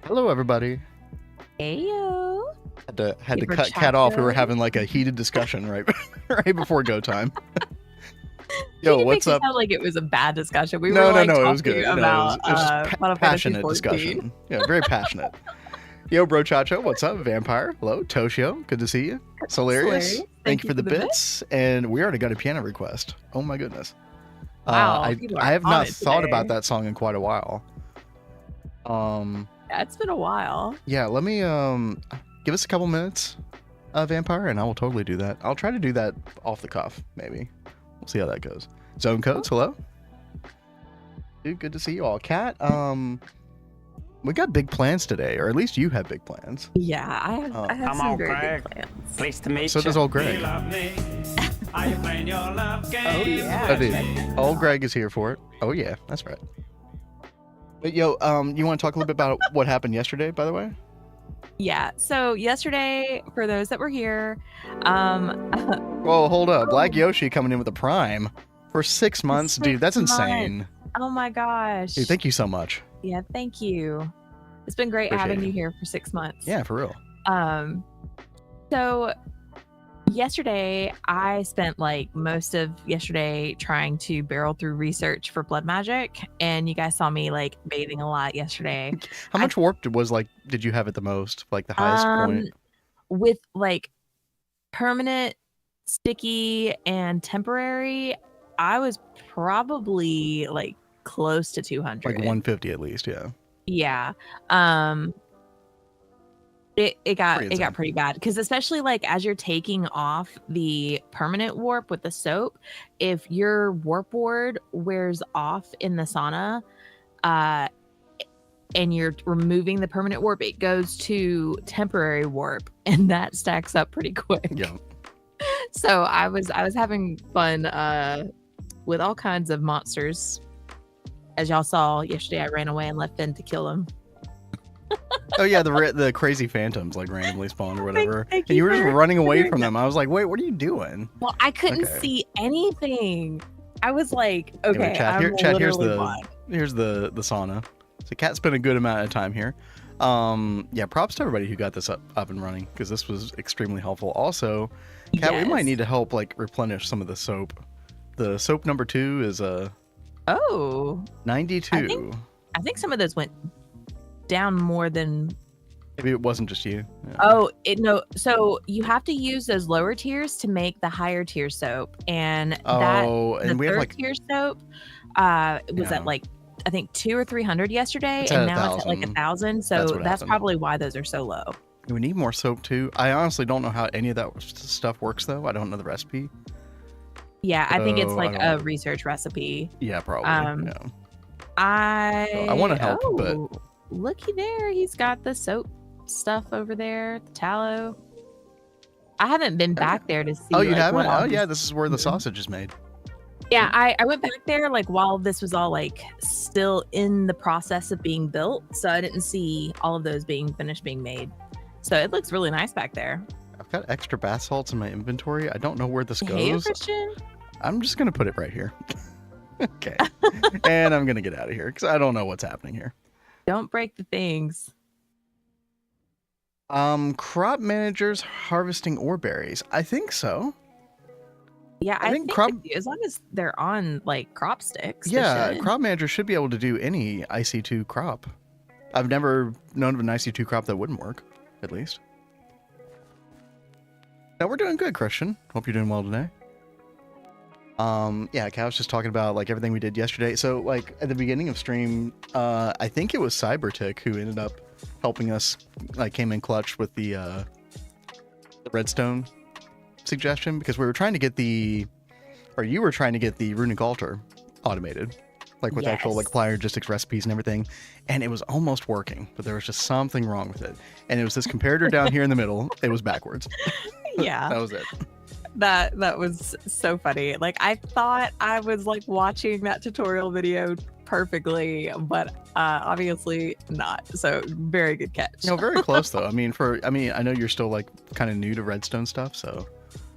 Hello, everybody. Heyo. Had to cut Cat off. We were having like a heated discussion right before go time. Yo, what's up? It sound like it was a bad discussion. We no, were like no, talking it was good. about It was just passionate discussion. Yeah, very passionate. Yo, bro, Chacho, what's up? Vampire, hello. Toshio, good to see you. Solarius, thank you for the bits. And we already got a piano request. Oh my goodness. Wow, I have not thought about that song in quite a while. Yeah, it's been a while. Yeah, let me give us a couple minutes, Vampire, and I will totally do that. I'll try to do that off the cuff, maybe. We'll see how that goes. Zone Codes, hello. Dude, good to see you all. Cat, we got big plans today, or at least you have big plans. Yeah, I have some very big plans. Pleased to meet you. So does old Greg. Are you playing your love game? Oh yeah. Oh, dude. Old Greg is here for it. Oh yeah, that's right. But yo, you want to talk a little bit about what happened yesterday, by the way? Yeah. So yesterday, for those that were here, Well, hold up. Black Yoshi coming in with a prime for 6 months, dude. That's insane. Oh my gosh. Dude, thank you so much. Yeah, thank you. It's been great having you here for 6 months. Yeah, for real. So yesterday I spent like most of yesterday trying to barrel through research for blood magic, and you guys saw me like bathing a lot yesterday. How much warp did you have at the most? Like the highest point? With like permanent, sticky, and temporary, I was probably like close to 200. Like 150 at least, yeah. Yeah. It got pretty bad, because especially like as you're taking off the permanent warp with the soap, if your warp ward wears off in the sauna, and you're removing the permanent warp, it goes to temporary warp, and that stacks up pretty quick. Yeah. So I was having fun with all kinds of monsters. As y'all saw yesterday, I ran away and left Ben to kill them. Oh yeah, the crazy phantoms like randomly spawned or whatever, Thank and you were just running away from that. them. I was like, wait, what are you doing? Well, I couldn't see anything. I was like, okay, anyway, chat, here's the sauna. So Cat spent a good amount of time here. Yeah, props to everybody who got this up and running, because this was extremely helpful. Also, Cat, we might need to help like replenish some of the soap. The soap number 2 is 92. I think some of those went down more than. Maybe it wasn't just you. Yeah. Oh, no. So you have to use those lower tiers to make the higher tier soap, and and we have like tier soap was at like I think 200 or 300 yesterday, and now it's at like 1,000. So that's probably why those are so low. We need more soap too. I honestly don't know how any of that stuff works though. I don't know the recipe. Yeah, I think it's like a research recipe. Yeah, probably. Yeah. I want to help, but looky there, he's got the soap stuff over there, the tallow. I haven't been back there to see. Oh, you haven't? Oh, yeah, this is where the sausage is made. Yeah, I went back there like while this was all like still in the process of being built, so I didn't see all of those being finished being made. So it looks really nice back there. I've got extra bath salts in my inventory. I don't know where this goes. Hey, Christian. I'm just gonna put it right here. Okay, and I'm gonna get out of here because I don't know what's happening here. Don't break the things. Crop managers harvesting ore berries. I think so. Yeah, I think as long as they're on like crop sticks. Yeah, crop managers should be able to do any IC2 crop. I've never known of an IC2 crop that wouldn't work, at least. Now we're doing good, Christian. Hope you're doing well today. Yeah, Cal was just talking about like everything we did yesterday. So like at the beginning of stream, I think it was Cybertick who ended up helping us, like came in clutch with the redstone suggestion, because we were trying to get you were trying to get the runic altar automated, like with actual like apply logistics recipes and everything, and it was almost working, but there was just something wrong with it, and it was this comparator down here in the middle. It was backwards. Yeah, that was it. That was so funny. Like I thought I was like watching that tutorial video perfectly, but obviously not. So very good catch. No, very close though. I mean, I know you're still like kind of new to redstone stuff, so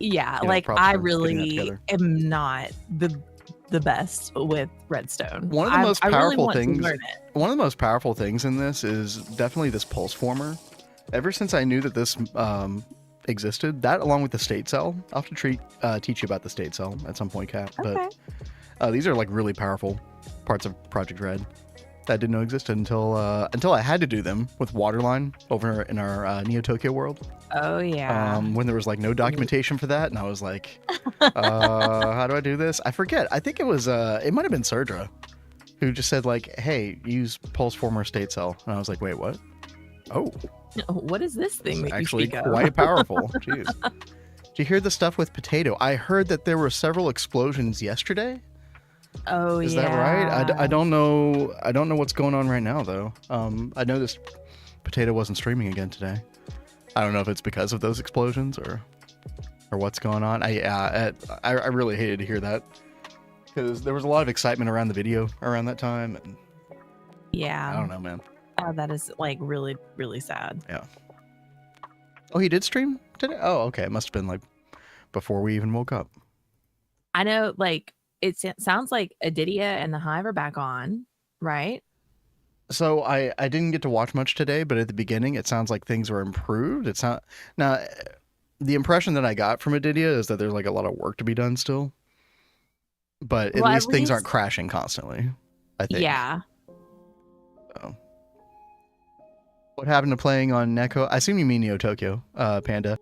yeah, like I really am not the the best with redstone. One of the most I really powerful want to things. learn it. One of the most powerful things in this is definitely this pulse former. Ever since I knew that this existed, that along with the state cell, I'll have to teach you about the state cell at some point, Kat. Okay. But these are like really powerful parts of Project Red that I didn't know existed until I had to do them with Waterline over in our Neo Tokyo world. Oh yeah. When there was like no documentation for that, and I was like, how do I do this? I forget. I think it was it might have been Surdra who just said like, hey, use pulse former state cell, and I was like, wait, what? Oh, what is this thing that actually you speak of? quite powerful. Jeez. Did you hear the stuff with Potato? I heard that there were several explosions yesterday. Oh, Is yeah. that right? I don't know. I don't know what's going on right now though. I noticed Potato wasn't streaming again today. I don't know if it's because of those explosions or what's going on. I really hated to hear that because there was a lot of excitement around the video around that time, and Yeah. I don't know, man. Oh, that is like really, really sad. Yeah. Oh, he did stream today? Oh, okay. It must have been like before we even woke up. I know, like, it sounds like Adidia and the Hive are back on, right? So I didn't get to watch much today, but at the beginning it sounds like things were improved. It's not now. The impression that I got from Adidia is that there's like a lot of work to be done still, but at least things aren't crashing constantly, I think. Yeah. So. What happened to playing on Neko? I assume you mean Neo Tokyo, Panda.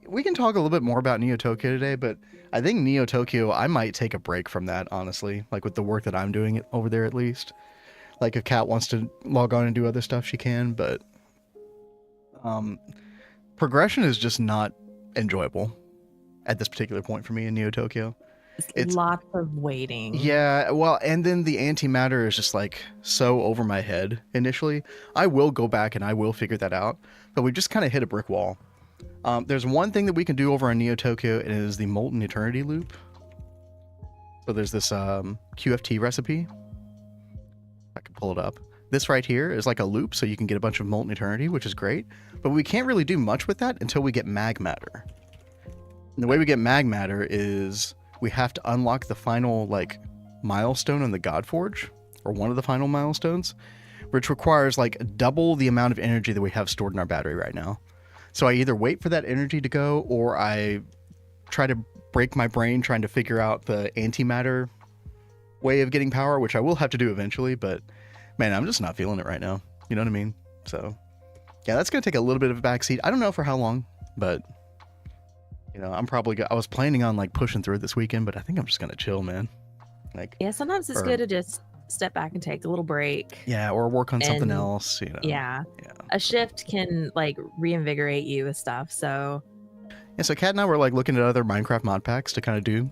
We can talk a little bit more about Neo Tokyo today, but I think Neo Tokyo, I might take a break from that, honestly, like with the work that I'm doing over there at least. Like if Kat wants to log on and do other stuff, she can, but progression is just not enjoyable at this particular point for me in Neo Tokyo. It's lots of waiting. Yeah, well, and then the antimatter is just like so over my head initially. I will go back and I will figure that out, but we just kind of hit a brick wall. There's one thing that we can do over on Neo Tokyo, and it is the Molten Eternity loop. So there's this QFT recipe. I can pull it up. This right here is like a loop, so you can get a bunch of Molten Eternity, which is great. But we can't really do much with that until we get Mag Matter. And the way we get Mag Matter is we have to unlock the final like milestone on the Godforge, or one of the final milestones, which requires like double the amount of energy that we have stored in our battery right now. So I either wait for that energy to go, or I try to break my brain trying to figure out the antimatter way of getting power, which I will have to do eventually, but man, I'm just not feeling it right now. You know what I mean? So yeah, that's going to take a little bit of a backseat. I don't know for how long, but you know, I'm probably I was planning on like pushing through it this weekend, but I think I'm just going to chill, man. Like, yeah, sometimes it's good to just step back and take a little break. Yeah, or work on something else, you know. Yeah. A shift can like reinvigorate you with stuff. So yeah, so Kat and I were like looking at other Minecraft mod packs to kind of do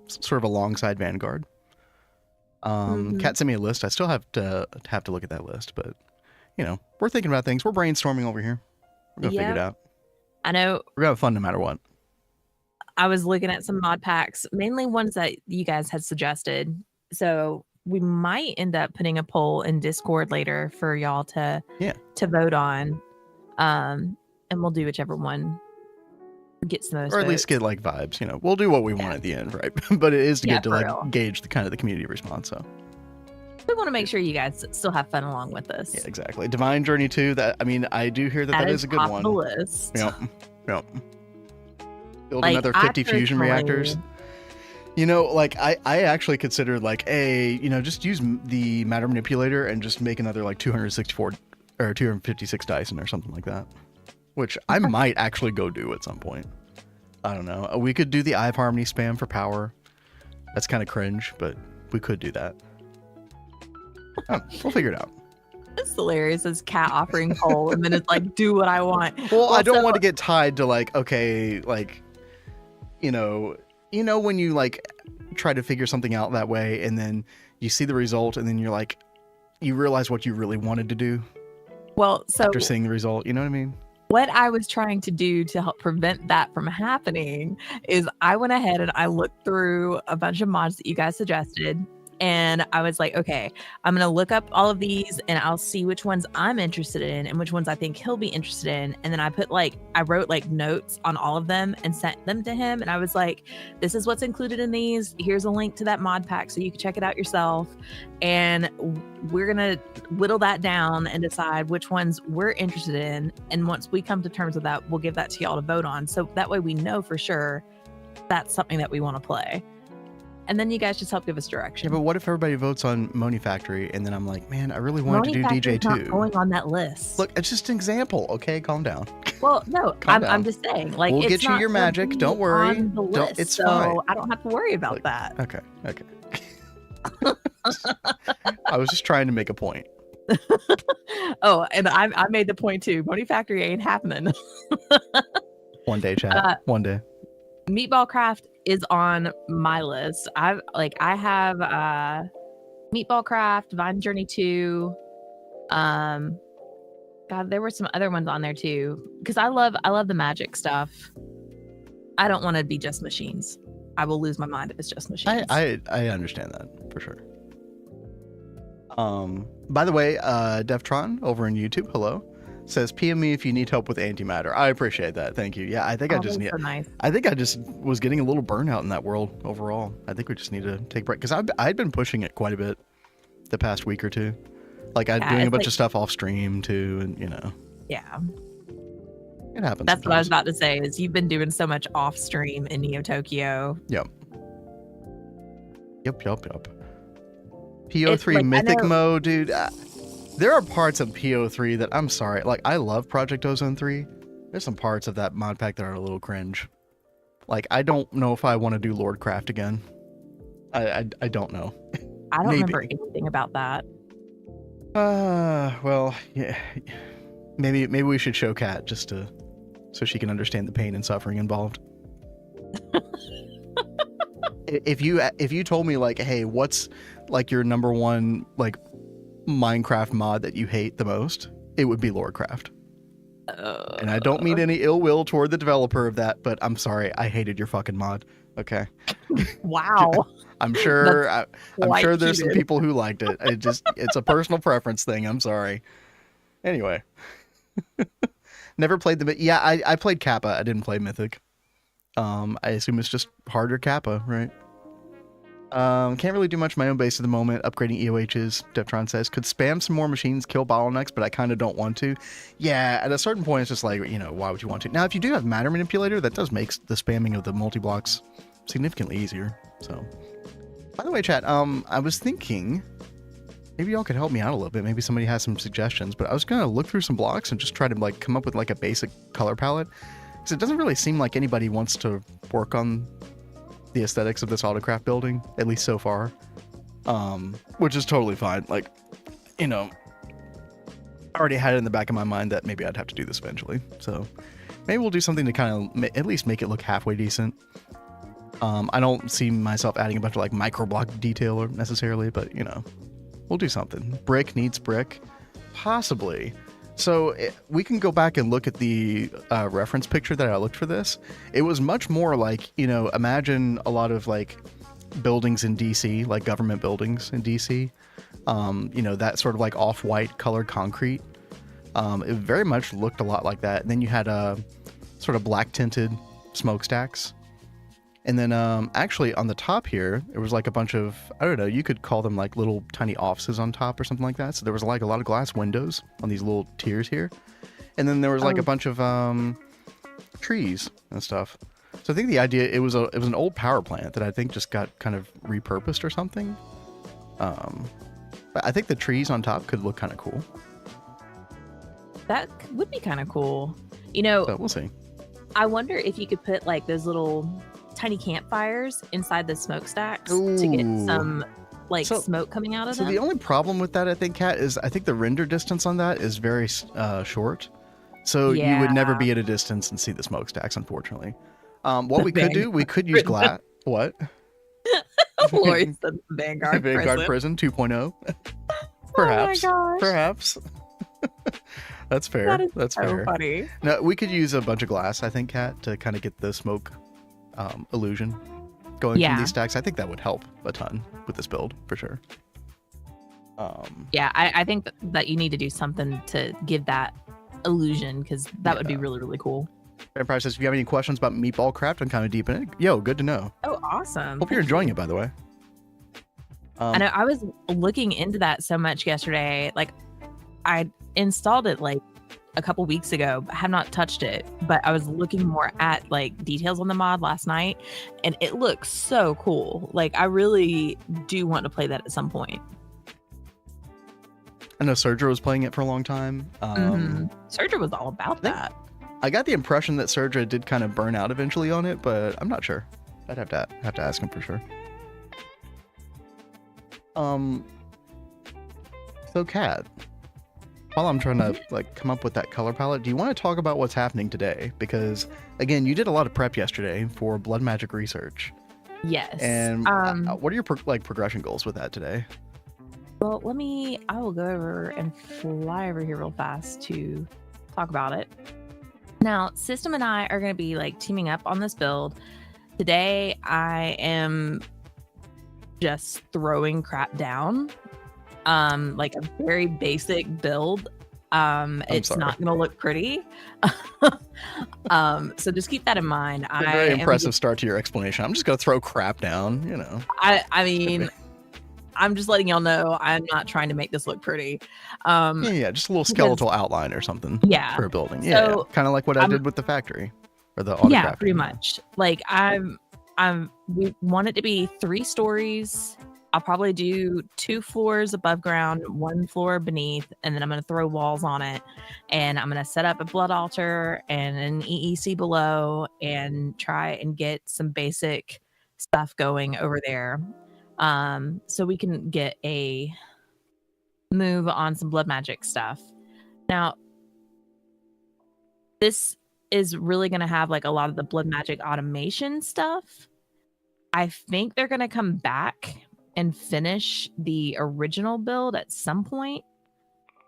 sort of alongside Vanguard. Kat sent me a list. I still have to look at that list, but you know, we're thinking about things. We're brainstorming over here. We're gonna figure it out. I know we're gonna have fun no matter what. I was looking at some mod packs, mainly ones that you guys had suggested. So we might end up putting a poll in Discord later for y'all to vote on. And we'll do whichever one gets the most or at votes. least get like vibes, you know. We'll do what we want at the end, right? But it is to get to like gauge the kind of the community response. So we want to make sure you guys still have fun along with us. Yeah, exactly. Divine Journey 2, that I mean, I do hear that is a good top one. Of the list. Yep. Build another 50 fusion reactors. You know, like I actually considered like just use the matter manipulator and just make another like 264 or 256 Dyson or something like that, which I might actually go do at some point. I don't know. We could do the Eye of Harmony spam for power. That's kind of cringe, but we could do that. We'll figure it out. It's hilarious as Cat offering poll and then it's like, do what I want. Well, also, I don't want to get tied to like, okay, like, you know when you like try to figure something out that way and then you see the result and then you're like, you realize what you really wanted to do. Well, so after seeing the result, you know what I mean? What I was trying to do to help prevent that from happening is I went ahead and I looked through a bunch of mods that you guys suggested And I was like, okay, I'm going to look up all of these and I'll see which ones I'm interested in and which ones I think he'll be interested in. And then I wrote like notes on all of them and sent them to him. And I was like, this is what's included in these. Here's a link to that mod pack so you can check it out yourself. And we're going to whittle that down and decide which ones we're interested in. And once we come to terms with that, we'll give that to y'all to vote on. So that way we know for sure that's something that we want to play. And then you guys just help give us direction. Yeah, but what if everybody votes on Moni Factory and then I'm like, man, I really wanted to do DJ too. Not going on that list. Look, it's just an example. Okay, calm down. Well, no, I'm just saying. Like, we'll it's get you not your magic. Don't worry. On the list, it's so fine. I don't have to worry about that. Okay. I was just trying to make a point. Oh, and I made the point too. Moni Factory ain't happening. One day, chat. One day. Meatball Craft is on my list. I have Meatball Craft, Vine Journey 2. God, there were some other ones on there too. Because I love the magic stuff. I don't want to be just machines. I will lose my mind if it's just machines. I understand that for sure. By the way, Deftron over on YouTube, hello, says PM me if you need help with antimatter. I appreciate that. Thank you. Yeah, I think I just need. So nice. I think I just was getting a little burnout in that world overall. I think we just need to take a break because I'd been pushing it quite a bit the past week or two. Like I'm doing a bunch of stuff off stream too, and you know. Yeah. It happens. That's what I was about to say. Is you've been doing so much off stream in Neo Tokyo. Yep. PO3 like, Mythic mode, dude. There are parts of PO3 that I'm sorry. Like, I love Project Ozone 3. There's some parts of that mod pack that are a little cringe. Like, I don't know if I want to do Lordcraft again. I don't know. I don't remember anything about that. Well, yeah. Maybe we should show Kat just so she can understand the pain and suffering involved. If you told me like, hey, what's like your number one like Minecraft mod that you hate the most, it would be Lordcraft. And I don't mean any ill will toward the developer of that, but I'm sorry, I hated your fucking mod. Okay. Wow. I'm sure there's some people who liked it. It's a personal preference thing. I'm sorry. Anyway. Never played yeah, I played Kappa. I didn't play Mythic. I assume it's just harder Kappa, right? Can't really do much on my own base at the moment. Upgrading EOHs, Deftron says. Could spam some more machines, kill bottlenecks, but I kind of don't want to. Yeah, at a certain point, it's just like, you know, why would you want to? Now, if you do have Matter Manipulator, that does make the spamming of the multi-blocks significantly easier. So, by the way, chat, I was thinking, maybe y'all could help me out a little bit. Maybe somebody has some suggestions, but I was going to look through some blocks and just try to, like, come up with, like, a basic color palette. Because it doesn't really seem like anybody wants to work on the aesthetics of this autocraft building, at least so far, which is totally fine. Like, you know, I already had it in the back of my mind that maybe I'd have to do this eventually, so maybe we'll do something to kind of at least make it look halfway decent. I don't see myself adding a bunch of like micro block detail or necessarily, but you know, we'll do something. Brick needs brick, possibly. So we can go back and look at the reference picture that I looked for this. It was much more like, you know, imagine a lot of like buildings in DC, like government buildings in DC. You know, that sort of like off-white colored concrete. It very much looked a lot like that. And then you had sort of black tinted smokestacks. And then actually on the top here, it was like a bunch of, I don't know, you could call them like little tiny offices on top or something like that. So there was like a lot of glass windows on these little tiers here. And then there was like a bunch of trees and stuff. So I think the idea, it was an old power plant that I think just got kind of repurposed or something. But I think the trees on top could look kind of cool. That would be kind of cool. You know, so we'll see. I wonder if you could put like those little tiny campfires inside the smokestacks to get some like smoke coming out of them. So the only problem with that, I think, Kat, is I think the render distance on that is very short. So you would never be at a distance and see the smokestacks, unfortunately. What we could do, we could use glass. What? Lori said Vanguard Prison 2.0. Perhaps. Oh my gosh. Perhaps. That's fair. That is That's so fair. Funny. No, we could use a bunch of glass, I think, Kat, to kind of get the smoke illusion going from Yeah. these stacks. I think that would help a ton with this build for sure. Yeah, I think that you need to do something to give that illusion, because that would be really, really cool. Vampire says, if you have any questions about Meatball Craft, I'm kind of deep in it. Yo, good to know. Oh, awesome. Hope you're enjoying it, by the way. I know I was looking into that so much yesterday. Like, I installed it like a couple weeks ago, but have not touched it. But I was looking more at like details on the mod last night, and it looks so cool. Like, I really do want to play that at some point. I know Sergio was playing it for a long time. Sergio was all about that. I got the impression that Sergio did kind of burn out eventually on it, but I'm not sure. I'd have to ask him for sure. So Kat, while I'm trying to like come up with that color palette, do you want to talk about what's happening today? Because again, you did a lot of prep yesterday for Blood Magic research. Yes. And what are your progression goals with that today? Well, I will go over and fly over here real fast to talk about it. Now, System and I are going to be like teaming up on this build. Today, I am just throwing crap down. Like a very basic build. It's not going to look pretty. So just keep that in mind. A very impressive start to your explanation. I'm just going to throw crap down, you know. I mean, I'm just letting y'all know I'm not trying to make this look pretty. Yeah, just a little skeletal outline or something. Yeah, for a building. So, kind of like what I did with the factory or the auto yeah, crafting. pretty much. Like we want it to be 3 stories. I'll probably do 2 floors above ground, 1 floor beneath, and then I'm going to throw walls on it. And I'm going to set up a blood altar and an EEC below and try and get some basic stuff going over there. So we can get a move on some blood magic stuff. Now, this is really going to have like a lot of the blood magic automation stuff. I think they're going to come back and finish the original build at some point,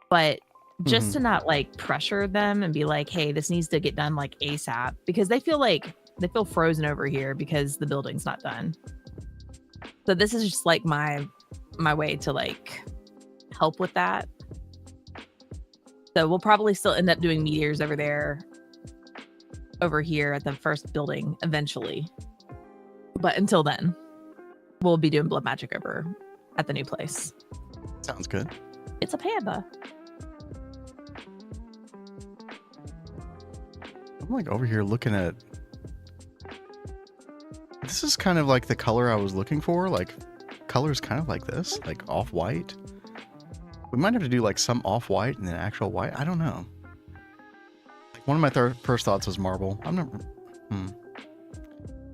but just to not like pressure them and be like, hey, this needs to get done like ASAP, because they feel frozen over here because the building's not done. So this is just like my way to like help with that. So we'll probably still end up doing meteors over here at the first building eventually. But until then, we'll be doing blood magic over at the new place. Sounds good. It's a panda. I'm like over here looking at. This is kind of like the color I was looking for. Like colors kind of like this, like off-white. We might have to do like some off-white and then actual white. I don't know. One of my first thoughts was marble. I'm not.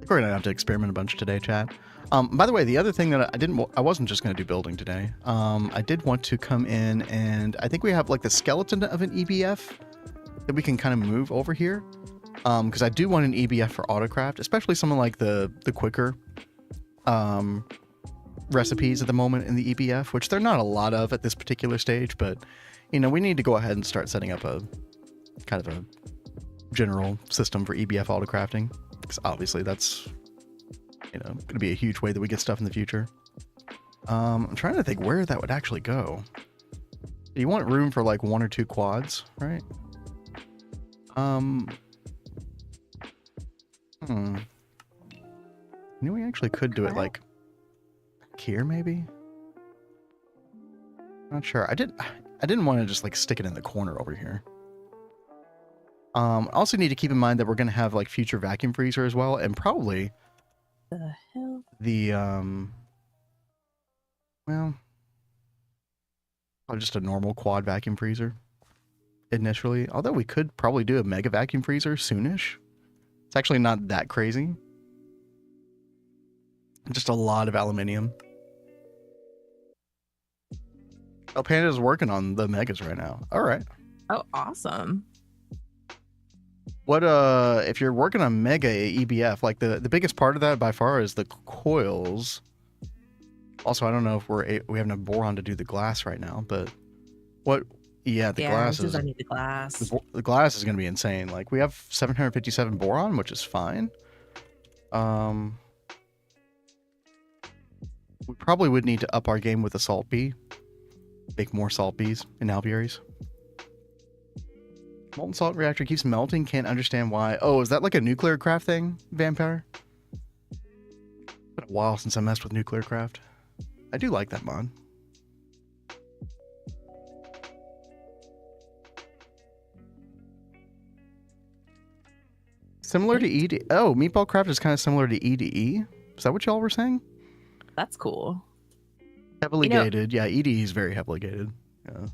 We're gonna have to experiment a bunch today, chat. By the way, the other thing that I wasn't just gonna do building today. I did want to come in, and I think we have like the skeleton of an EBF that we can kind of move over here. Because I do want an EBF for autocraft, especially someone like the quicker recipes at the moment in the EBF, which there are not a lot of at this particular stage, but you know, we need to go ahead and start setting up a kind of a general system for EBF autocrafting, because obviously that's, you know, going to be a huge way that we get stuff in the future. I'm trying to think where that would actually go. You want room for like 1 or 2 quads, right? You know, we actually could do it like here, maybe. Not sure. I didn't want to just like stick it in the corner over here. Also need to keep in mind that we're going to have like future vacuum freezer as well, and probably The hell? the well, just a normal quad vacuum freezer initially. Although we could probably do a mega vacuum freezer soonish. It's actually not that crazy. Just a lot of aluminium. Oh, Panda's working on the megas right now. All right. Oh, awesome. What if you're working on mega EBF, like the biggest part of that by far is the coils. Also, I don't know if we have enough boron to do the glass right now, but what? Yeah, the glass is. I need the glass. The glass is going to be insane. Like we have 757 boron, which is fine. We probably would need to up our game with a salt bee. Make more salt bees in alvearies. Molten salt reactor keeps melting. Can't understand why. Oh, is that like a nuclear craft thing, Vampire? Been a while since I messed with nuclear craft. I do like that mod. Similar to ED. Oh, Meatball Craft is kind of similar to EDE. Is that what y'all were saying? That's cool. Heavily gated. Yeah, EDE is very heavily gated. Yeah.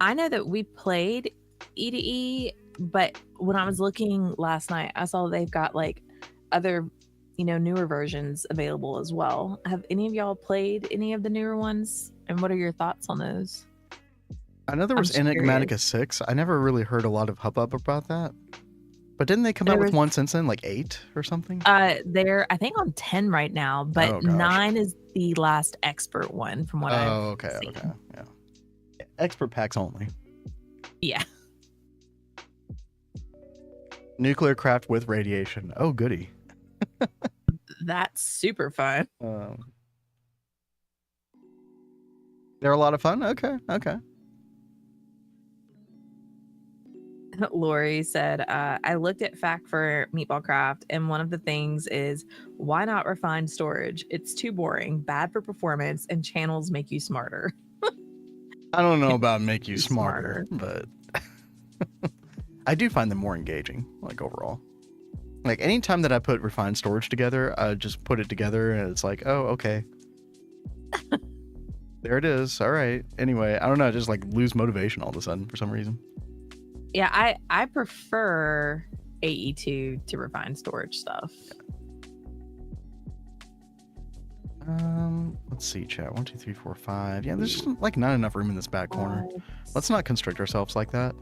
I know that we played EDE, but when I was looking last night, I saw they've got like other, newer versions available as well. Have any of y'all played any of the newer ones? And what are your thoughts on those? I know there was Enigmatica 6. I never really heard a lot of hubbub about that. But didn't they come out with one since then, like 8 or something? They're, I think, on 10 right now, but 9 is the last expert one from what I've seen. Okay. Yeah. Expert packs only. Yeah. Nuclear craft with radiation. Oh, goody. That's super fun. They're a lot of fun? Okay. Lori said, I looked at FAQ for Meatball Craft, and one of the things is, why not refine storage? It's too boring, bad for performance, and channels make you smarter. I don't know about make you smarter, but I do find them more engaging, like overall. Like anytime that I put refined storage together, I just put it together and it's like, oh, okay. There it is. All right. Anyway, I don't know. I just like lose motivation all of a sudden for some reason. Yeah, I prefer AE2 to refined storage stuff. Let's see, chat. 1, 2, 3, 4, 5. Yeah, there's just like not enough room in this back corner. Let's not constrict ourselves like that.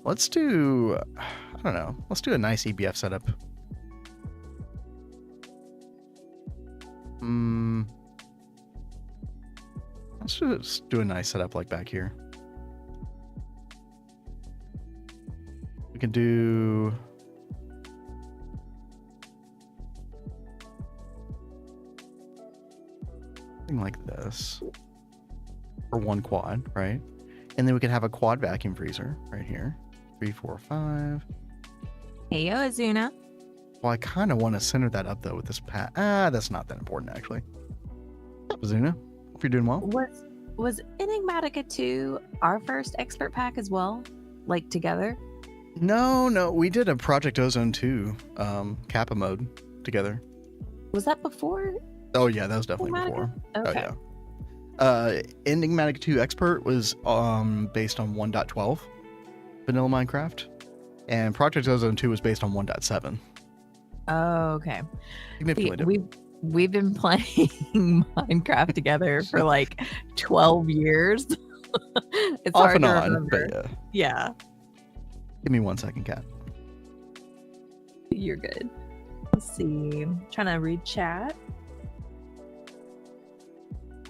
Let's do, I don't know. Let's do a nice EBF setup. Let's just do a nice setup like back here. We can do something like this for one quad, right? And then we could have a quad vacuum freezer right here. 3, 4, 5. Heyo, Azuna. Well, I kind of want to center that up though with this pat. That's not that important actually. What's up, Azuna? Hope you're doing well. Was Enigmatica 2 our first expert pack as well? Like together? No, we did a Project Ozone 2 Kappa mode together. Was that before? Oh yeah, that was definitely before. Okay. Oh yeah. Enigmatica 2 Expert was based on 1.12 vanilla Minecraft, and Project Ozone 2 was based on 1.7. Oh, okay. Significantly different. We've been playing Minecraft together for like 12 years. It's off hard and to on, remember. but Yeah. Give me 1 second, Cat. You're good. Let's see. I'm trying to read chat.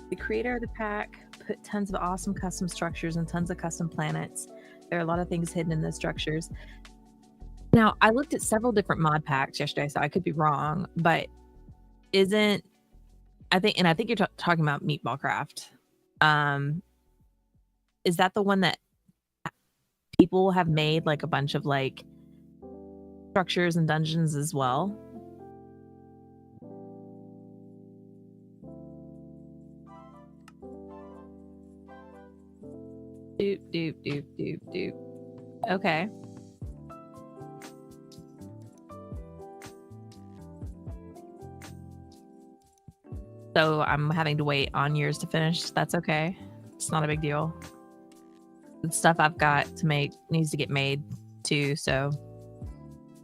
The creator of the pack put tons of awesome custom structures and tons of custom planets. There are a lot of things hidden in those structures. Now, I looked at several different mod packs yesterday, so I could be wrong, but I think you're talking about Meatball Craft. Is that the one that people have made like a bunch of like structures and dungeons as well? Doop. Okay. So I'm having to wait on yours to finish. That's okay. It's not a big deal. The stuff I've got to make needs to get made too, so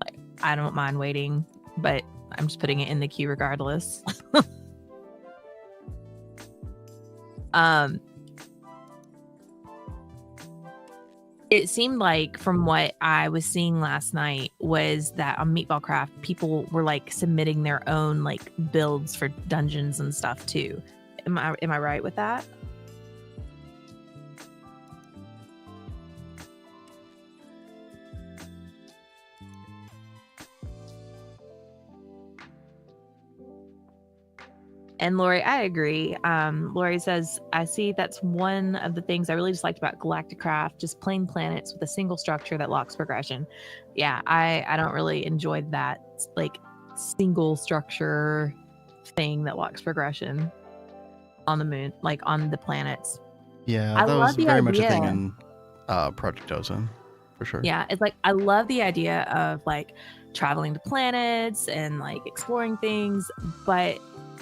like I don't mind waiting, but I'm just putting it in the queue regardless. It seemed like from what I was seeing last night was that on Meatball Craft, people were like submitting their own like builds for dungeons and stuff too. Am I right with that? And Lori, I agree. Lori says, I see that's one of the things I really disliked about Galacticraft, just plain planets with a single structure that locks progression. Yeah, I don't really enjoy that like single structure thing that locks progression on the moon, like on the planets. Yeah, I that love was the very much a thing idea. in Project Ozone, for sure. Yeah, it's like I love the idea of like traveling to planets and like exploring things, but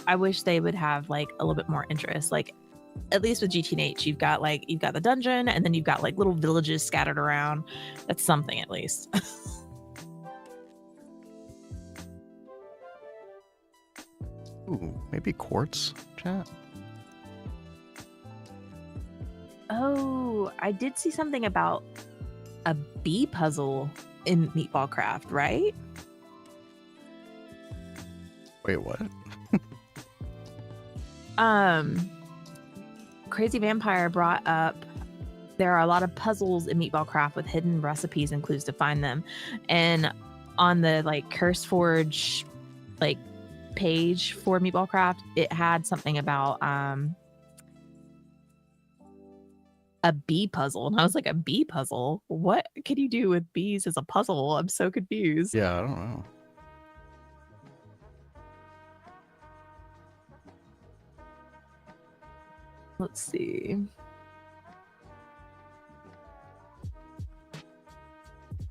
I wish they would have like a little bit more interest. Like at least with GTNH, you've got the dungeon and then you've got like little villages scattered around. That's something at least. Ooh, maybe quartz, chat. Oh, I did see something about a bee puzzle in Meatball Craft, right? Wait, what? Crazy Vampire brought up there are a lot of puzzles in Meatball Craft with hidden recipes and clues to find them. And on the like Curse Forge like page for Meatball Craft, it had something about a bee puzzle. And I was like, a bee puzzle? What can you do with bees as a puzzle? I'm so confused. Yeah, I don't know. Let's see.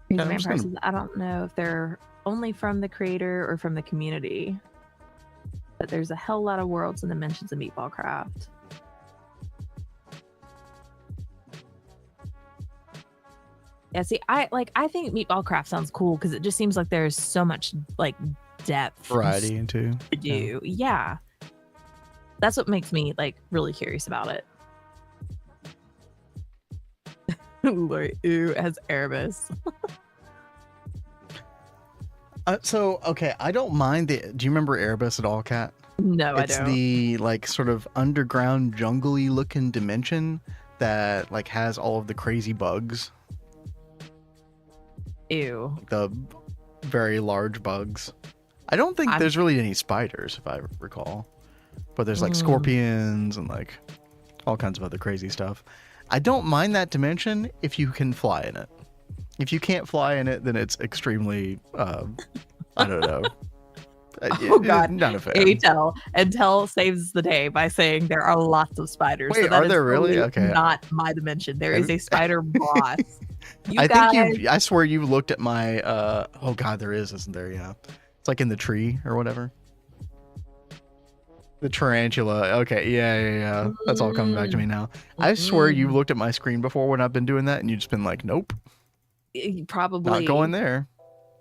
Yeah, I'm just gonna- I don't know if they're only from the creator or from the community, but there's a hell lot of worlds and dimensions of Meatball Craft. Yeah, see, I think Meatball Craft sounds cool because it just seems like there's so much like depth, Variety into. to do. Yeah. That's what makes me like really curious about it. Lori, ooh, it has Erebus. So, okay, I don't mind the... Do you remember Erebus at all, Kat? No, It's I don't. the, like, sort of underground, jungly looking dimension that, like, has all of the crazy bugs. Ew. The very large bugs. I don't think there's really any spiders, if I recall. But there's, like, scorpions and, like, all kinds of other crazy stuff. I don't mind that dimension if you can fly in it. If you can't fly in it, then it's extremely, I don't know. Oh God, not a fan. Intel saves the day by saying there are lots of spiders. Wait, so that are is there really? totally Okay. Not my dimension. There is a spider boss. I swear you looked at my, oh God, there is, isn't there? Yeah. It's like in the tree or whatever. The tarantula. Okay, yeah. That's all coming back to me now. I swear you looked at my screen before when I've been doing that and you've just been like, nope. Probably Not going there.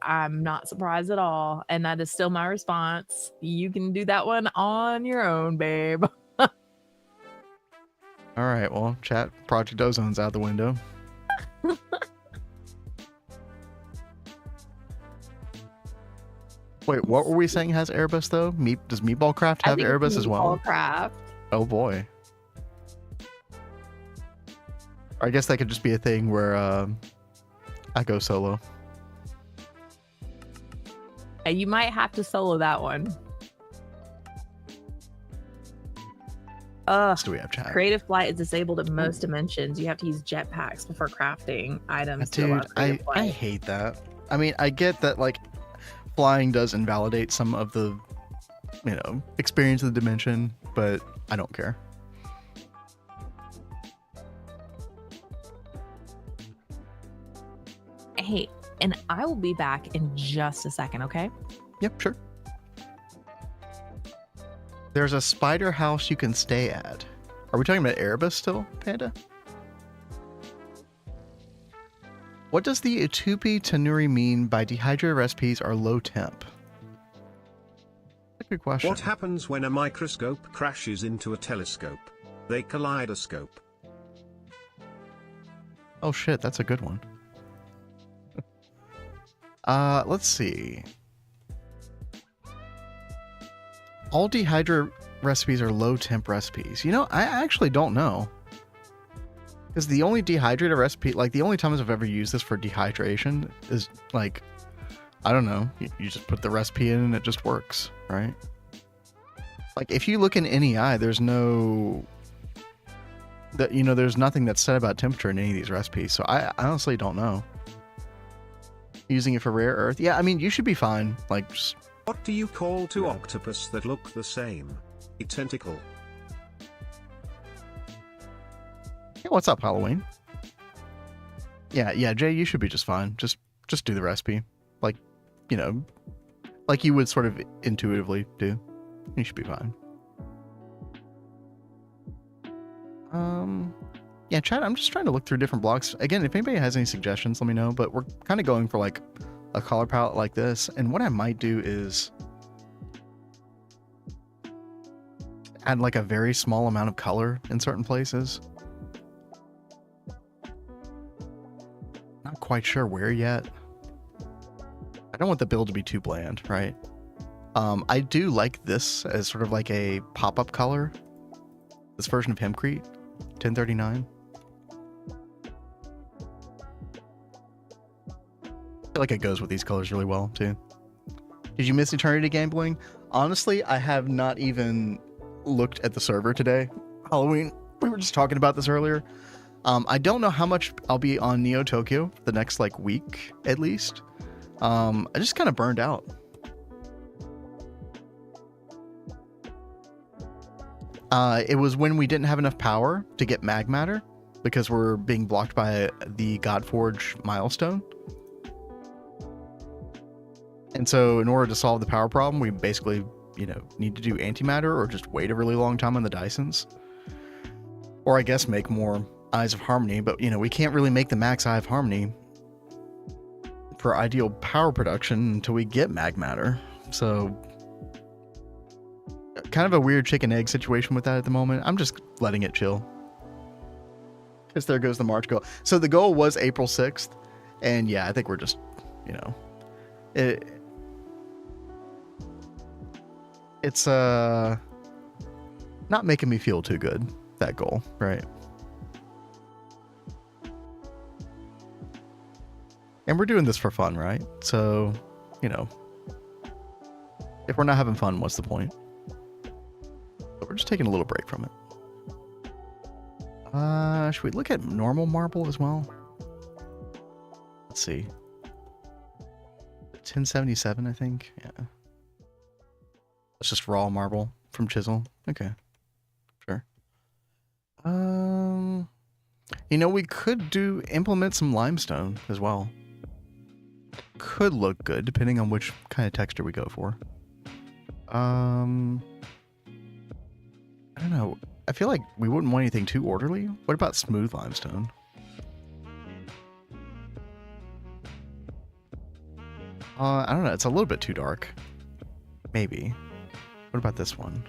I'm not surprised at all. And that is still my response. You can do that one on your own, babe. All right, well, chat, Project Ozone's out the window. Wait, what were we saying has Erebus though? Does Meatball Craft have Erebus as well? Meatball Craft. Oh boy. Or I guess that could just be a thing where I go solo. You might have to solo that one. What else do we have, chat? Creative flight is disabled in most dimensions. You have to use jetpacks before crafting items. Dude, I hate that. I mean, I get that like flying does invalidate some of the, experience of the dimension, but I don't care. Hey, and I will be back in just a second, okay? Yep, sure. There's a spider house you can stay at. Are we talking about Erebus still, Panda? What does the Itupi Tanuri mean by dehydrated recipes are low temp? That's a good question. What happens when a microscope crashes into a telescope? They kaleidoscope. Oh shit, that's a good one. Let's see. All dehydrated recipes are low temp recipes. I actually don't know. Because the only dehydrated recipe, like the only times I've ever used this for dehydration is like, I don't know, you just put the recipe in and it just works, right? Like if you look in NEI, there's no that there's nothing that's said about temperature in any of these recipes. So I honestly don't know. Using it for rare earth, yeah. I mean, you should be fine. Like, just, What do you call two octopus that look the same? A tentacle. yeah, what's up, Halloween? Yeah, Jay, you should be just fine. Just do the recipe, like like you would sort of intuitively do. You should be fine. Yeah, chat, I'm just trying to look through different blocks. Again, if anybody has any suggestions, let me know. But we're kind of going for like a color palette like this. And what I might do is add like a very small amount of color in certain places. Not quite sure where yet. I don't want the build to be too bland, right? I do like this as sort of like a pop-up color. This version of Hempcrete, 1039. I feel like it goes with these colors really well, too. Did you miss Eternity Gambling? Honestly, I have not even looked at the server today. Halloween, we were just talking about this earlier. I don't know how much I'll be on Neo Tokyo the next, like, week, at least. I just kind of burned out. It was when we didn't have enough power to get mag matter because we're being blocked by the Godforge milestone. And so in order to solve the power problem, we basically, need to do antimatter or just wait a really long time on the Dysons. Or I guess make more Eyes of Harmony, but we can't really make the max Eye of Harmony for ideal power production until we get mag matter. So kind of a weird chicken egg situation with that at the moment. I'm just letting it chill. Because there goes the March goal. So the goal was April 6th. And yeah, I think we're just, it's not making me feel too good, that goal, right? And we're doing this for fun, right? So, if we're not having fun, what's the point? But we're just taking a little break from it. Should we look at normal marble as well? Let's see. 1077, I think. Yeah. It's just raw marble from Chisel. Okay. Sure. We could implement some limestone as well. Could look good depending on which kind of texture we go for. I don't know. I feel like we wouldn't want anything too orderly. What about smooth limestone? I don't know. It's a little bit too dark. Maybe. What about this one?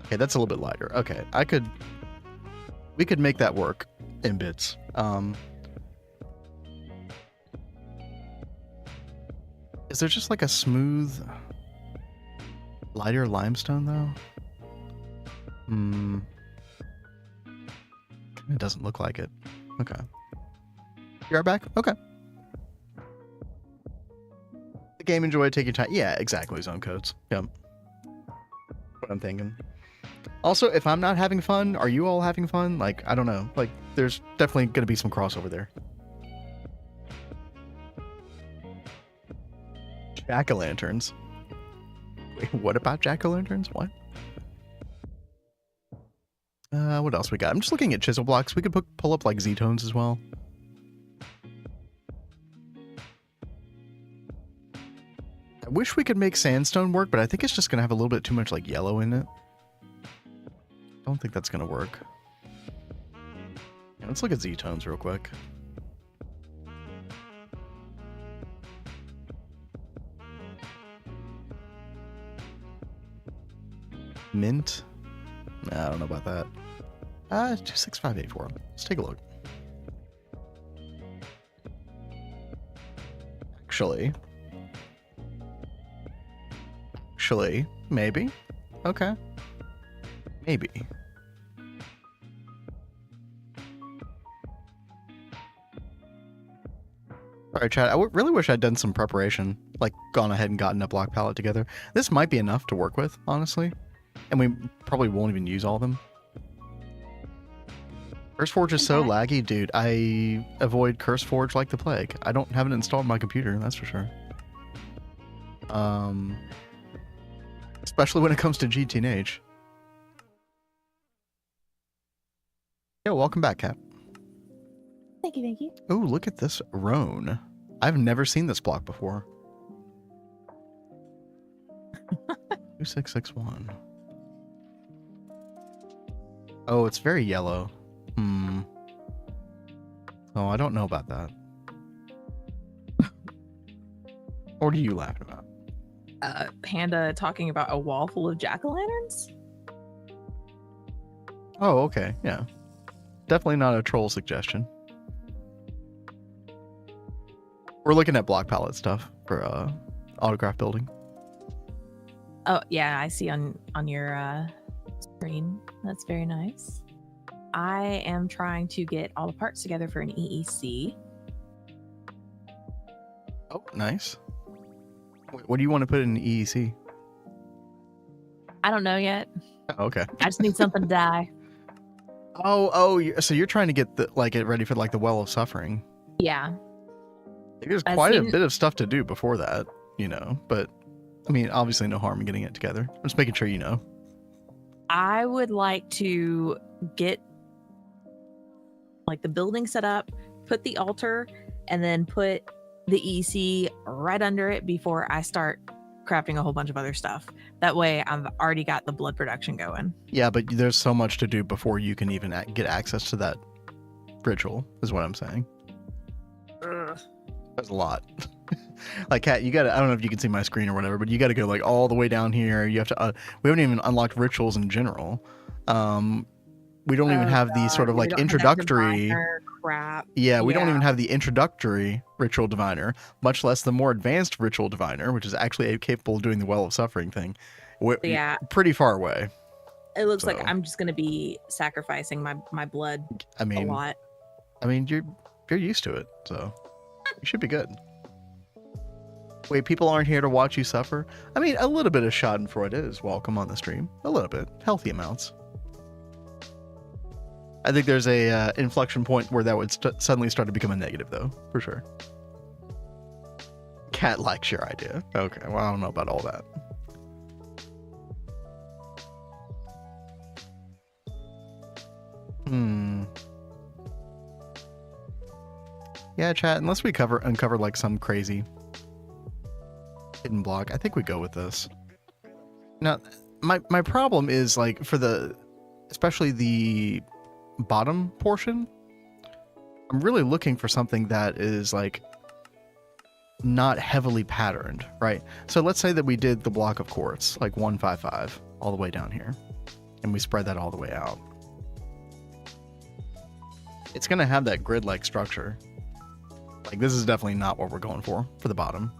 Okay, that's a little bit lighter. Okay, we could make that work in bits. Is there just like a smooth, lighter limestone though? It doesn't look like it. Okay. You are back? Okay. The game enjoy, take your time. Yeah, exactly, zone codes. Yep. What I'm thinking. Also, if I'm not having fun, are you all having fun? Like, I don't know. Like, there's definitely going to be some crossover there. Jack-o'-lanterns. Wait, what about jack-o'-lanterns? What? What else we got? I'm just looking at chisel blocks. We could pull up like Z-tones as well. I wish we could make sandstone work, but I think it's just going to have a little bit too much like yellow in it. I don't think that's going to work. Yeah, let's look at Z-tones real quick. Mint? Nah, I don't know about that. 26584. Let's take a look. Actually, maybe. Okay. Maybe. All right, chat. I really wish I'd done some preparation, like gone ahead and gotten a block palette together. This might be enough to work with, honestly, and we probably won't even use all of them. CurseForge is so laggy, dude. I avoid CurseForge like the plague. I don't have it installed on my computer, that's for sure. Especially when it comes to GTNH. Yo, welcome back, Kat. Thank you, thank you. Oh, look at this Roan. I've never seen this block before. 2661. Oh, it's very yellow. Oh, I don't know about that. What are you laughing about? Panda talking about a wall full of jack-o'-lanterns? Oh, okay. Yeah. Definitely not a troll suggestion. We're looking at block palette stuff for autograph building. Oh, yeah, I see on your screen. That's very nice. I am trying to get all the parts together for an EEC. Oh, nice. What do you want to put in EEC? I don't know yet. Oh, okay. I just need something to die. So you're trying to get it ready for like the Well of Suffering. Yeah. There's quite a bit of stuff to do before that, but I mean, obviously no harm in getting it together. I'm just making sure you know. I would like to get like the building set up, put the altar, and then put the EC right under it before I start crafting a whole bunch of other stuff. That way I've already got the blood production going. Yeah, but there's so much to do before you can even get access to that ritual, is what I'm saying. There's a lot. Like, Kat, you gotta, I don't know if you can see my screen or whatever, but you gotta go like all the way down here. You have to, we haven't even unlocked rituals in general. We don't even have the sort of like introductory crap. Yeah, we don't even have the introductory ritual diviner, much less the more advanced ritual diviner, which is actually capable of doing the Well of Suffering thing. Yeah, pretty far away. It looks like I'm just gonna be sacrificing my blood. A lot. I mean, you're used to it, so you should be good. Wait, people aren't here to watch you suffer? I mean, a little bit of Schadenfreude is welcome on the stream. A little bit, healthy amounts. I think there's a inflection point where that would suddenly start to become a negative, though, for sure. Cat likes your idea. Okay, well, I don't know about all that. Yeah, chat, unless we uncover like some crazy hidden block, I think we go with this. Now, my problem is like especially the bottom portion, I'm really looking for something that is like not heavily patterned, right? So let's say that we did the block of quartz, like 155 all the way down here, and we spread that all the way out. It's gonna have that grid-like structure. Like, this is definitely not what we're going for the bottom.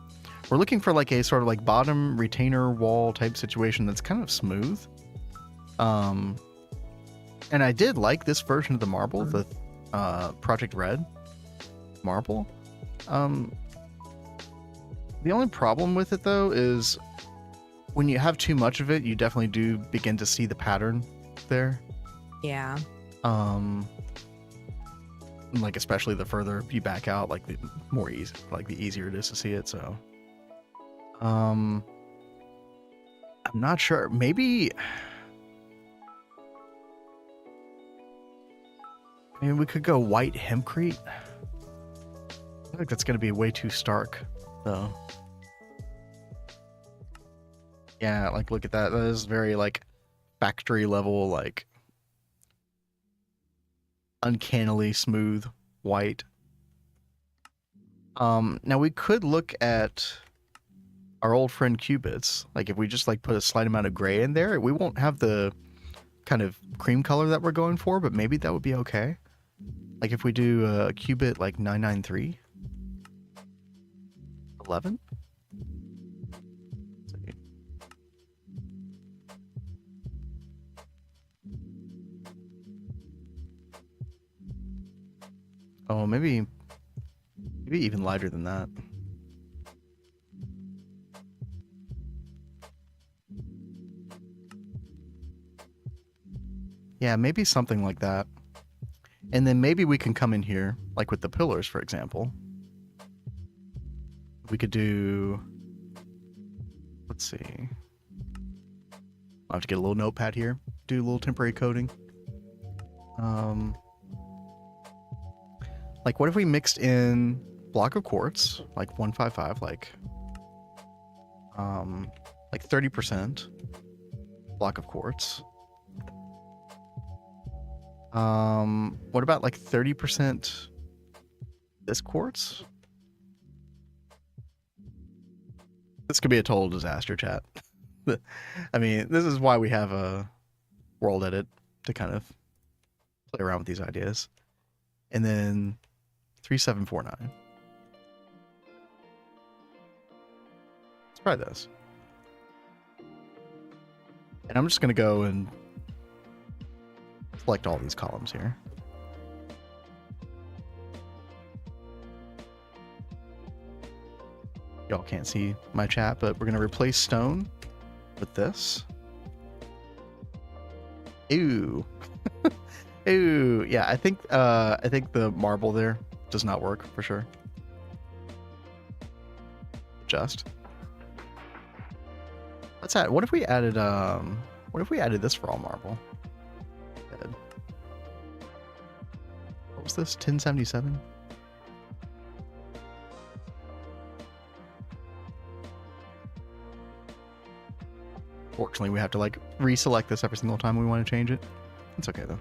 We're looking for like a sort of like bottom retainer wall type situation that's kind of smooth. And I did like this version of the marble, the Project Red marble. The only problem with it, though, is when you have too much of it, you definitely do begin to see the pattern there. Yeah. Like, especially the further you back out, like the more easy, like the easier it is to see it. So, I'm not sure. Maybe. I mean, we could go white hempcrete. I think that's going to be way too stark, though. Yeah, like, look at that. That is very, like, factory level, like, uncannily smooth white. Now, we could look at our old friend Qubits. Like, if we just, like, put a slight amount of gray in there, we won't have the kind of cream color that we're going for, but maybe that would be okay. Like if we do a qubit like 993, 11. Oh, maybe Maybe even lighter than that. Yeah, maybe something like that. And then maybe we can come in here, like with the pillars, for example. We could do... Let's see. I'll have to get a little notepad here. Do a little temporary coding. Like, what if we mixed in block of quartz, like 155, like 30% block of quartz. What about like 30% this quartz? This could be a total disaster, chat. I mean, this is why we have a world edit to kind of play around with these ideas. And then 3749. Let's try this. And I'm just going to go and select all these columns here. Y'all can't see my chat, but we're going to replace stone with this. Ew. Ew. Yeah, I think the marble there does not work for sure. Just. Let's add, what if we added this for all marble? Good. What was this? 1077? Fortunately, we have to like reselect this every single time we want to change it. It's okay though.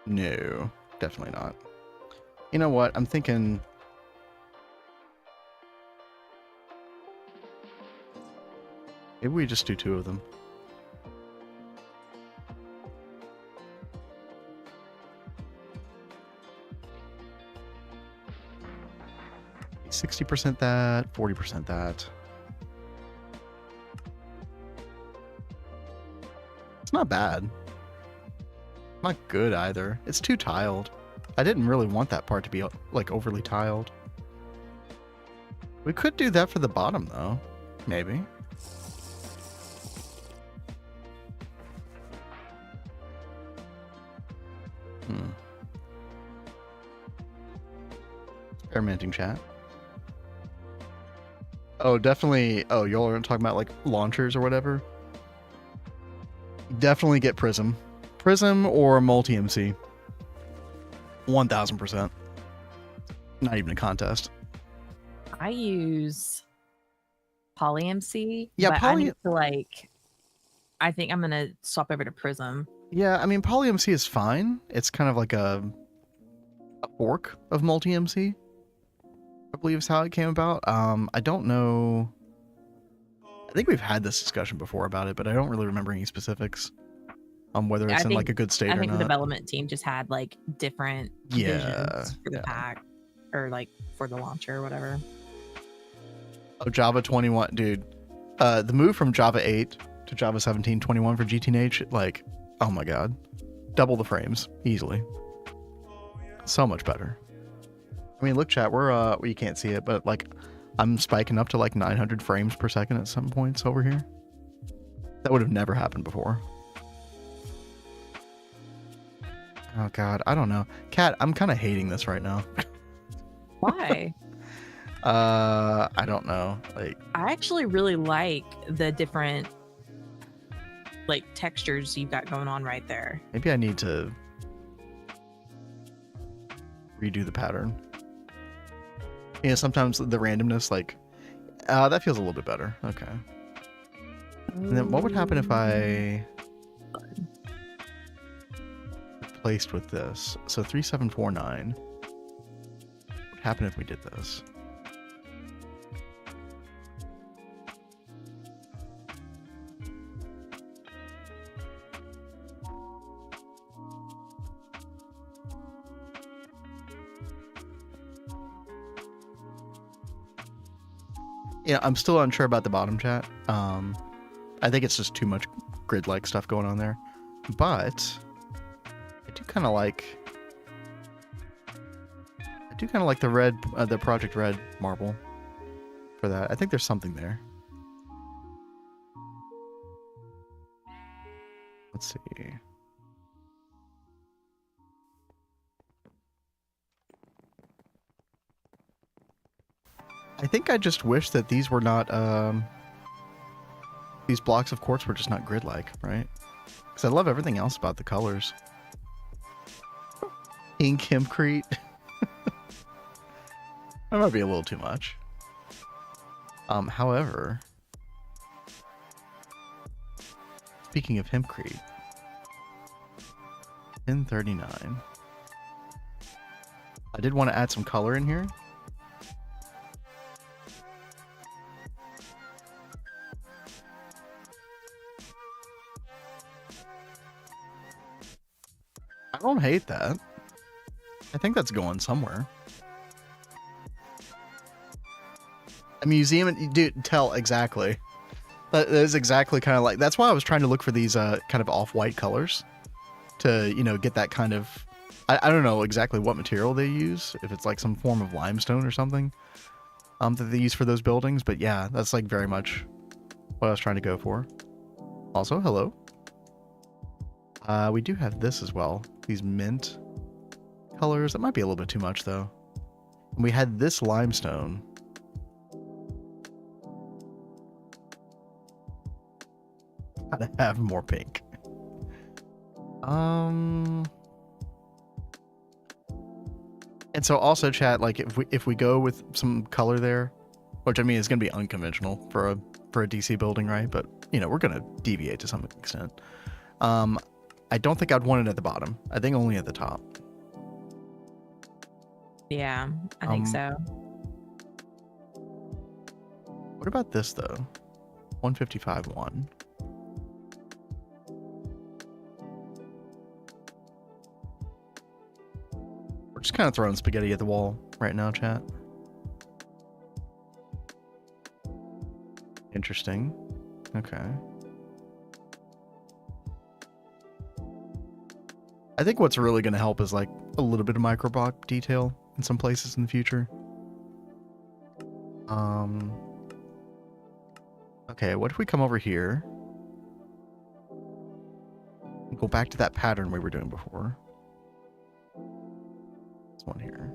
No, definitely not. You know what? I'm thinking... Maybe we just do two of them. %60 that, 40% that. It's not bad. Not good either. It's too tiled. I didn't really want that part to be like overly tiled. We could do that for the bottom though. Maybe. Experimenting, chat. Oh, definitely. Oh, y'all are talking about like launchers or whatever. Definitely get Prism. Prism or multi-MC. 1000%. Not even a contest. I use poly-MC. Yeah, but I need to like... I think I'm going to swap over to Prism. Yeah, I mean, poly-MC is fine. It's kind of like a fork of multi-MC. I believe is how it came about. I don't know. I think we've had this discussion before about it, but I don't really remember any specifics on whether it's in like a good state or not. I think the development team just had like different visions for the pack or like for the launcher or whatever. Oh, Java 21, dude. The move from Java 8 to Java 17.21 for GTNH, like, oh my god. Double the frames easily. So much better. I mean, look, chat, we're well, you can't see it, but like I'm spiking up to like 900 frames per second at some points over here. That would have never happened before. Oh god, I don't know. Cat, I'm kind of hating this right now. Why? I don't know. Like, I actually really like the different like textures you've got going on right there. Maybe I need to redo the pattern. Yeah, sometimes the randomness, like, that feels a little bit better. Okay. And then what would happen if I replaced with this? So 3749. What would happen if we did this? Yeah, I'm still unsure about the bottom, chat. I think it's just too much grid-like stuff going on there. But do kind of like the red, the Project Red marble for that. I think there's something there. Let's see. I think I just wish that these were not, these blocks of quartz were just not grid-like, right? Because I love everything else about the colors. Pink hempcrete. That might be a little too much. However, speaking of hempcrete, 1039. I did want to add some color in here. I don't hate that. I think that's going somewhere. A museum, dude, tell exactly. That is exactly kind of like, that's why I was trying to look for these kind of off-white colors to, you know, get that kind of, I don't know exactly what material they use, if it's like some form of limestone or something that they use for those buildings, but yeah, that's like very much what I was trying to go for. Also, hello. We do have this as well, these mint colors. That might be a little bit too much though. And we had this limestone. Gotta have more pink. And so also chat, like if we go with some color there, which I mean is gonna be unconventional for a DC building, right? But you know, we're gonna deviate to some extent. I don't think I'd want it at the bottom. I think only at the top. Yeah, I think so. What about this though? 155.1. We're just kind of throwing spaghetti at the wall right now, chat. Interesting. Okay. I think what's really going to help is like a little bit of microblock detail in some places in the future. Okay, what if we come over here and go back to that pattern we were doing before? This one here.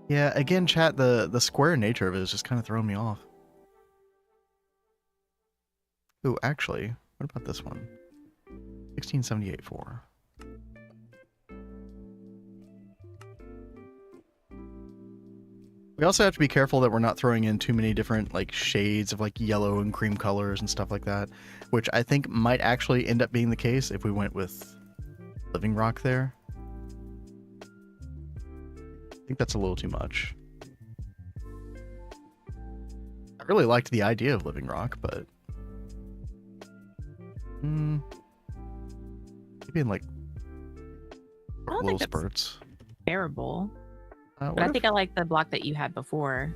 Yeah, again, chat, the square nature of it is just kind of throwing me off. Ooh, actually, what about this one? 1678.4. We also have to be careful that we're not throwing in too many different like shades of like yellow and cream colors and stuff like that, which I think might actually end up being the case if we went with Living Rock there. I think that's a little too much. I really liked the idea of Living Rock, but maybe in like little spurts. Terrible. But I think I like the block that you had before.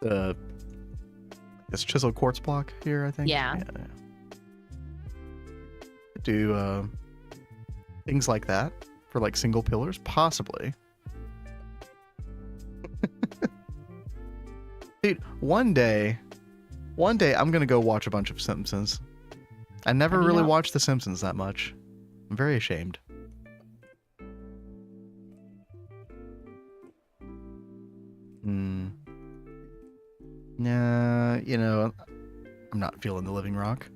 This chiseled quartz block here, I think. Yeah. Do things like that for like single pillars, possibly. Dude, one day I'm gonna go watch a bunch of Simpsons. I never really watched The Simpsons that much. I'm very ashamed. Nah, you know, I'm not feeling the Living Rock.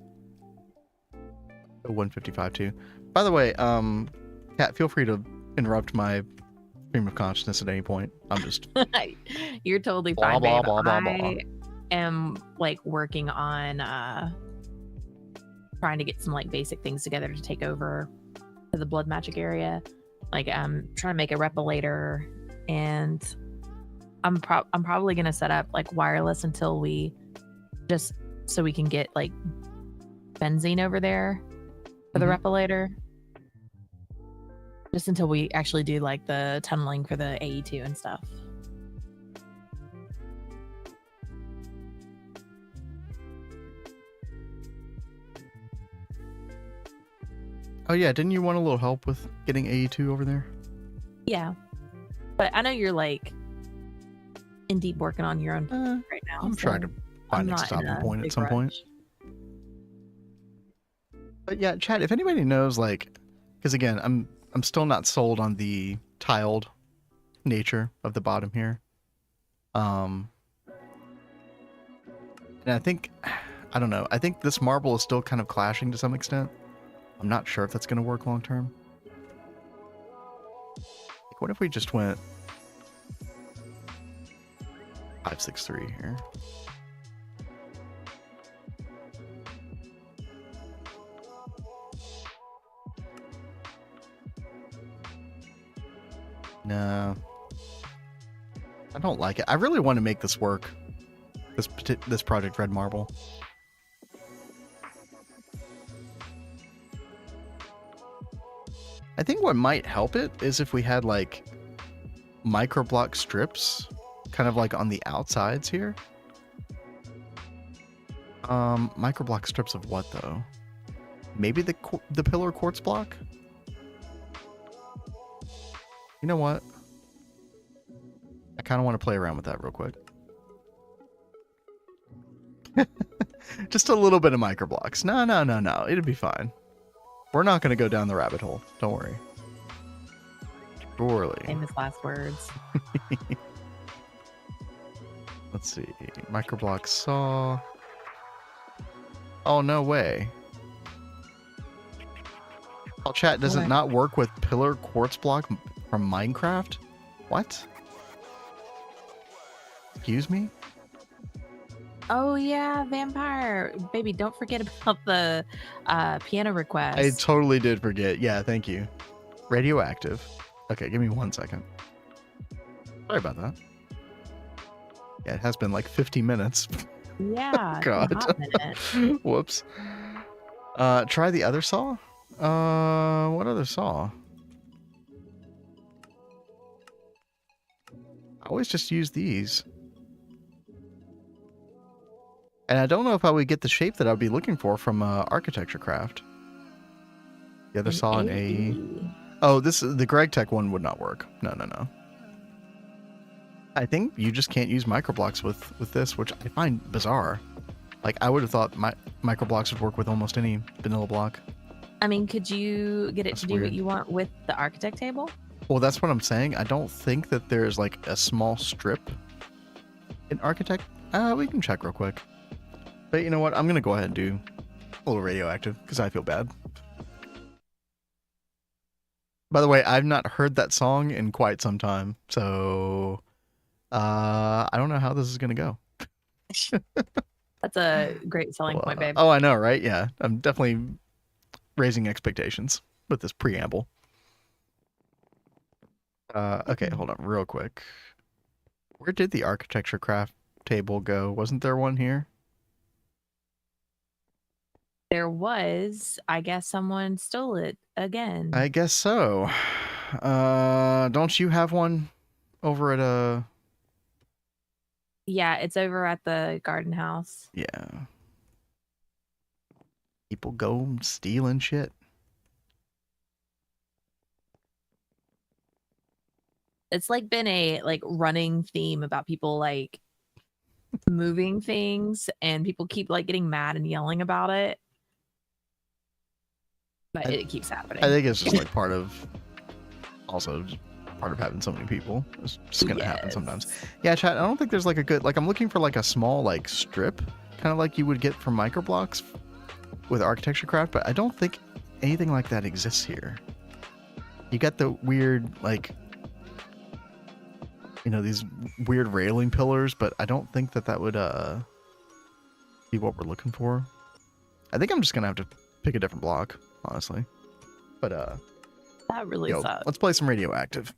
155 too. By the way, Kat, feel free to interrupt my stream of consciousness at any point. I'm just You're totally fine, babe. I am like working on trying to get some like basic things together to take over to the blood magic area. Like I'm trying to make a repilator, and I'm probably gonna set up like wireless until we just so we can get like benzene over there for the repilator. Just until we actually do like the tunneling for the AE2 and stuff. Oh yeah, didn't you want a little help with getting AE2 over there? Yeah, but I know you're like in deep working on your own right now. I'm trying to find a stopping point at some point. But yeah, chat, if anybody knows, like, because again, I'm still not sold on the tiled nature of the bottom here. And I think, I don't know, I think this marble is still kind of clashing to some extent. I'm not sure if that's going to work long term. Like, what if we just went 5-6-3 here? No, I don't like it. I really want to make this work. This Project Red Marble. I think what might help it is if we had like microblock strips, kind of like on the outsides here. Microblock strips of what though? Maybe the pillar quartz block. You know what? I kind of want to play around with that real quick. Just a little bit of microblocks. No. It'll be fine. We're not going to go down the rabbit hole. Don't worry. Surely. Famous last words. Let's see. Microblock saw. Oh, no way. Oh, chat, does it not work with pillar quartz block from Minecraft? What? Excuse me? Oh yeah, vampire baby! Don't forget about the piano request. I totally did forget. Yeah, thank you. Radioactive. Okay, give me 1 second. Sorry about that. Yeah, it has been like 50 minutes. Yeah. God. A hot minute. Whoops. Try the other saw. What other saw? I always just use these. And I don't know if I would get the shape that I'd be looking for from Architecture Craft. The other saw an AE. Oh, the Gregtech one would not work. No. I think you just can't use microblocks with this, which I find bizarre. Like, I would have thought microblocks would work with almost any vanilla block. I mean, could you get it That's to do weird. what you want with the architect table? Well, that's what I'm saying. I don't think that there's like a small strip in Architect. We can check real quick. But you know what? I'm going to go ahead and do a little radioactive because I feel bad. By the way, I've not heard that song in quite some time. So I don't know how this is going to go. That's a great selling point, babe. Oh, I know, right? Yeah. I'm definitely raising expectations with this preamble. Okay, hold on real quick. Where did the Architecture Craft table go? Wasn't there one here? There was. I guess someone stole it again. I guess so. Don't you have one over at Yeah, it's over at the garden house. Yeah. People go stealing shit. It's like been a like running theme about people like moving things, and people keep like getting mad and yelling about it. But it keeps happening. I think it's just like part of having so many people. It's just gonna happen sometimes. Yeah, chat, I don't think there's like a good, like, I'm looking for like a small like strip, kind of like you would get from microblocks with Architecture Craft, but I don't think anything like that exists here. You got the weird, like, you know, these weird railing pillars, but I don't think that would be what we're looking for. I think I'm just gonna have to pick a different block, honestly. But that really sucks. Let's play some radioactive.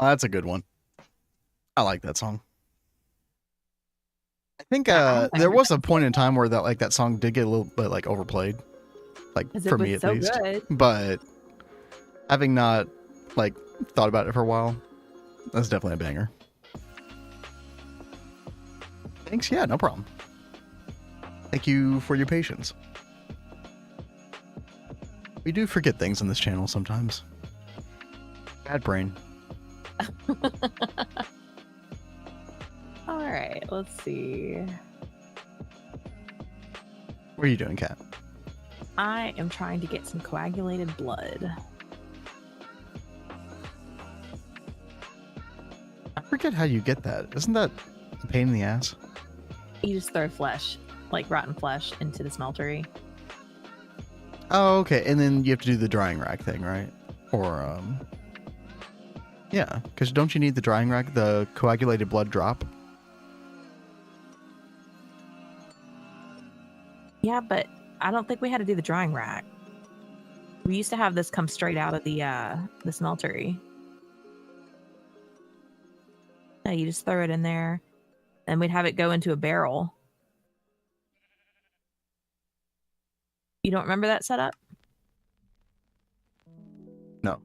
Oh, that's a good one. I like that song. I think there was a point in time where that song did get a little bit like overplayed, like for me at least. Good. But having not like thought about it for a while, that's definitely a banger. Thanks. Yeah, no problem. Thank you for your patience. We do forget things on this channel sometimes. Bad brain. All right, let's see. What are you doing, Kat? I am trying to get some coagulated blood. I forget how you get that. Isn't that a pain in the ass? You just throw flesh, like rotten flesh, into the smeltery. Oh, okay. And then you have to do the drying rack thing, right? Or, yeah. Because don't you need the drying rack, the coagulated blood drop? Yeah, but I don't think we had to do the drying rack. We used to have this come straight out of the smeltery. Yeah, you just throw it in there, and we'd have it go into a barrel. You don't remember that setup? No.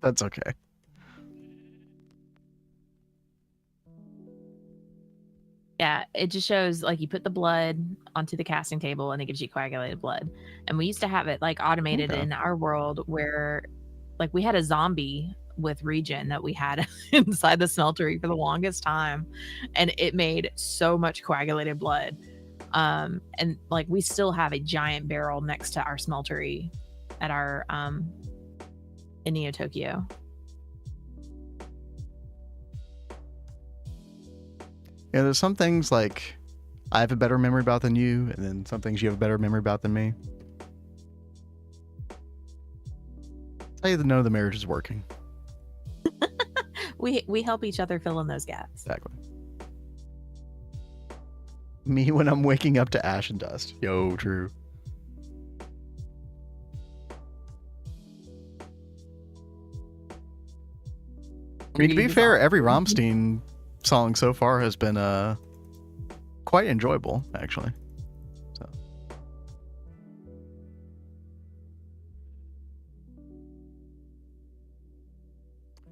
That's okay. Yeah, it just shows like you put the blood onto the casting table and it gives you coagulated blood. And we used to have it like automated in our world where like we had a zombie with regen that we had inside the smeltery for the longest time, and it made so much coagulated blood. And like we still have a giant barrel next to our smeltery at our in Neo Tokyo. Yeah, there's some things like I have a better memory about than you, and then some things you have a better memory about than me. Tell you to know the marriage is working. We help each other fill in those gaps. Exactly. Me when I'm waking up to ash and dust. Yo, true. I mean, to be fair, every Rammstein song so far has been quite enjoyable, actually. So.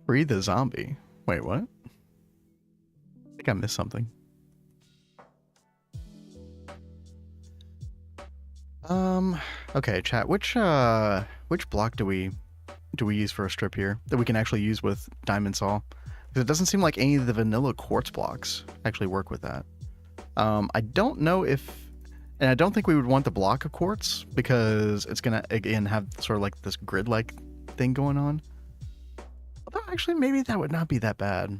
Free the zombie. Wait, what? I think I missed something. Okay, chat. Which block do we use for a strip here that we can actually use with Diamond Saw? Because it doesn't seem like any of the vanilla quartz blocks actually work with that. I don't know if, and I don't think we would want the block of quartz because it's gonna again have sort of like this grid-like thing going on. Although actually, maybe that would not be that bad.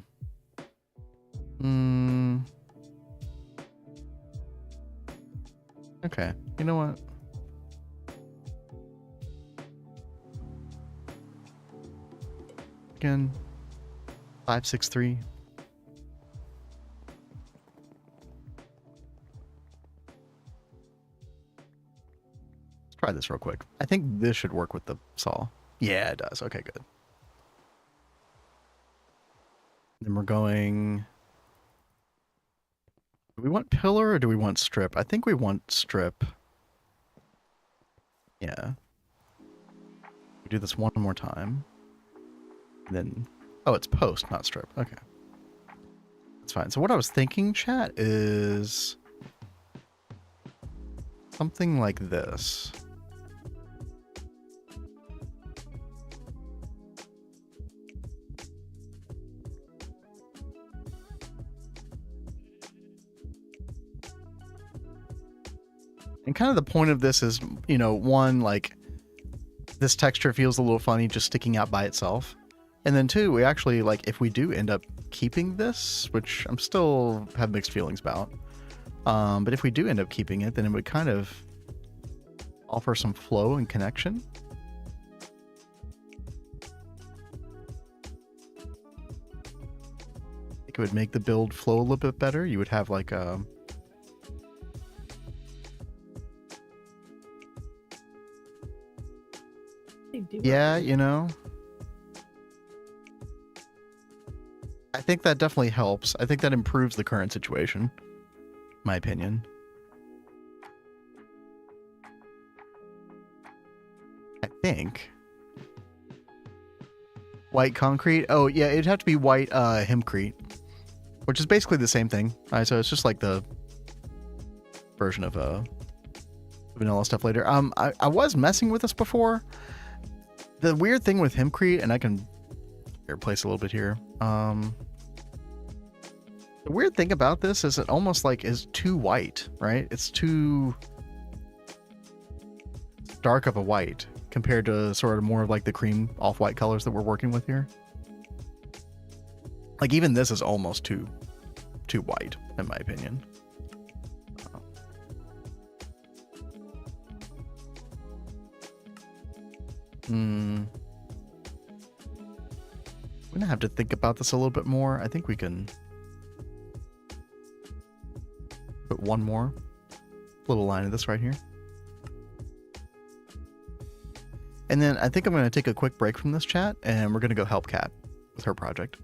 Okay, you know what? Again, 563. Let's try this real quick. I think this should work with the saw. Yeah, it does. Okay, good. Then we're going... Do we want pillar or do we want strip? I think we want strip. Yeah. We do this one more time. And then... Oh, it's post, not strip. Okay. That's fine. So what I was thinking, chat, is... something like this. And kind of the point of this is, you know, one, like, this texture feels a little funny just sticking out by itself. And then two, we actually, like, if we do end up keeping this, which I'm still have mixed feelings about, but if we do end up keeping it, then it would kind of offer some flow and connection. I think it would make the build flow a little bit better. You would have, like, a... Yeah, you know. I think that definitely helps. I think that improves the current situation. My opinion. I think. White concrete? Oh, yeah, it'd have to be white hempcrete. Which is basically the same thing. So it's just like the version of vanilla stuff later. I was messing with this before. The weird thing with hempcrete, and I can replace a little bit here. The weird thing about this is it almost like is too white, right? It's too dark of a white compared to sort of more of like the cream off-white colors that we're working with here. Like even this is almost too white, in my opinion. I'm gonna have to think about this a little bit more. I think we can put one more little line of this right here. And then I think I'm going to take a quick break from this chat and we're going to go help Kat with her project.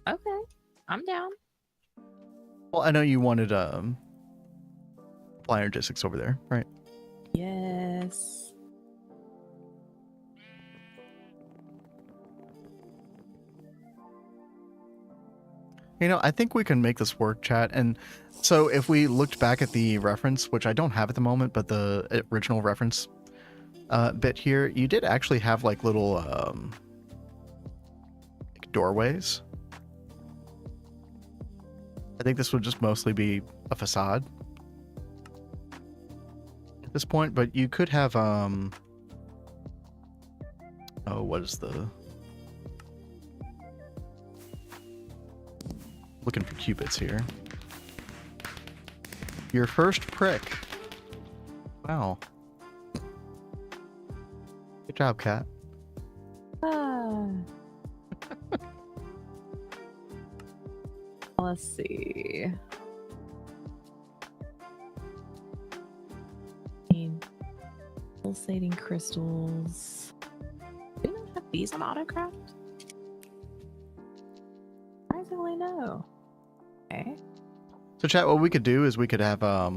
Okay, I'm down. Well, I know you wanted Apply Energistics over there, right? Yes. You know, I think we can make this work, chat. And so if we looked back at the reference, which I don't have at the moment, but the original reference bit here, you did actually have like little like doorways. I think this would just mostly be a facade at this point, but you could have oh, what is the... Looking for cupids here. Your first prick. Wow. Good job, Kat. Let's see. Pulsating crystals. Do we not have these on AutoCraft? Surprisingly, no. Okay. So chat, what we could do is we could have I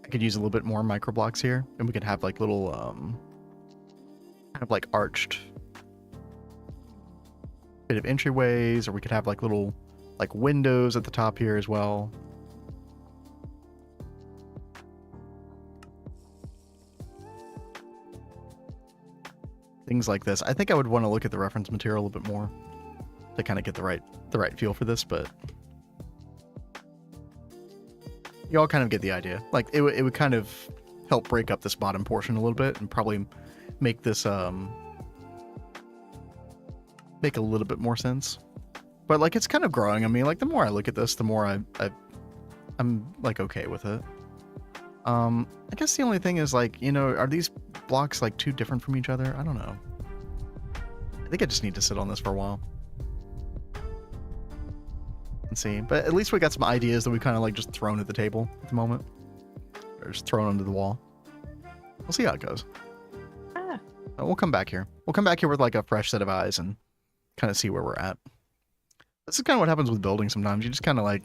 could use a little bit more micro blocks here, and we could have like little kind of like arched bit of entryways, or we could have like little like windows at the top here as well. Things like this. I think I would want to look at the reference material a little bit more to kind of get the right feel for this, but you all kind of get the idea. Like it would kind of help break up this bottom portion a little bit and probably make this make a little bit more sense. But like it's kind of growing. I mean, like the more I look at this, the more I'm like okay with it. I guess the only thing is like, you know, are these blocks like too different from each other? I don't know. I think I just need to sit on this for a while and see. But at least we got some ideas that we kind of like just thrown at the table at the moment, or just thrown under the wall. We'll see how it goes. We'll come back here. We'll come back here with like a fresh set of eyes and kind of see where we're at. This is kind of what happens with building sometimes. You just kind of like,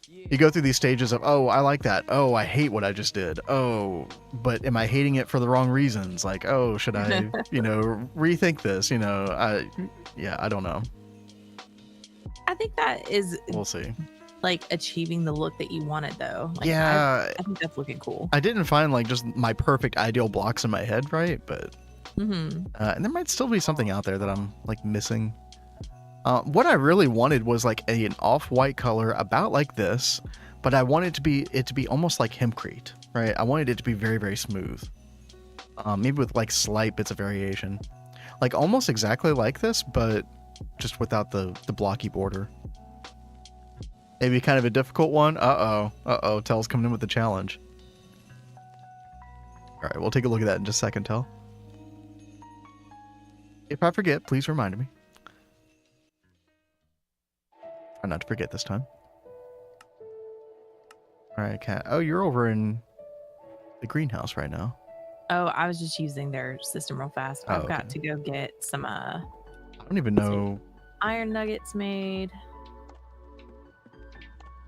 you go through these stages of, oh, I like that. Oh, I hate what I just did. Oh, but am I hating it for the wrong reasons? Like, oh, should I, you know, rethink this? You know, I don't know. I think that is, we'll see. Like achieving the look that you wanted, though. Like, yeah, I think that's looking cool. I didn't find like just my perfect ideal blocks in my head, right? But and there might still be something out there that I'm like missing. What I really wanted was like an off-white color about like this, but I wanted it to be almost like hempcrete, right? I wanted it to be very, very smooth. Maybe with like slight bits of variation, like almost exactly like this, but just without the blocky border. Maybe kind of a difficult one. Uh-oh, Tell's coming in with the challenge. All right, we'll take a look at that in just a second, Tell. If I forget, please remind me. Try not to forget this time. All right, Kat. Oh, you're over in the greenhouse right now. Oh, I was just using their system real fast. I've got to go get some. I don't even know. iron nuggets made.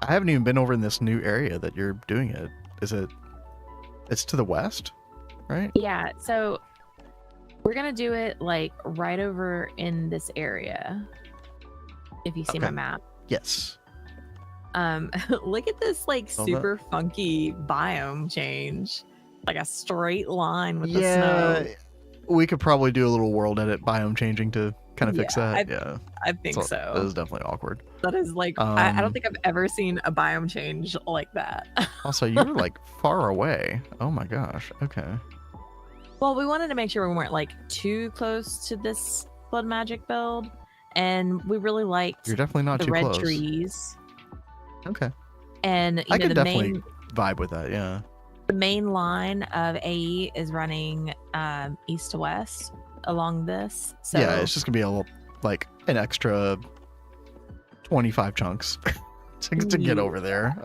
I haven't even been over in this new area that you're doing it. Is it? It's to the west, right? Yeah, so we're gonna do it like right over in this area. If you see my Okay. map. Yes. Look at this like Hold up. super funky biome change. Like a straight line with the Yeah, snow. we could probably do a little world edit biome changing to kind of fix Yeah, that. Yeah, I think That so. is definitely awkward. That is like I don't Um, think I've ever seen a biome change like that. Also, you were like far away. Oh my gosh. Okay. Well, we wanted to make sure we weren't like too close to this blood magic build, and we really liked You're definitely not the too red close. trees. Okay. And you I know could the definitely main vibe with that. Yeah. the main line of AE is running east to west along this. So Yeah, it's just gonna be a little, like an extra 25 chunks to get Yeah. over there.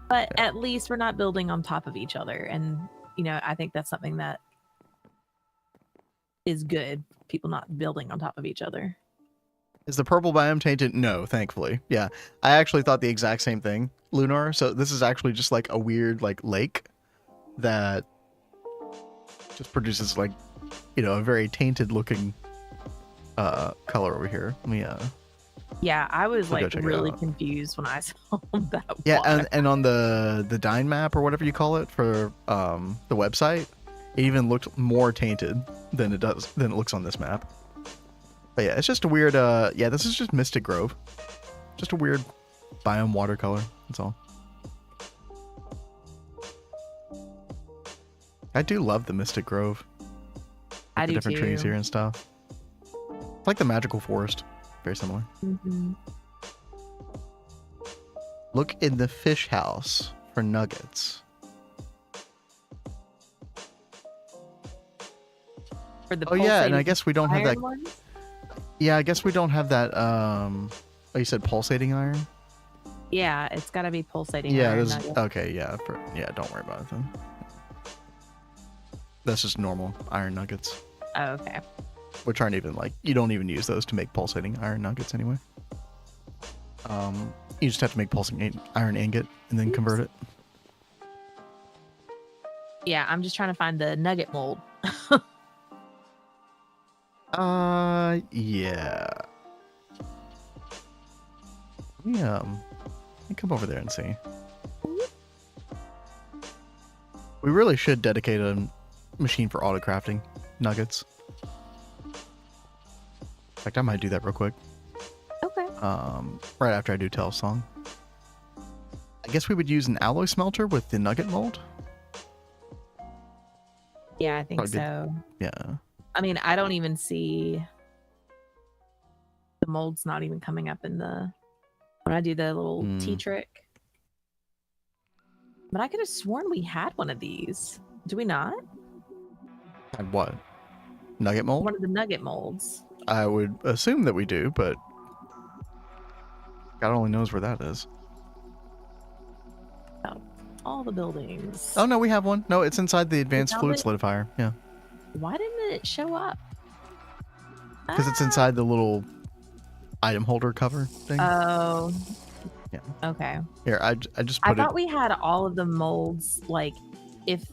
but at least we're not building on top of each other, and you know I think that's something that is good. People not building on top of each other. Is the purple biome tainted? No, thankfully. Yeah, I actually thought the exact same thing, Lunar. So this is actually just like a weird like lake that just produces like, you know, a very tainted looking color over here. Let me Yeah, I was We'll go like check it really out. confused when I saw that. yeah, water. and on the Dyn map or whatever you call it for the website, it even looked more tainted than it looks on this map. But yeah, it's just a weird yeah, this is just Mystic Grove. Just a weird biome watercolor, that's all. I do love the Mystic Grove. I The do different too. trees here and stuff. It's like the magical forest. Very similar. Mhm. Look in the fish house for nuggets. For the Oh yeah, and I pulsating guess we don't have iron that. ones? Yeah, I guess we don't have that. Oh, you said pulsating iron. Yeah, it's got to be pulsating Yeah, iron. this, nugget. okay, yeah, yeah. Don't worry about it then. That's just normal iron nuggets, Oh, okay. which aren't even like you don't even use those to make pulsating iron nuggets anyway. You just have to make pulsating iron ingot and then convert it. Yeah, I'm just trying to find the nugget mold. Yeah. Let me come over there and see. We really should dedicate a machine for auto crafting nuggets. In fact, I might do that real quick. Okay. Right after I do Tell Song. I guess we would use an alloy smelter with the nugget mold. Yeah, I think Probably good. so. Yeah. I mean, I don't even see the mold's not even coming up in the when I do the little tea trick. But I could have sworn we had one of these. Do we not? And what? Nugget mold? One of the nugget molds. I would assume that we do, but God only knows where that is. All the buildings. Oh no, we have one. No, it's inside the advanced found fluid it? solidifier. Yeah, Why didn't it show up? because it's Ah. inside the little item holder cover thing. Oh. Yeah. Okay. Here, I just I put thought it. we had all of the molds like if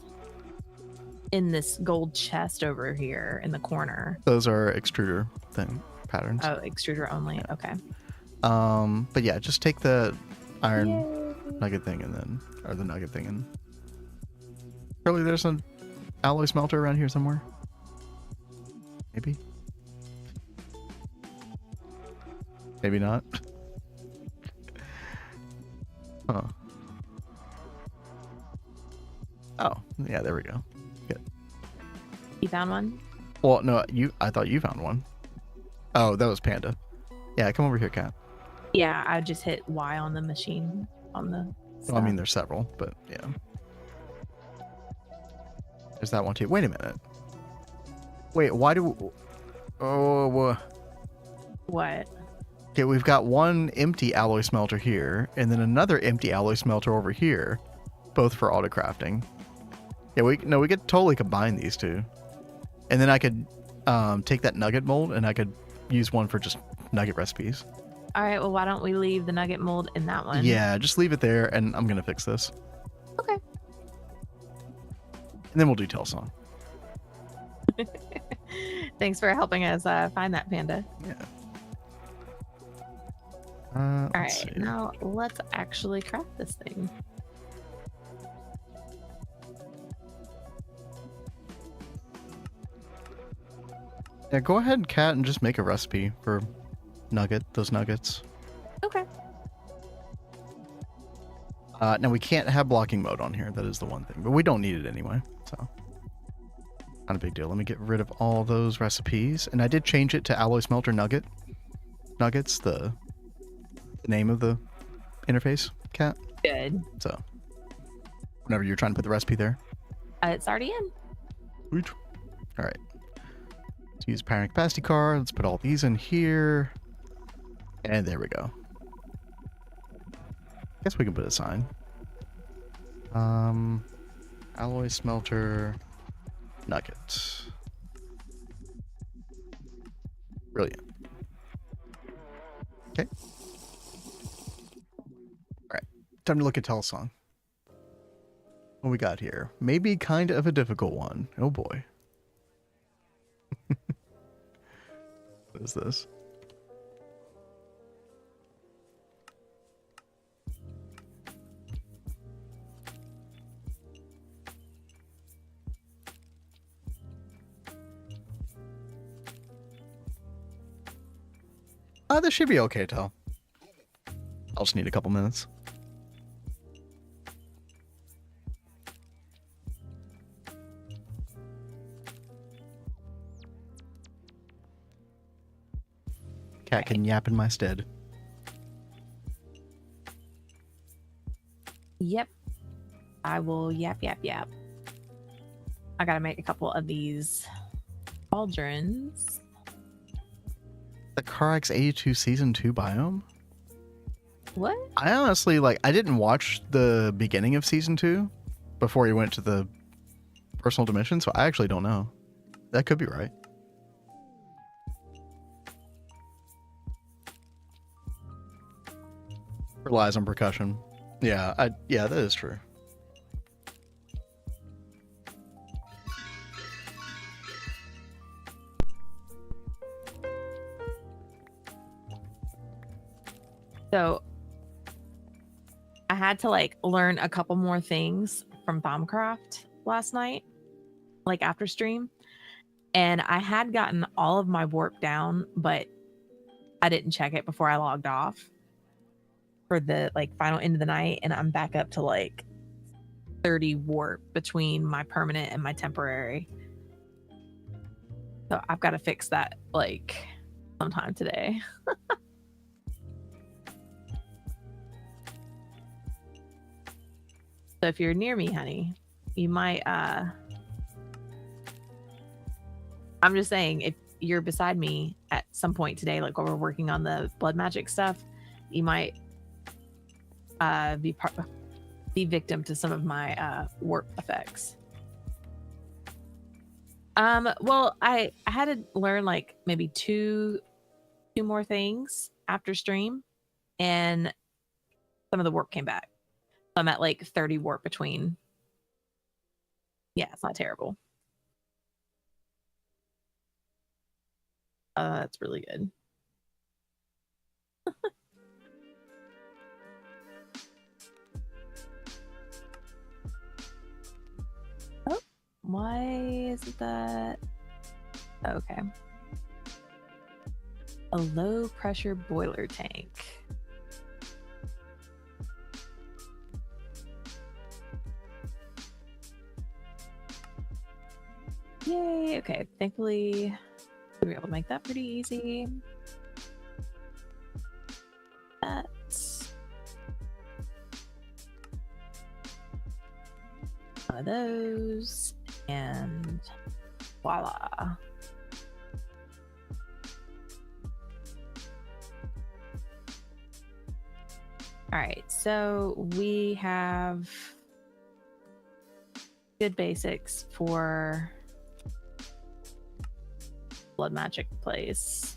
in this gold chest over here in the corner. Those are extruder thing patterns. Oh, extruder only. Okay. But yeah, just take the iron Yay. nugget thing and then, or the nugget thing and. Surely there's an alloy smelter around here somewhere. Maybe. Maybe not. Huh. Oh, yeah, there we go. Good. You found one? Well, no, I thought you found one. Oh, that was Panda. Yeah, come over here, Cat. Yeah, I just hit Y on the machine on the Well, I mean, there's several, but yeah. There's that one too. Wait a minute. Wait, why do... Oh, what? okay, we've got one empty alloy smelter here, and then another empty alloy smelter over here, both for auto crafting. Yeah, we could totally combine these two, and then I could take that nugget mold and I could use one for just nugget recipes. All right, well, why don't we leave the nugget mold in that one? Yeah, just leave it there, and I'm gonna fix this. Okay. And then we'll do tell song. Thanks for helping us find that, Panda. Yeah. All right, see. now let's actually craft this thing. Yeah, go ahead, Kat, and just make a recipe for those nuggets. Okay. Now we can't have blocking mode on here. That is the one thing, but we don't need it anyway, so not a big deal. Let me get rid of all those recipes, and I did change it to alloy smelter nuggets, the name of the interface, Kat. Good. So whenever you're trying to put the recipe there, It's already in. Sweet. All right. Let's use powering capacity card. Let's put all these in here, and there we go. Guess we can put a sign. Alloy smelter nugget. Brilliant. Okay. All right. Time to look at Telesong. What we got here? Maybe kind of a difficult one. Oh boy. What is this? This should be okay, Tel. I'll just need a couple minutes. Cat can yap in my stead. Yep. I will yap. I gotta make a couple of these cauldrons. The Carax 82 Season 2 biome? What? I honestly, I didn't watch the beginning of Season 2 before he went to the personal dimension, so I actually don't know. That could be right. Relies on percussion. Yeah, that is true. So I had to learn a couple more things from Bombcraft last night, after stream. And I had gotten all of my warp down, but I didn't check it before I logged off for the final end of the night. And I'm back up to 30 warp between my permanent and my temporary. So I've got to fix that sometime today. So if you're near me, honey, you might, I'm just saying, if you're beside me at some point today, while we're working on the blood magic stuff, you might be victim to some of my warp effects. Well, I had to learn maybe two more things after stream, and some of the warp came back. So I'm at 30 warp between. Yeah, it's not terrible. That's really good. Oh, why isn't that? Okay. A low pressure boiler tank. Yay, okay. Thankfully, we were able to make that pretty easy. That's one of those, and voila. All right, so we have good basics for blood magic place.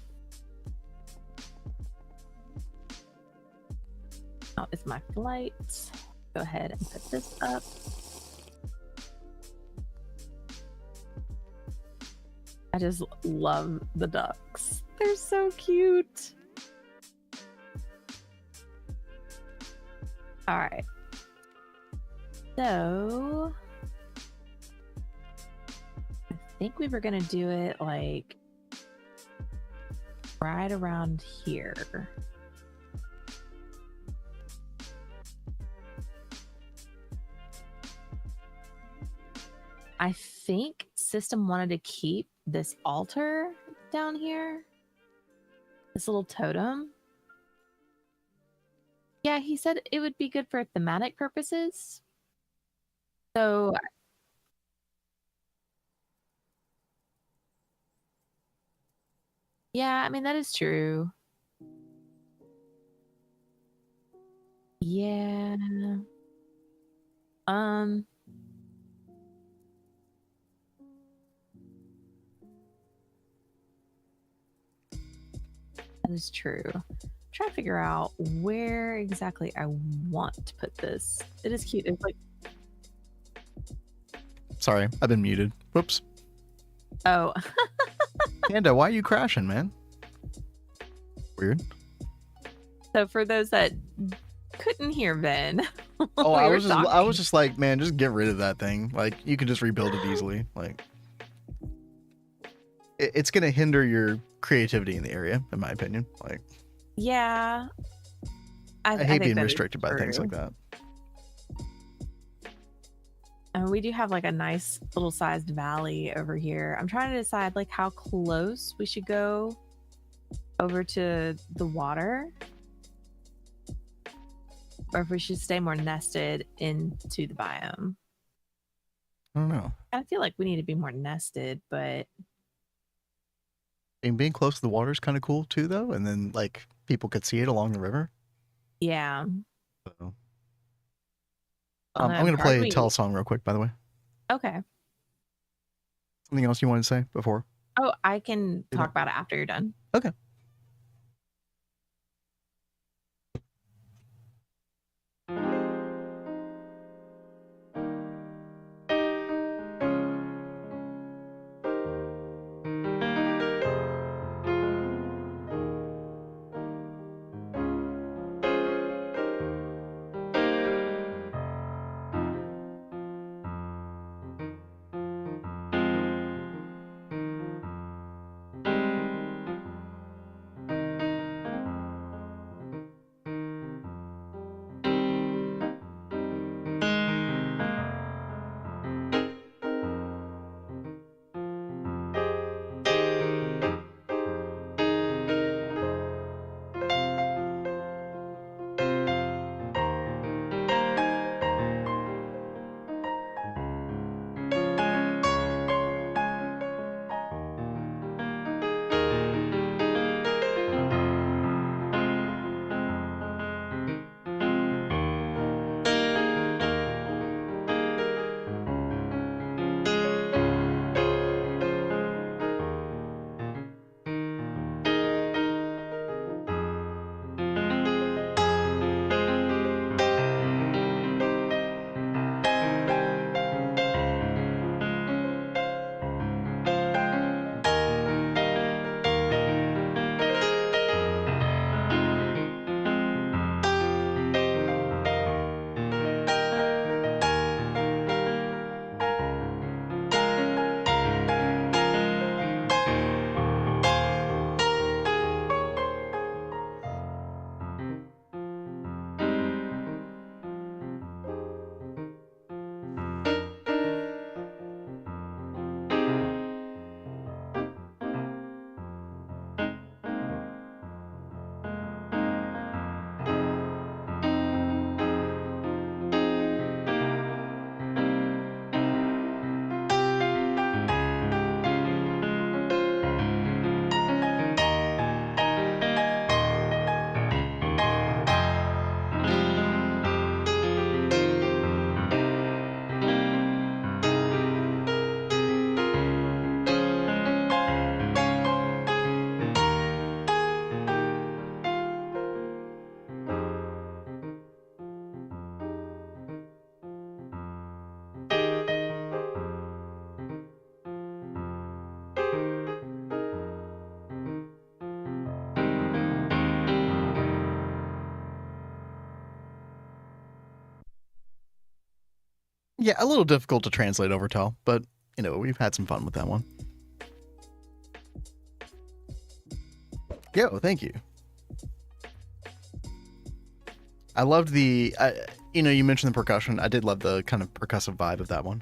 Now is my flight. Go ahead and put this up. I just love the ducks. They're so cute. All right. So I think we were gonna do it like right around here. I think system wanted to keep this altar down here. This little totem. Yeah, he said it would be good for thematic purposes. So yeah, I mean that is true. Yeah. That is true. I'm trying to figure out where exactly I want to put this. It is cute. It's like, Sorry, I've been muted. Whoops. oh, Panda, why are you crashing, man? Weird. so for those that couldn't hear Ben, Oh, I was just like, man, just get rid of that thing. Like, you can just rebuild it easily. Like, it's gonna hinder your creativity in the area, in my opinion. Like, yeah, I hate think being that is restricted by things true. like that. And we do have like a nice little sized valley over here. I'm trying to decide like how close we should go over to the water, or if we should stay more nested into the biome. I don't know. I feel like we need to be more nested, but And being close to the water is kind of cool too, though. And then like people could see it along the river. yeah. So. I'm gonna play a tell song real quick, by the way. Okay. Something else you wanted to say before? Oh, I can talk about it after you're done. Okay. Yeah, a little difficult to translate Overtell, but you know, we've had some fun with that one. Yo, thank you. I loved the, you know, you mentioned the percussion. I did love the kind of percussive vibe of that one.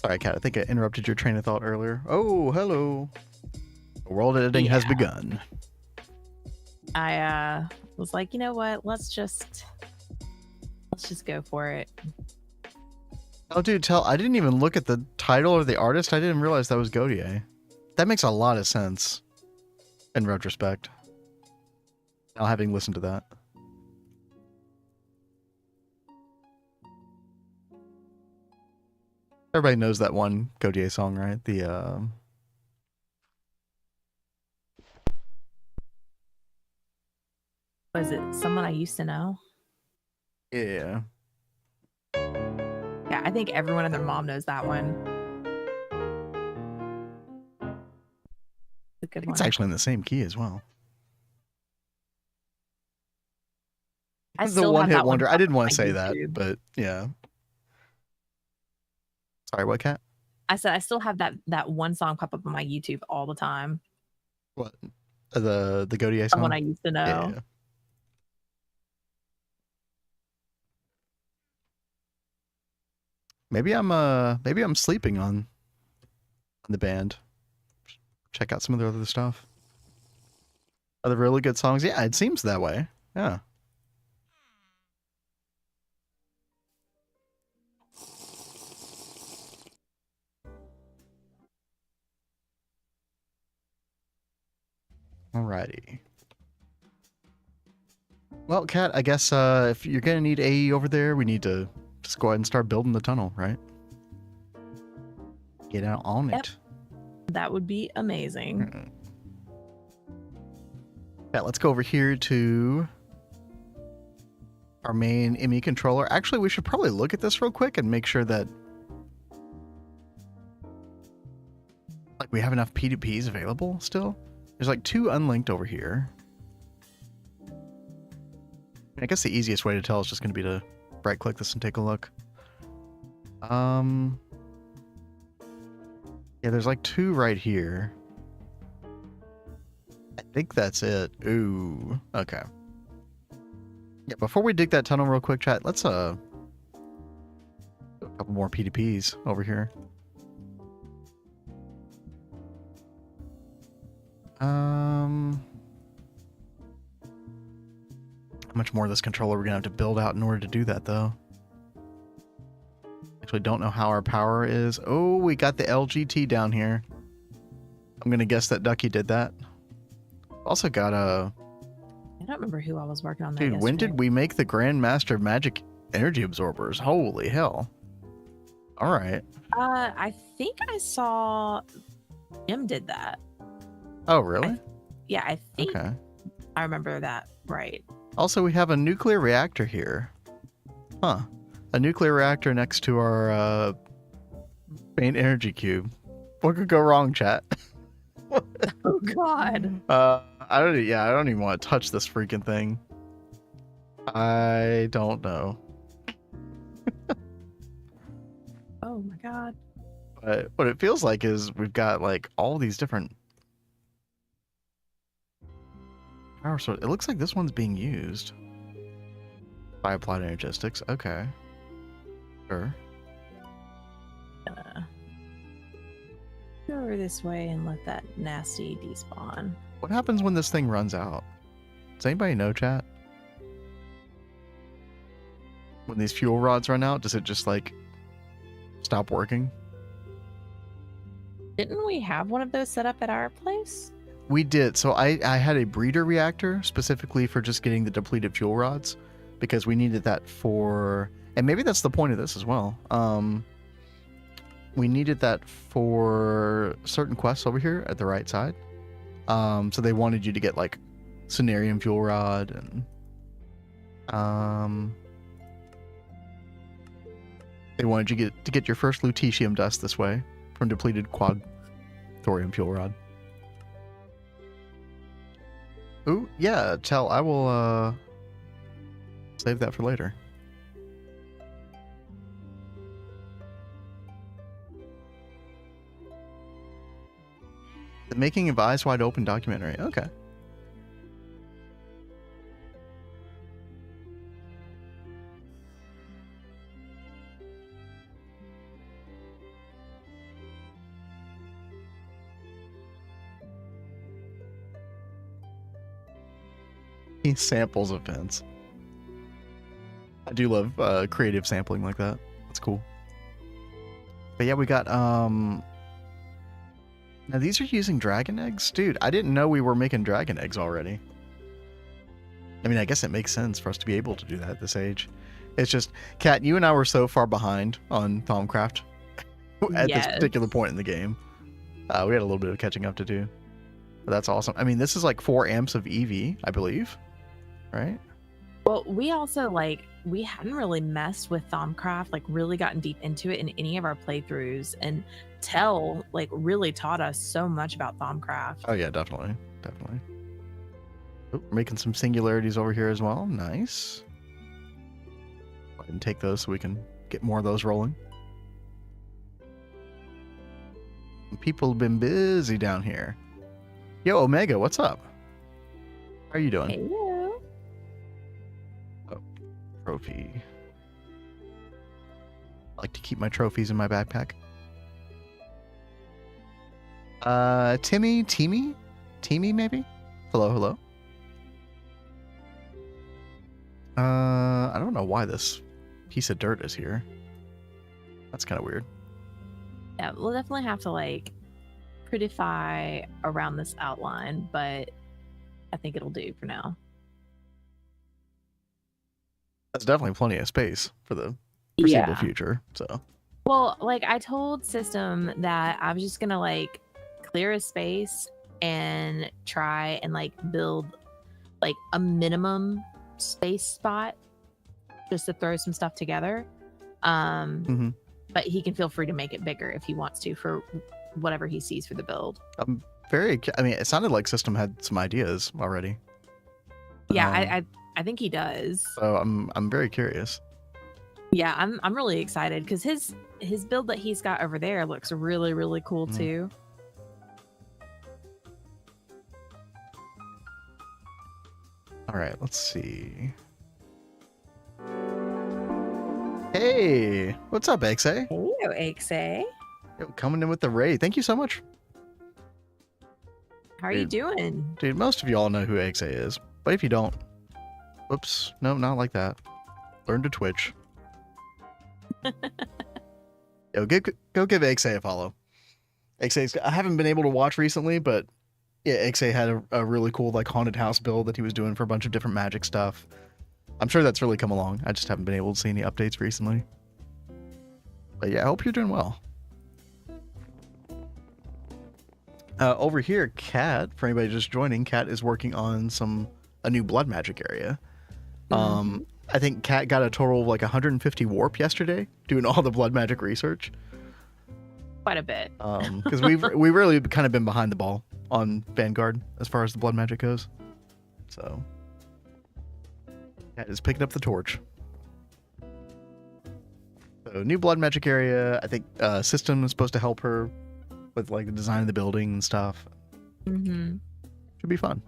Sorry, Kat, I think I interrupted your train of thought earlier. Oh, hello. World editing has begun. I was like, you know what? Let's just go for it. Oh, dude, I didn't even look at the title or the artist. I didn't realize that was Godier. That makes a lot of sense in retrospect. Now having listened to that. Everybody knows that one Godier song, right? The Was it someone I used to know? Yeah. Yeah, I think everyone and their mom knows that one. It's a good one. It's actually in the same key as well. I The one-hit wonder. I didn't want to say that, but yeah. Sorry, what, Kat? I said I still have that one song pop up on my YouTube all the time. What? The Godier song? Someone I used to know. Yeah. Maybe I'm sleeping on the band. Check out some of their other stuff. Other really good songs. Yeah, it seems that way. Yeah. Alrighty. Well, Kat, I guess if you're gonna need AE over there, we need to just go ahead and start building the tunnel, right? Get out on it. That would be amazing. Yeah, let's go over here to our main ME controller. Actually, we should probably look at this real quick and make sure that like we have enough P2Ps available still. There's like 2 unlinked over here. I guess the easiest way to tell is just going to be to right click this and take a look. Yeah, there's like 2 right here. I think that's it. Ooh, okay. Yeah, before we dig that tunnel real quick, chat, let's do a couple more P2Ps over here. How much more of this controller we're gonna have to build out in order to do that, though? Actually, don't know how our power is. Oh, we got the LGT down here. I'm gonna guess that Ducky did that. Also got a... I don't remember who I was working on that. Dude, when did we make the Grandmaster Magic Energy Absorbers? Holy hell. Alright. I think I saw Jim did that. Oh, really? Yeah, I think Okay. I remember that right. Also, we have a nuclear reactor here. Huh. A nuclear reactor next to our main energy cube. What could go wrong, chat? Oh God. I don't even want to touch this freaking thing. I don't know. Oh my God. But what it feels like is we've got like all these different power sources. It looks like this one's being used by Applied Energistics. Okay. Sure. Go over this way and let that nasty despawn. What happens when this thing runs out? Does anybody know, chat? When these fuel rods run out, does it just like stop working? Didn't we have one of those set up at our place? We did. So I had a breeder reactor specifically for just getting the depleted fuel rods because we needed that for, and maybe that's the point of this as well. We needed that for certain quests over here at the right side. So they wanted you to get like Cenarium fuel rod and they wanted you to get your first lutetium dust this way from depleted quad thorium fuel rod. Ooh, yeah, tell. I will save that for later. The Making of Eyes Wide Open documentary. Okay. He samples events. I do love creative sampling like that. That's cool. But yeah, we got now these are using dragon eggs? Dude, I didn't know we were making dragon eggs already. I mean, I guess it makes sense for us to be able to do that at this age. It's just, Kat, you and I were so far behind on Thaumcraft at this particular point in the game. We had a little bit of catching up to do. But that's awesome. I mean, this is like 4 amps of EV, I believe. Right? Well, we also we hadn't really messed with Thaumcraft, really gotten deep into it in any of our playthroughs, and Tell really taught us so much about Thaumcraft. Oh yeah, definitely. Definitely. Oh, we're making some singularities over here as well. Nice. Go ahead and take those so we can get more of those rolling. People have been busy down here. Yo, Omega, what's up? How are you doing? Hello. Oh, trophy. I like to keep my trophies in my backpack. Timmy, maybe? Hello. I don't know why this piece of dirt is here. That's kind of weird. Yeah, we'll definitely have to prettify around this outline, but I think it'll do for now. That's definitely plenty of space for the foreseeable future. So, well, I told System that I was just gonna clear a space and try and build a minimum space spot just to throw some stuff together. But he can feel free to make it bigger if he wants to for whatever he sees for the build. I mean, it sounded like System had some ideas already. Yeah, I think he does. So I'm very curious. Yeah, I'm really excited because his build that he's got over there looks really, really cool too. All right, let's see. Hey, what's up, XA? Hello, XA. Yo, coming in with the raid. Thank you so much. How are you doing? Dude, most of y'all know who XA is. But if you don't, whoops, no, not like that. Learn to Twitch. Yo, go give XA a follow. I haven't been able to watch recently, but yeah, XA had a really cool haunted house build that he was doing for a bunch of different magic stuff. I'm sure that's really come along. I just haven't been able to see any updates recently. But yeah, I hope you're doing well. Over here, Kat, for anybody just joining, Kat is working on a new blood magic area. I think Kat got a total of 150 warp yesterday doing all the blood magic research. Quite a bit. Because we've really kind of been behind the ball on Vanguard as far as the blood magic goes. So Kat is picking up the torch. So new blood magic area. I think System is supposed to help her with the design of the building and stuff. Should be fun.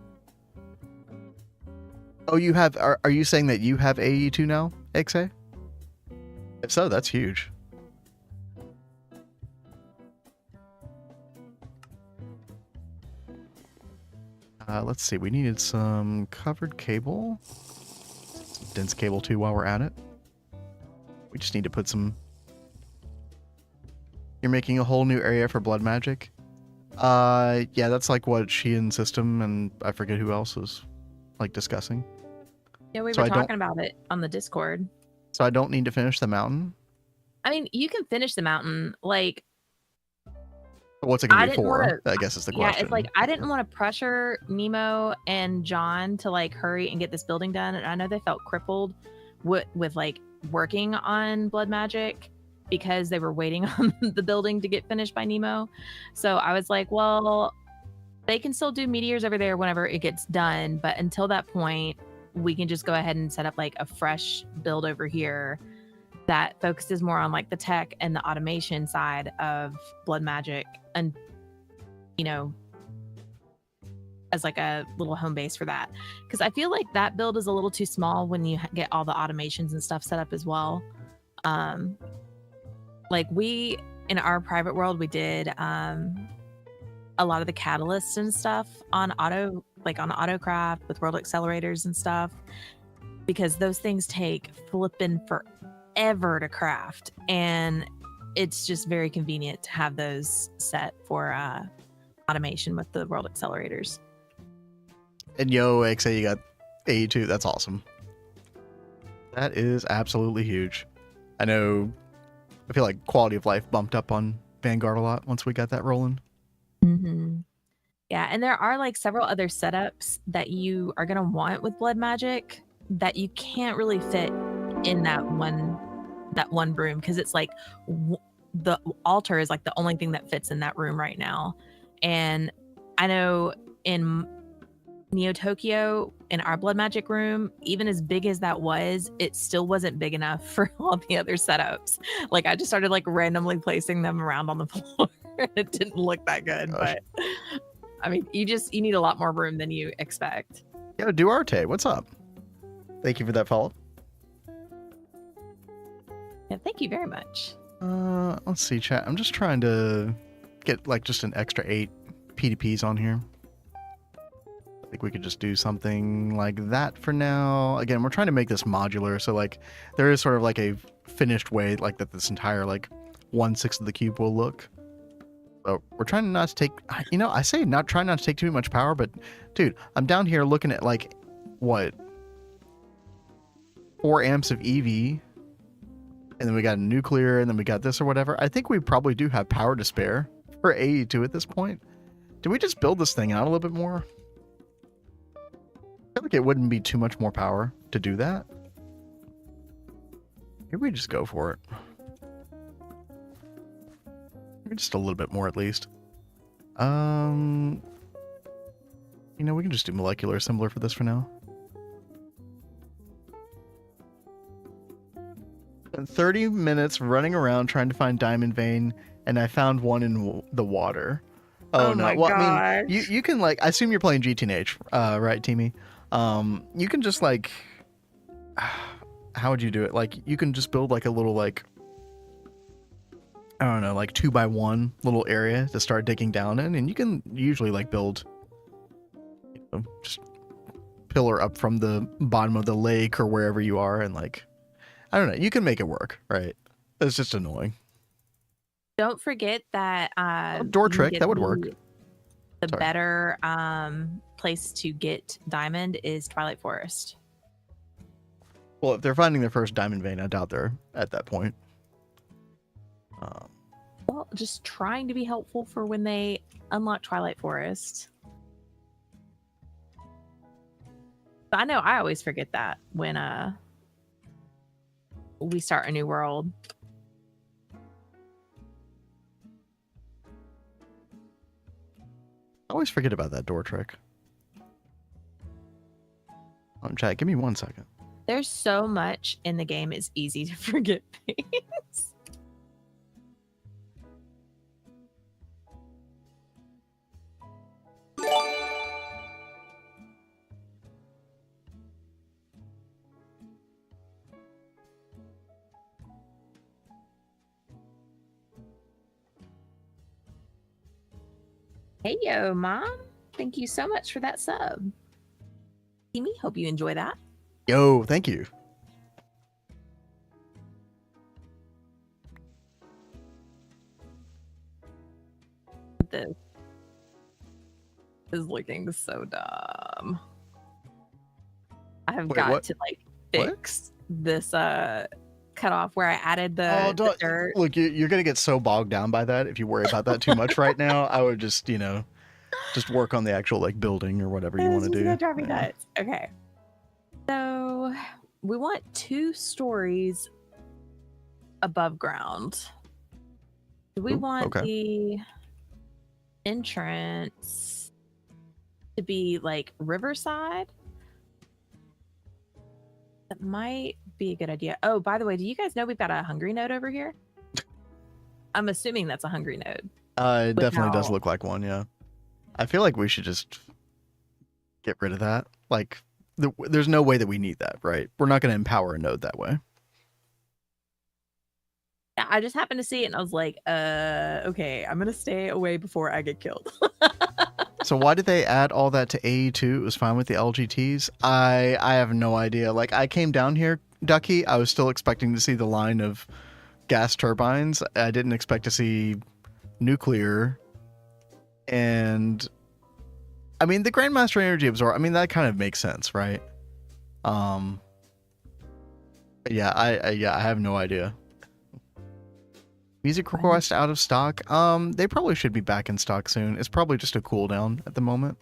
Oh, you have? Are you saying that you have AE2 now, XA? If so, that's huge. Let's see. We needed some covered cable, some dense cable too. While we're at it, we just need to put some. You're making a whole new area for blood magic. Yeah, that's what she and System and I forget who else was discussing. Yeah, we were talking about it on the Discord. So I don't need to finish the mountain? I mean, you can finish the mountain. What's it going to be for? I guess is the question. Yeah, it's I didn't want to pressure Nemo and John to hurry and get this building done. And I know they felt crippled with working on blood magic because they were waiting on the building to get finished by Nemo. So I was well, They can still do meteors over there whenever it gets done, but until that point, we can just go ahead and set up like a fresh build over here that focuses more on like the tech and the automation side of blood magic, and you know, as like a little home base for that. Because I feel like that build is a little too small when you get all the automations and stuff set up as well. Like we in our private world, we did a lot of the catalysts and stuff on autocraft with world accelerators and stuff, because those things take flipping forever to craft, and it's just very convenient to have those set for automation with the world accelerators. And yo, XA, you got AE2. That's awesome. That is absolutely huge. I know. I feel like quality of life bumped up on Vanguard a lot once we got that rolling. Mm-hmm. Yeah, and there are like several other setups that you are gonna want with blood magic that you can't really fit in that one room, because it's like the altar is like the only thing that fits in that room right now. And I know in Neo Tokyo, in our blood magic room, even as big as that was, it still wasn't big enough for all the other setups. Like I just started like randomly placing them around on the floor. It didn't look that good. Gosh. But I mean, you need a lot more room than you expect. Yo, Duarte, what's up? Thank you for that follow. Yeah, thank you very much. Let's see, chat. I'm just trying to get like just an extra 8 PDPs on here. I think we could just do something like that for now. Again, we're trying to make this modular, so like there is sort of like a finished way like that this entire like 1/6 of the cube will look. But we're trying not to take, you know, I say try not to take too much power, but dude, I'm down here looking at like what, 4 amps of EV, and then we got a nuclear, and then we got this or whatever. I think we probably do have power to spare for AE2 at this point. Do we just build this thing out a little bit more? I feel like it wouldn't be too much more power to do that. Maybe we just go for it. Maybe just a little bit more at least. You know, we can just do molecular assembler for this for now. And 30 minutes running around trying to find diamond vein, and I found one in the water. Oh no! Well, I mean, you can like. I assume you're playing GTNH, right, Teamy? You can just like. How would you do it? Like, you can just build like a little like. I don't know, like 2x1 little area to start digging down in, and you can usually like build. You know, just pillar up from the bottom of the lake or wherever you are, and like. I don't know. You can make it work, right? It's just annoying. Don't forget that door trick that would work. The better place to get diamond is Twilight Forest. Well, if they're finding their first diamond vein, I doubt they're at that point. Well, just trying to be helpful for when they unlock Twilight Forest. I know I always forget that when we start a new world. I always forget about that door trick. Chat, give me 1 second. There's so much in the game, it's easy to forget things. Hey, yo, Mom. Thank you so much for that sub. Timmy, hope you enjoy that. Yo, thank you. This is looking so dumb. I have got to like fix this cutoff where I added the dirt. Look, you're gonna get so bogged down by that if you worry about that too much right now. I would just, you know, just work on the actual like building or whatever you want to do. Gonna drive me nuts. Okay, so we want 2 stories above ground. Do we want the entrance? to be like Riverside. That might be a good idea. Oh, by the way, do you guys know we've got a hungry node over here? I'm assuming that's a hungry node. It definitely does Without- look like one, yeah. I feel like we should just get rid of that. Like, there's no way that we need that, right? We're not going to empower a node that way. I just happened to see it and I was like, okay, I'm gonna stay away before I get killed. So why did they add all that to AE2? It was fine with the LGTs. I have no idea. Like, I came down here, Ducky, I was still expecting to see the line of gas turbines. I didn't expect to see nuclear. And I mean, the Grandmaster Energy Absorber, I mean, that kind of makes sense, right? Yeah, I have no idea. Music request out of stock. They probably should be back in stock soon. It's probably just a cooldown at the moment.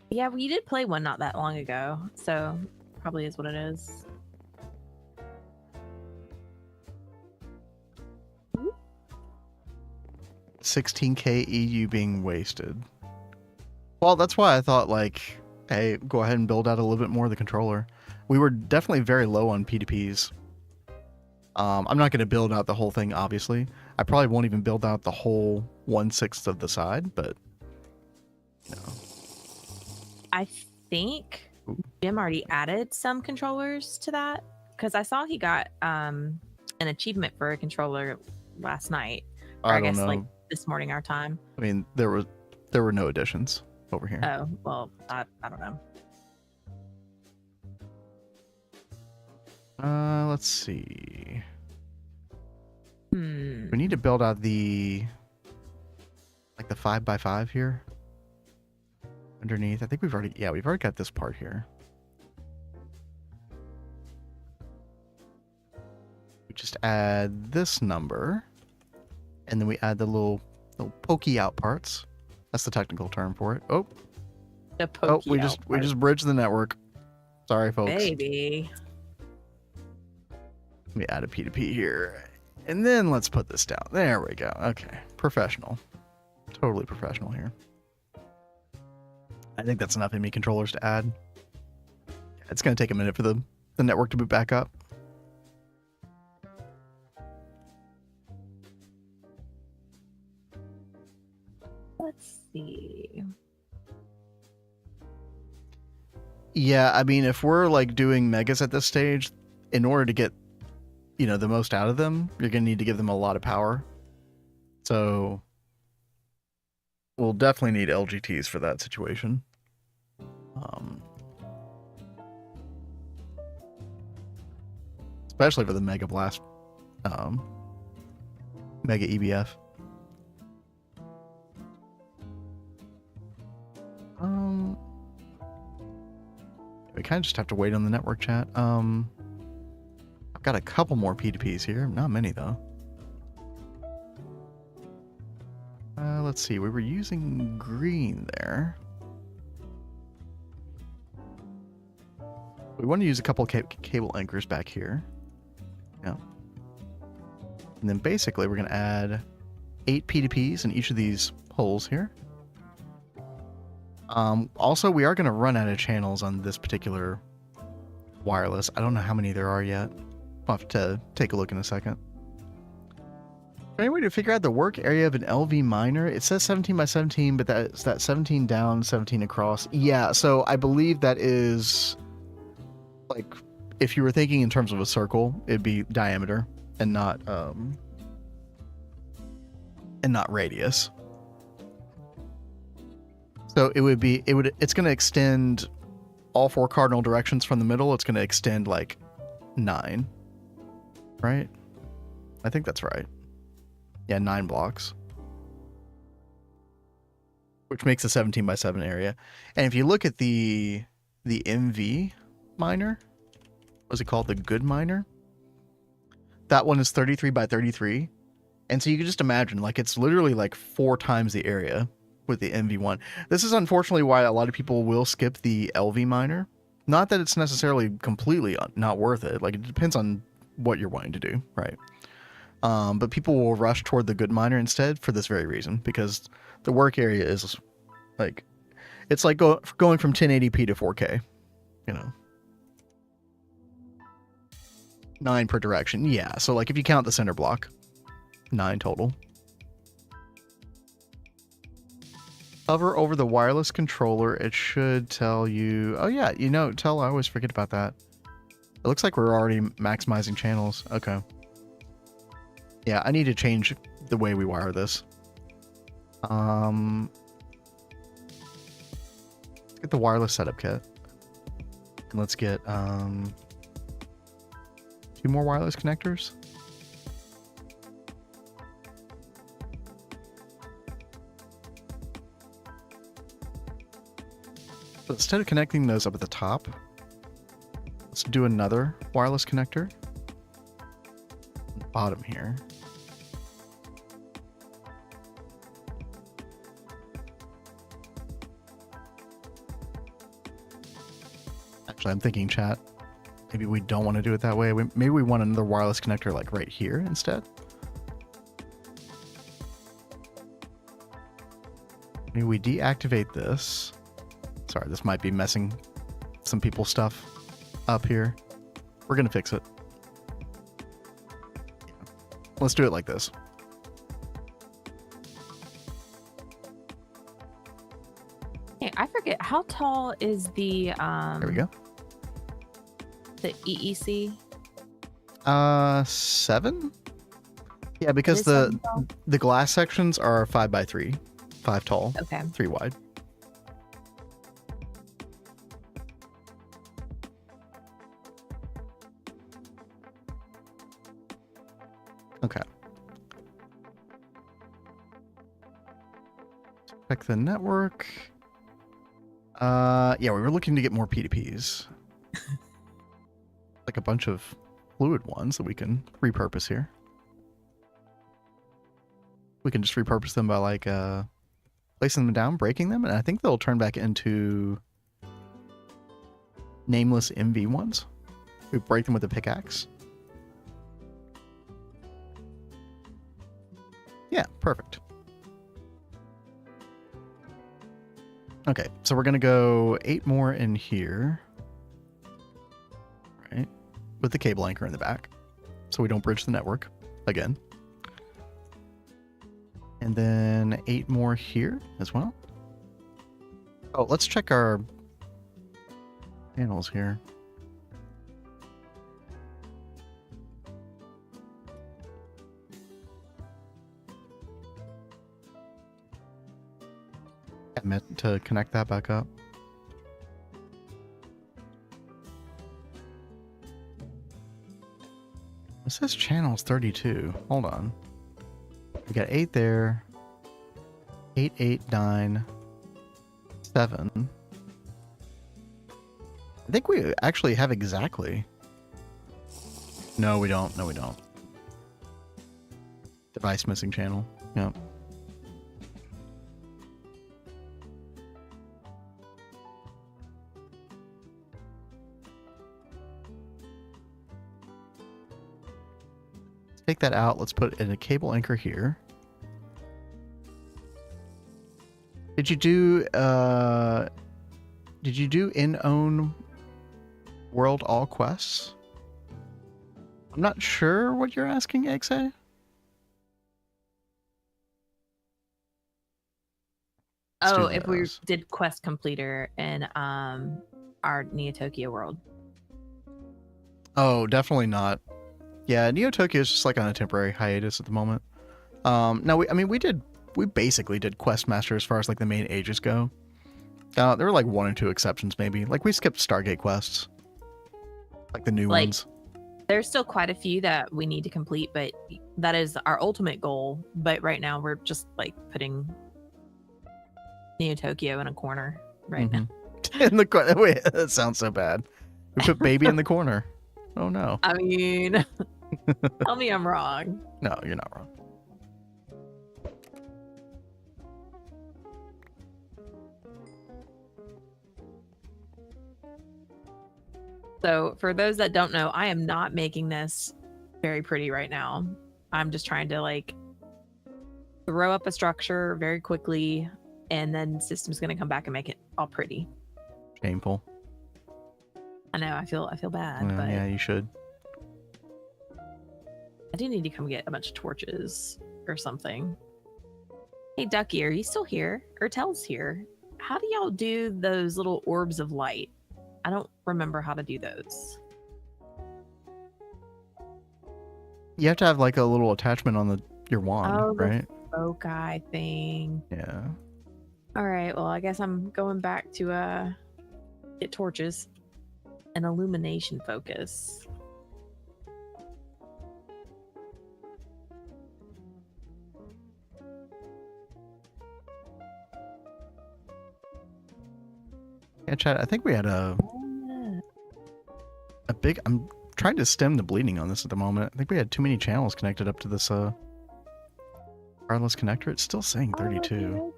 Yeah, we did play one not that long ago, so probably is what it is. Ooh. 16k EU being wasted. Well, that's why I thought, like, hey, go ahead and build out a little bit more of the controller. We were definitely very low on P2Ps. I'm not going to build out the whole thing, obviously. I probably won't even build out the whole 1/6 of the side, but no. I think Jim already added some controllers to that because I saw he got an achievement for a controller last night, or I guess don't know. like this morning our time. I mean, there were no additions over here. Oh well, I don't know. Let's see. Hmm. We need to build out the 5x5 here. Underneath. I think we've already got this part here. We just add this number. And then we add the little pokey out parts. That's the technical term for it. Oh. The pokey we out just bridged the network. Sorry, folks. Baby. Let me add a P2P here. And then let's put this down. There we go. Okay. Professional. Totally professional here. I think that's enough ME controllers to add. It's going to take a minute for the network to boot back up. Let's see. Yeah, I mean, if we're like doing megas at this stage, in order to get, the most out of them, you're going to need to give them a lot of power. So we'll definitely need LGTs for that situation. Especially for the Mega Blast, Mega EBF. We kind of just have to wait on the network chat. I've got a couple more P2Ps here. Not many, though. Let's see. We were using green there. We want to use a couple cable anchors back here. Yeah. And then basically we're going to add 8 P2Ps in each of these holes here. Also, we are going to run out of channels on this particular wireless. I don't know how many there are yet. I'll have to take a look in a second. Any way to figure out the work area of an LV miner? It says 17 by 17, but that's that 17 down, 17 across. Yeah, so I believe that is, like, if you were thinking in terms of a circle, it'd be diameter and not radius. So it's going to extend all 4 cardinal directions from the middle. It's going to extend like 9, right? I think that's right. Yeah, 9 blocks, which makes a 17 by 7 area. And if you look at the MV miner, what's it called? The good miner. That one is 33 by 33. And so you can just imagine, like, it's literally like 4 times the area with the MV1. This is unfortunately why a lot of people will skip the LV miner. Not that it's necessarily completely not worth it. Like, it depends on what you're wanting to do, right? But people will rush toward the good miner instead for this very reason, because The work area is like, it's like going from 1080p to 4K, you know. 9 per direction. Yeah, so like if you count the center block, 9 total. Hover over the wireless controller. It should tell you... Oh yeah, you know, I always forget about that. It looks like we're already maximizing channels. Okay. Yeah, I need to change the way we wire this. Let's get the wireless setup kit. And let's get 2 more wireless connectors. So instead of connecting those up at the top, let's do another wireless connector. Bottom here. Actually, I'm thinking, chat, maybe we don't want to do it that way. Maybe we want another wireless connector like right here instead. Maybe we deactivate this. Sorry, this might be messing some people's stuff up here. We're going to fix it. Let's do it like this. Hey, I forget, how tall is the There we go. the EEC? 7? Yeah, because Is it 7 tall? the glass sections are 5x3, 5 tall, Okay. 3 wide. Okay. Check the network. Yeah, we were looking to get more P2Ps. Like a bunch of fluid ones that we can repurpose here. We can just repurpose them by like placing them down, breaking them, and I think they'll turn back into nameless MV ones. We break them with a pickaxe. Yeah, perfect. Okay, so we're gonna go 8 more in here. Right. With the cable anchor in the back. So we don't bridge the network again. And then 8 more here as well. Oh, let's check our panels here. I meant to connect that back up. It says channels 32. Hold on. We got 8 there. 8, 8, 9, 7. I think we actually have exactly. No, we don't. No, we don't. Device missing channel. Yep. Take that out. Let's put in a cable anchor here. Did you do in own world all quests? I'm not sure what you're asking, XA. Oh, if we did quest completer in our Neo Tokyo world. Oh, definitely not. Yeah, Neo Tokyo is just like on a temporary hiatus at the moment. No, we basically did quest master as far as like the main ages go. There were like 1 or 2 exceptions maybe. Like we skipped Stargate quests. Like the new ones. There's still quite a few that we need to complete, but that is our ultimate goal. But right now we're just like putting Neo Tokyo in a corner right now. In the corner. Wait, that sounds so bad. We put baby in the corner. Oh no. I mean, tell me I'm wrong. No, you're not wrong. So for those that don't know, I am not making this very pretty right now. I'm just trying to like throw up a structure very quickly, and then system's going to come back and make it all pretty. Shameful. I know, I feel bad, Yeah, but yeah, you should. I do need to come get a bunch of torches or something. Hey, Ducky, are you still here? Or Tell's here? How do y'all do those little orbs of light? I don't remember how to do those. You have to have like a little attachment on your wand, right? Oh, guy thing. Yeah. All right, well, I guess I'm going back to get torches and illumination focus. Yeah, Chad, I think we had a big... I'm trying to stem the bleeding on this at the moment. I think we had too many channels connected up to this wireless connector. It's still saying 32.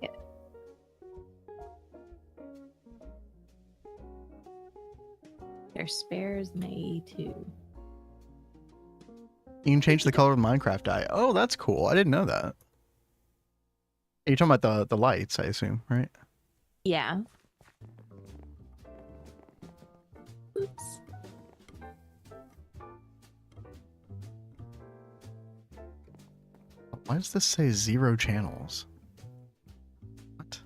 There's spares May too. You can change the color of the Minecraft dye. Oh, that's cool. I didn't know that. You're talking about the lights, I assume, right? Yeah. Oops. Why does this say 0 channels? What?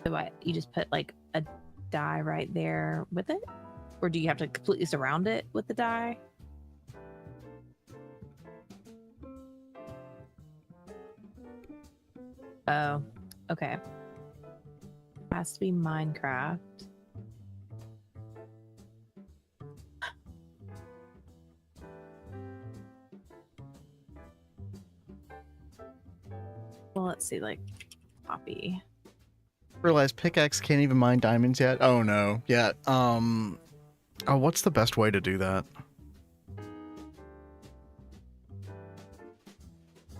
So what, you just put like a dye right there with it? Or do you have to completely surround it with the dye? Oh, okay. Has to be Minecraft. Well, let's see, like, copy. Realize pickaxe can't even mine diamonds yet? Oh no. Yeah. Oh, what's the best way to do that?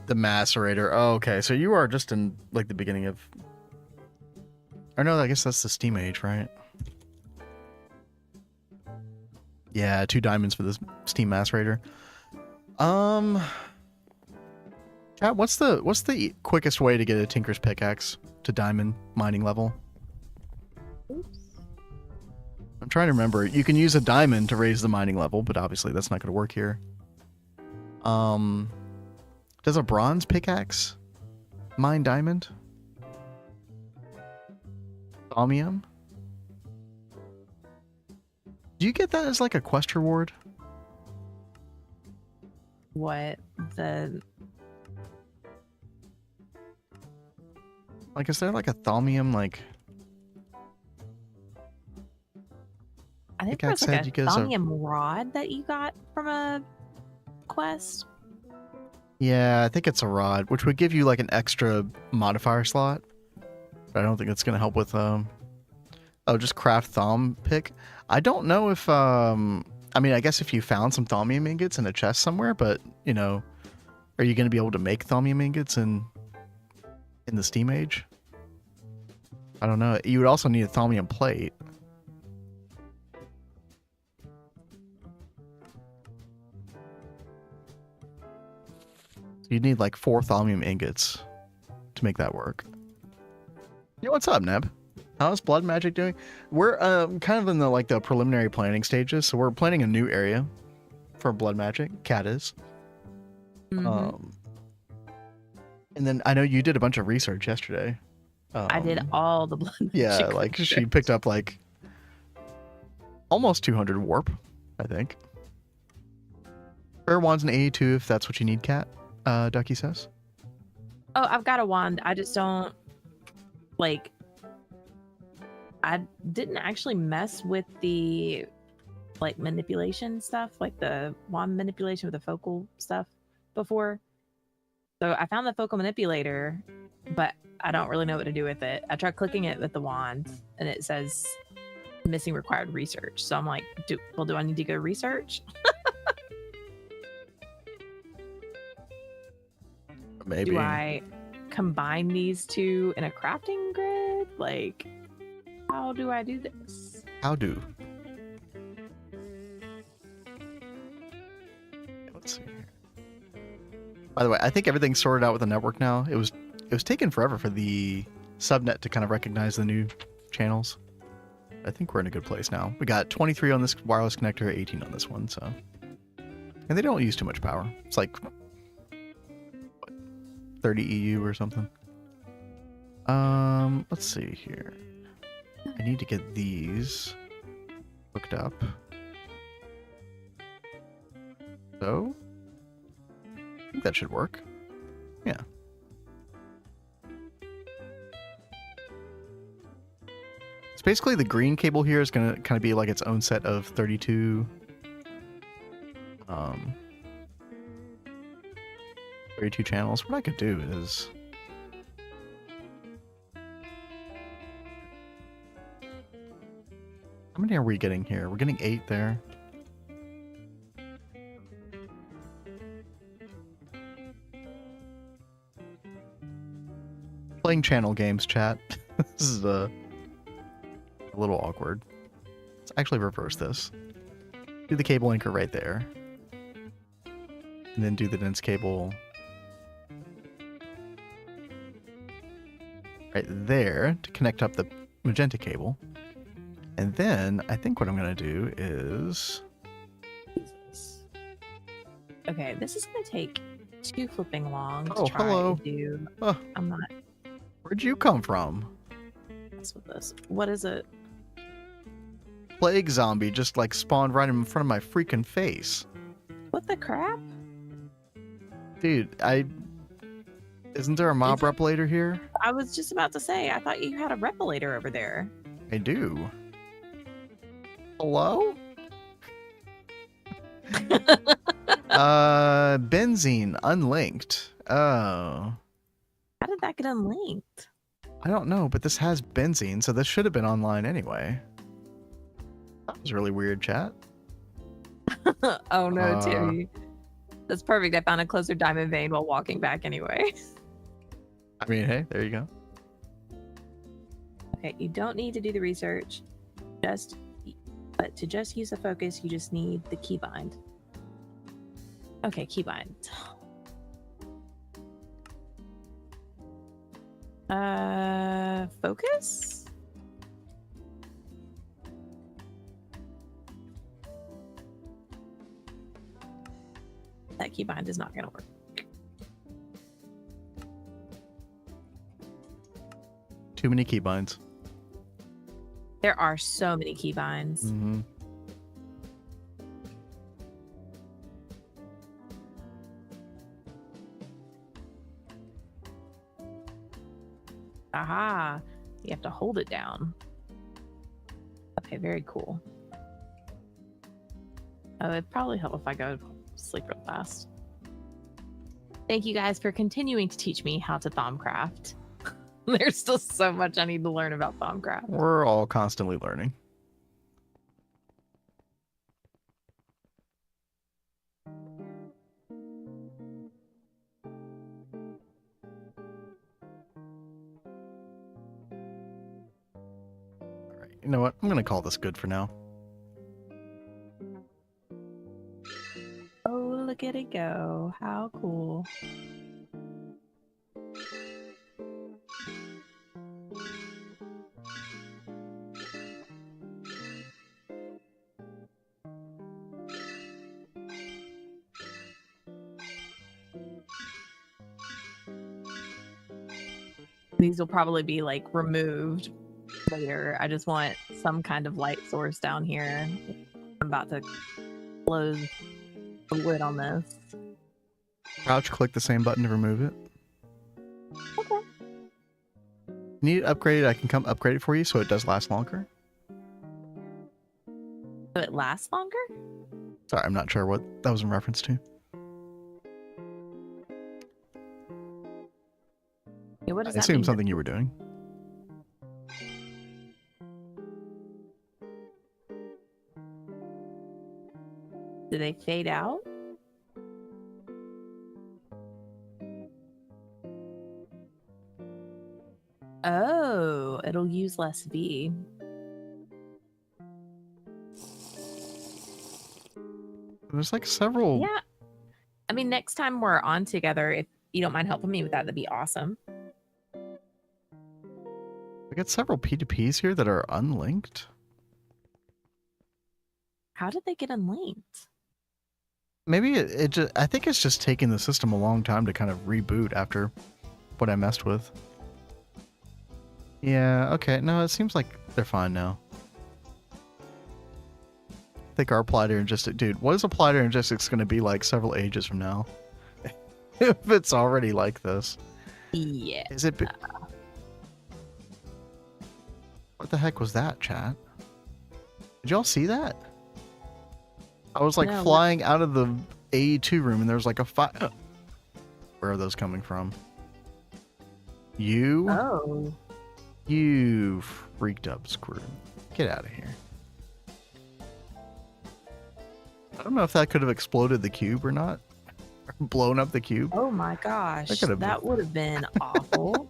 The macerator. Oh, okay. So you are just in like the beginning of... Or no, I guess that's the Steam age, right? Yeah, 2 diamonds for this Steam macerator. Chat, what's the quickest way to get a Tinker's pickaxe to diamond mining level? Oops. I'm trying to remember. You can use a diamond to raise the mining level, but obviously that's not going to work here. Does a bronze pickaxe mine diamond? Thaumium? Do you get that as like a quest reward? What? Like, is there like a thaumium, like... I think there's pickaxe like head a you get as a... thaumium rod that you got from a quest. Yeah, I think it's a rod, which would give you like an extra modifier slot. But I don't think it's going to help with, oh, just craft thom pick. I don't know if, I mean, I guess if you found some thaumium ingots in a chest somewhere, but, you know, are you going to be able to make thaumium ingots in the Steam age? I don't know. You would also need a thaumium plate. You'd need like 4 thaumium ingots to make that work. Yo, what's up, Neb? How's Blood Magic doing? We're kind of in the preliminary planning stages, so we're planning a new area for Blood Magic. Cat is. Mm-hmm. And then I know you did a bunch of research yesterday. I did all the blood magic. Yeah, like she picked up like almost 200 warp, I think. Prayer wands and AE2 if that's what you need, Cat. Ducky says. Oh, I've got a wand. I just don't like. I didn't actually mess with the like manipulation stuff, like the wand manipulation with the focal stuff before. So I found the focal manipulator, but I don't really know what to do with it. I tried clicking it with the wand, and it says missing required research. So I'm like, do I need to go research? Maybe. Do I combine these two in a crafting grid? Like, how do I do this? How do? Let's see here. By the way, I think everything's sorted out with the network now. It was taking forever for the subnet to kind of recognize the new channels. I think we're in a good place now. We got 23 on this wireless connector, 18 on this one, so. And they don't use too much power. It's like what, 30 EU or something. Let's see here. I need to get these hooked up. So, I think that should work. Yeah. So basically the green cable here is going to kind of be like its own set of 32 32 channels. What I could do is how many are we getting here? We're getting 8 there. Playing channel games, chat. This is a little awkward. Let's actually reverse this. Do the cable anchor right there. And then do the dense cable right there to connect up the magenta cable. And then I think what I'm going to do is... Okay, this is going to take 2 flipping long to Oh, try hello. to do. Oh, I'm not where'd you come from? mess with this. What is it? Plague zombie just like spawned right in front of my freaking face. What the crap? Dude, isn't there a mob Is it- replicator here? I was just about to say, I thought you had a replicator over there. I do. Hello? Benzene unlinked. Oh. How did that get unlinked? I don't know, but this has benzene, so this should have been online anyway. That was really weird, chat. Oh no, Timmy. That's perfect. I found a closer diamond vein while walking back anyway. I mean, hey, there you go. Okay, you don't need to do the research. But to just use the focus, you just need the keybind. Okay, keybind. Focus? That keybind is not going to work. Too many keybinds. There are so many keybinds. Mm-hmm. Aha! You have to hold it down. Okay, very cool. Oh, it'd probably help if I go to sleep real fast. Thank you guys for continuing to teach me how to Thaumcraft. There's still so much I need to learn about Thaumcraft. We're all constantly learning. Alright, you know what? I'm gonna call this good for now. Oh, look at it go. How cool. These will probably be like removed later. I just want some kind of light source down here. I'm about to close the lid on this. Crouch, click the same button to remove it. Okay. Need it upgraded? I can come upgrade it for you so it does last longer. So it lasts longer? Sorry, I'm not sure what that was in reference to. Yeah, what I does that assume mean? something you were doing. Do they fade out? Oh, it'll use less V. There's like several. Yeah. I mean, next time we're on together, if you don't mind helping me with that, that'd be awesome. We got several P2Ps here that are unlinked. How did they get unlinked? Maybe it just, I think it's just taking the system a long time to kind of reboot after what I messed with. Yeah, okay. No, it seems like they're fine now. I think our applied logistics, dude, what is applied logistics going to be like several ages from now? If it's already like this. Yeah. Is it? What the heck was that, chat? Did y'all see that? I was like No, flying out of the AE2 room and there was like a fire. Where are those coming from? You? Oh. You freaked up squirrel. Get out of here. I don't know if that could have exploded the cube or not. Blown up the cube. Oh my gosh. That would have been awful.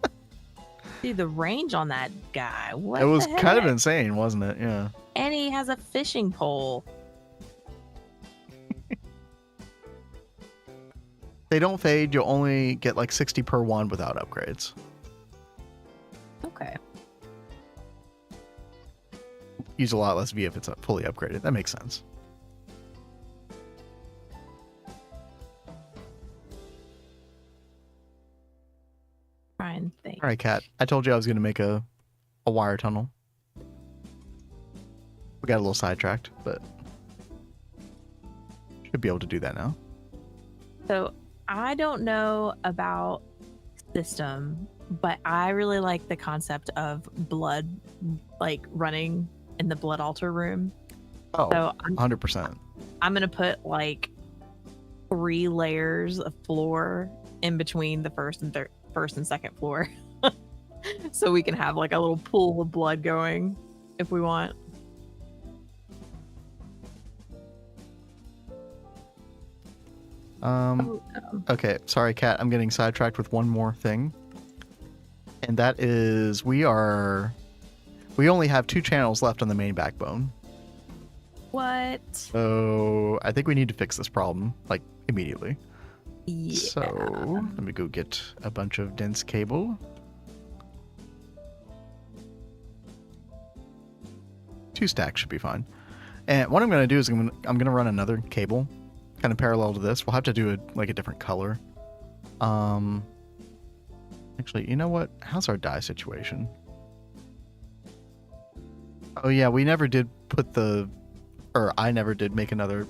Dude, the range on that guy. What It was the kind of heck? insane, wasn't it? Yeah. And he has a fishing pole. They don't fade. You'll only get like 60 per one without upgrades. Okay. Use a lot less V if it's fully upgraded. That makes sense. Try and think. All right, Kat. I told you I was going to make a wire tunnel. We got a little sidetracked, but should be able to do that now. So I don't know about system, but I really like the concept of blood, like running in the blood altar room. Oh, So 100%. I'm gonna put like 3 layers of floor in between the first and second floor, so we can have like a little pool of blood going if we want. Okay, sorry, Kat. I'm getting sidetracked with one more thing. And that is we only have 2 channels left on the main backbone. What? So I think we need to fix this problem, like, immediately. Yeah. So let me go get a bunch of dense cable. 2 stacks should be fine. And what I'm going to do is I'm going to run another cable kind of parallel to this. We'll have to do a different color. Actually, you know what? How's our dye situation? Oh yeah, we never did I never did make another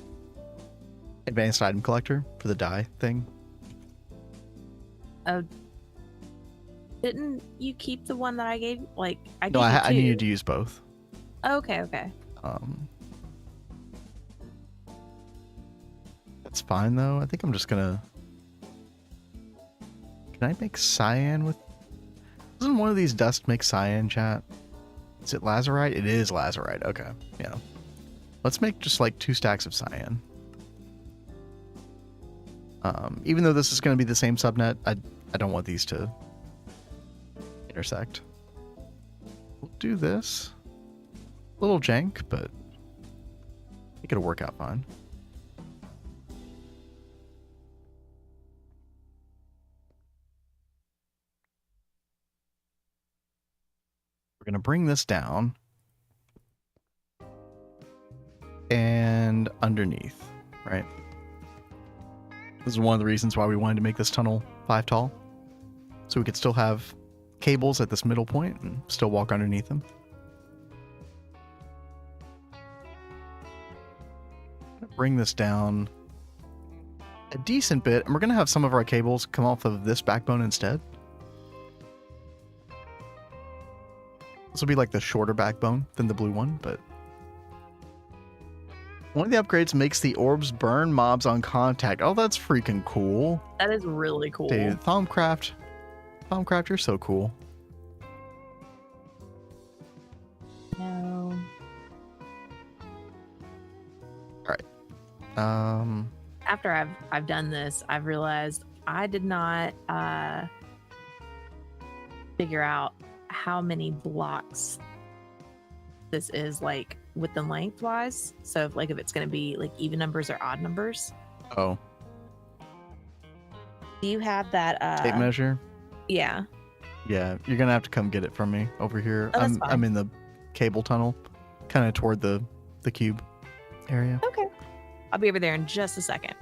advanced item collector for the dye thing. Oh, didn't you keep the one that I gave? Like, I gave No, you I 2. needed to use both. Okay. That's fine though. I think I'm just gonna. Can I make cyan with? Doesn't one of these dust make cyan, chat? Is it lazurite? It is lazurite. Okay, yeah. Let's make just like 2 stacks of cyan. Even though this is going to be the same subnet, I don't want these to intersect. We'll do this. A little jank, but I think it'll work out fine. We're going to bring this down and underneath, right? This is one of the reasons why we wanted to make this tunnel 5 tall, so we could still have cables at this middle point and still walk underneath them. Bring this down a decent bit, and we're going to have some of our cables come off of this backbone instead. This will be like the shorter backbone than the blue one, but one of the upgrades makes the orbs burn mobs on contact. Oh, that's freaking cool. That is really cool. Dude, Thaumcraft, you're so cool. No. All right. After I've done this, I've realized I did not figure out how many blocks this is like width and lengthwise. So if, like if it's going to be like even numbers or odd numbers. Oh, Do you have that? tape measure. Yeah. Yeah, you're gonna have to come get it from me over here. Oh, that's I'm fine. in the cable tunnel, kind of toward the cube area. Okay. I'll be over there in just a second.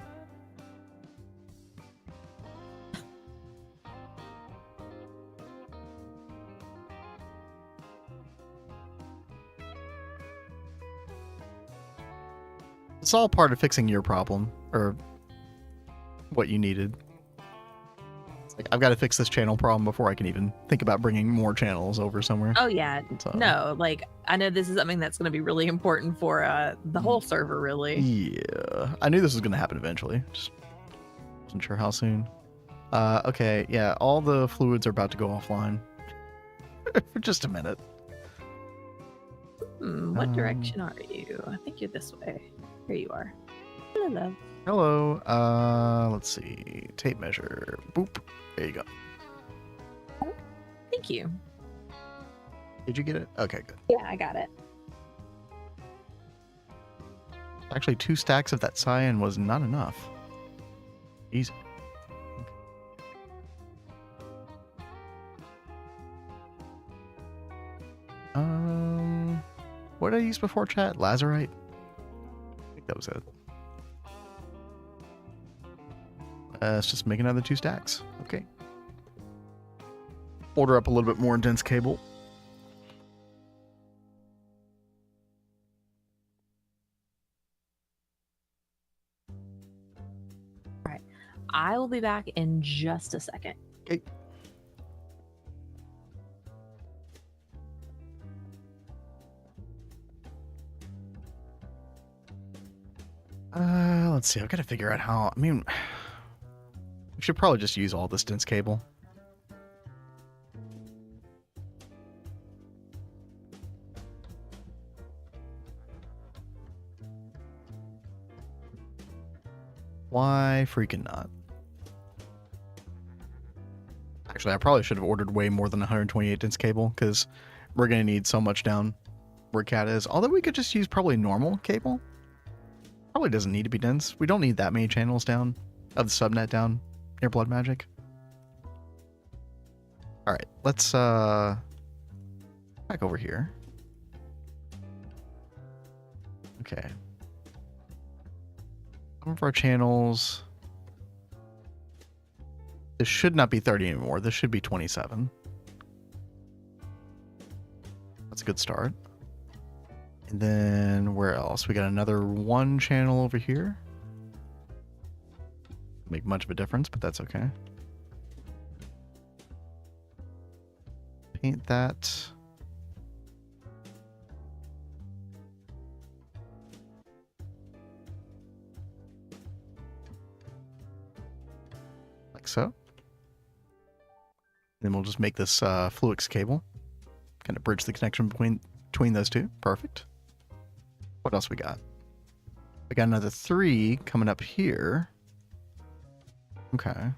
It's all part of fixing your problem or what you needed. It's like I've got to fix this channel problem before I can even think about bringing more channels over somewhere. Oh yeah. So, No, like I know this is something that's going to be really important for the whole server, really. Yeah, I knew this was gonna happen eventually. Just wasn't sure how soon. Okay, yeah, all the fluids are about to go offline for just a minute. What direction are you? I think you're this way. Here you are. Hello. Hello. Let's see. Tape measure. Boop. There you go. Thank you. Did you get it? Okay, good. Yeah, I got it. Actually, 2 stacks of that cyan was not enough. Easy. What did I use before chat? Lazarite? I think that was it. Let's just make another 2 stacks. Okay. Order up a little bit more dense cable. All right. I will be back in just a second. Okay. Let's see. I've got to figure out how. I mean, we should probably just use all this dense cable. Why freaking not? Actually, I probably should have ordered way more than 128 dense cable because we're going to need so much down where Cat is. Although we could just use probably normal cable. Probably doesn't need to be dense. We don't need that many channels down of the subnet down near Blood Magic. All right, let's back over here. Okay. Some of our channels. This should not be 30 anymore. This should be 27. That's a good start. And then where else? We got another 1 channel over here. Make much of a difference, but that's okay. Paint that. Like so. Then we'll just make this Fluix cable. Kind of bridge the connection between those two. Perfect. What else we got? We got another 3 coming up here. Okay. I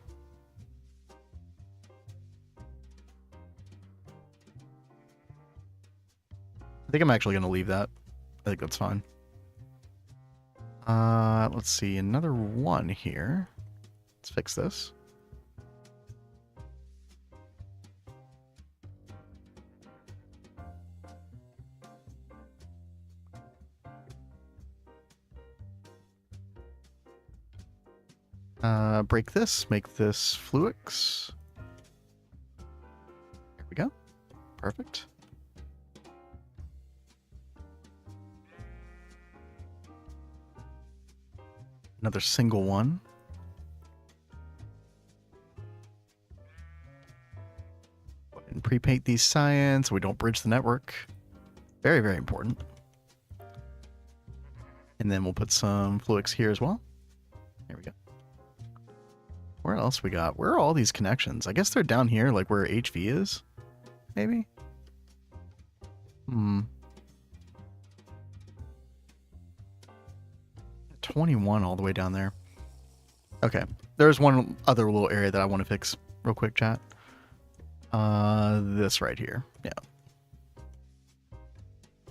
think I'm actually going to leave that. I think that's fine. Let's see. Another 1 here. Let's fix this. Break this, make this Fluix. There we go. Perfect. Another single 1. And pre-paint these cyans so we don't bridge the network. Very, very important. And then we'll put some Fluix here as well. There we go. Where else we got? Where are all these connections? I guess they're down here, like where HV is, maybe? 21 all the way down there. Okay, there's one other little area that I want to fix real quick, chat. This right here. Yeah.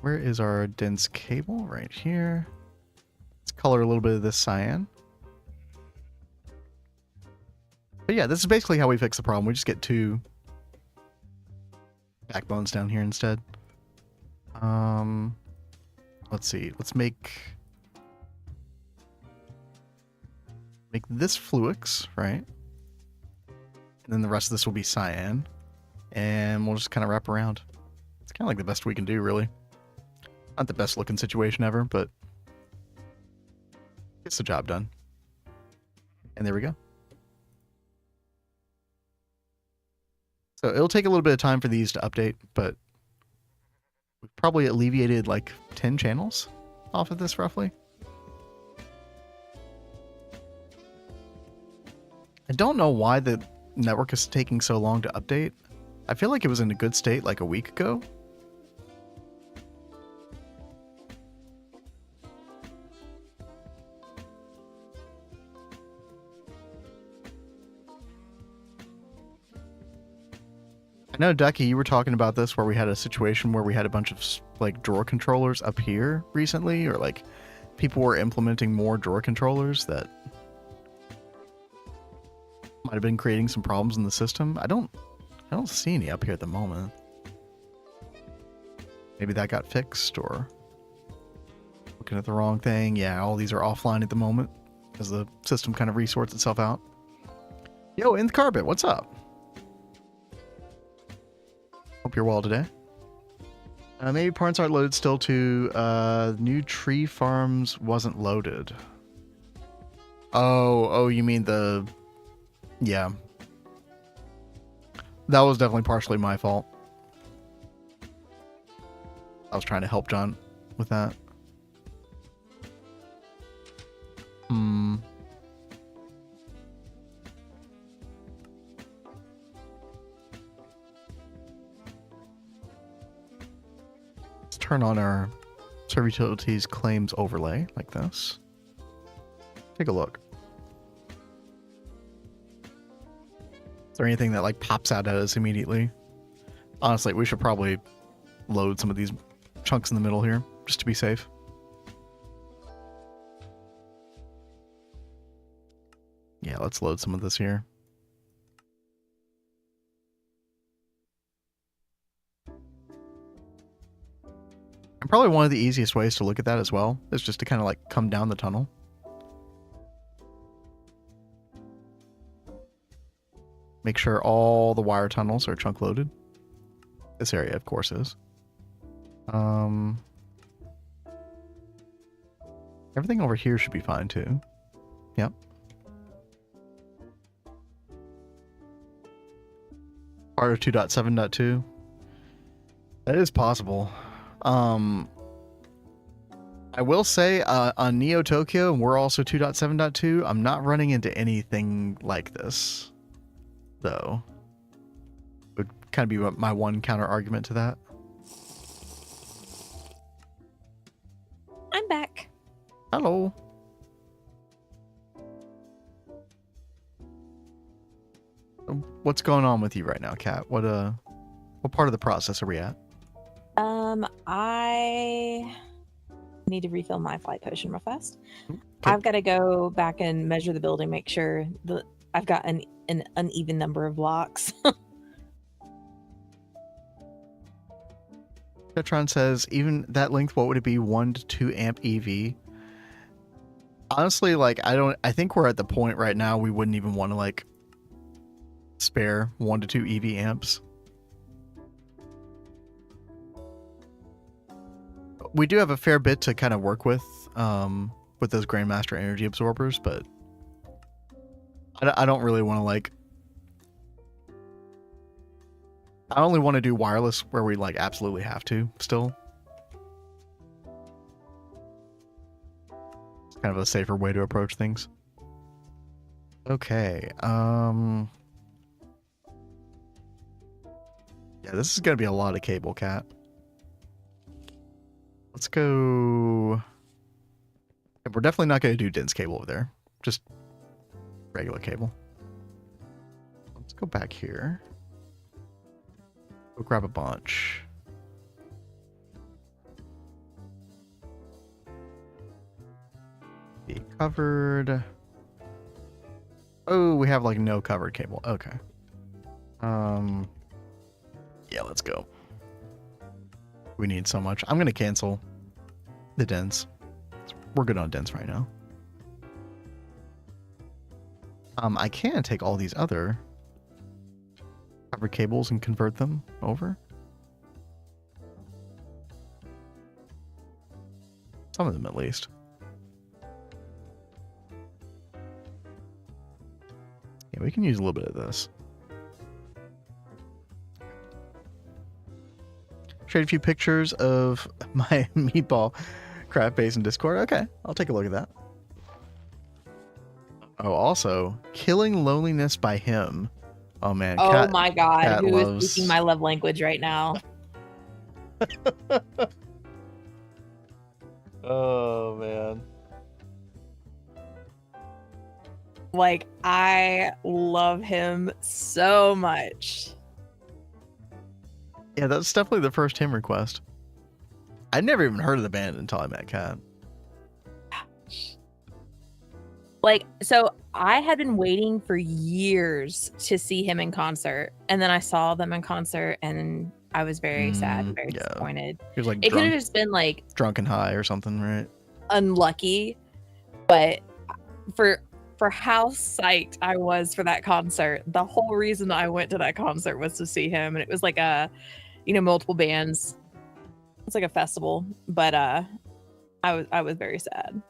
Where is our dense cable? Right here. Let's color a little bit of this cyan. But yeah, this is basically how we fix the problem. We just get 2 backbones down here instead. Let's see. Let's make this fluix, right? And then the rest of this will be cyan. And we'll just kind of wrap around. It's kind of like the best we can do, really. Not the best looking situation ever, but gets the job done. And there we go. So it'll take a little bit of time for these to update, but we've probably alleviated like 10 channels off of this roughly. I don't know why the network is taking so long to update. I feel like it was in a good state like a week ago. I know, Ducky, you were talking about this where we had a situation where we had a bunch of like drawer controllers up here recently, or like people were implementing more drawer controllers that might have been creating some problems in the system. I don't see any up here at the moment. Maybe that got fixed, or looking at the wrong thing. Yeah, all these are offline at the moment as the system kind of resorts itself out. Yo, in the carpet, what's up? Hope you're well today. Maybe parts aren't loaded still too. New tree farms wasn't loaded. Oh, you mean the... Yeah. That was definitely partially my fault. I was trying to help John with that. Let's turn on our server utilities claims overlay like this. Take a look. Is there anything that like pops out at us immediately? Honestly, we should probably load some of these chunks in the middle here just to be safe. Yeah, let's load some of this here. And probably one of the easiest ways to look at that as well is just to kind of like come down the tunnel. Make sure all the wire tunnels are chunk loaded. This area, of course, is. Everything over here should be fine too. Yep. Part of 2.7.2. That is possible. I will say on Neo Tokyo, and we're also 2.7.2, I'm not running into anything like this, though. Would kind of be my one counter argument to that. I'm back. Hello. What's going on with you right now, Kat? What part of the process are we at? I need to refill my flight potion real fast. Okay. I've got to go back and measure the building, make sure that I've got an uneven number of blocks. Tetron says, even that length, what would it be? 1 to 2 amp EV? Honestly, like, I think we're at the point right now we wouldn't even want to, like, spare 1 to 2 EV amps. We do have a fair bit to kind of work with those Grandmaster energy absorbers, but I don't really want to, like, I only want to do wireless where we, like, absolutely have to still. It's kind of a safer way to approach things. Okay. Yeah, this is going to be a lot of cable, Cat. Let's go... We're definitely not going to do dense cable over there. Just regular cable. Let's go back here. Go grab a bunch. Be covered. Oh, we have like no covered cable. Okay. Yeah, let's go. We need so much. I'm gonna cancel the dens. We're good on dens right now. I can take all these other covered cables and convert them over. Some of them at least. Yeah, we can use a little bit of this. Trade a few pictures of my meatball craft base in Discord. Okay, I'll take a look at that. Oh, also, killing loneliness by him. Oh man. Oh my god, Cat who loves... is speaking my love language right now? Oh man. Like, I love him so much. Yeah, that's definitely the first hymn request. I'd never even heard of the band until I met Kat. Like, so I had been waiting for years to see him in concert, and then I saw them in concert, and I was very sad and very disappointed. He was like it could have just been like drunk and high or something, right? Unlucky, but for how psyched I was for that concert, the whole reason I went to that concert was to see him, and it was like a, multiple bands. It's like a festival, but I was very sad.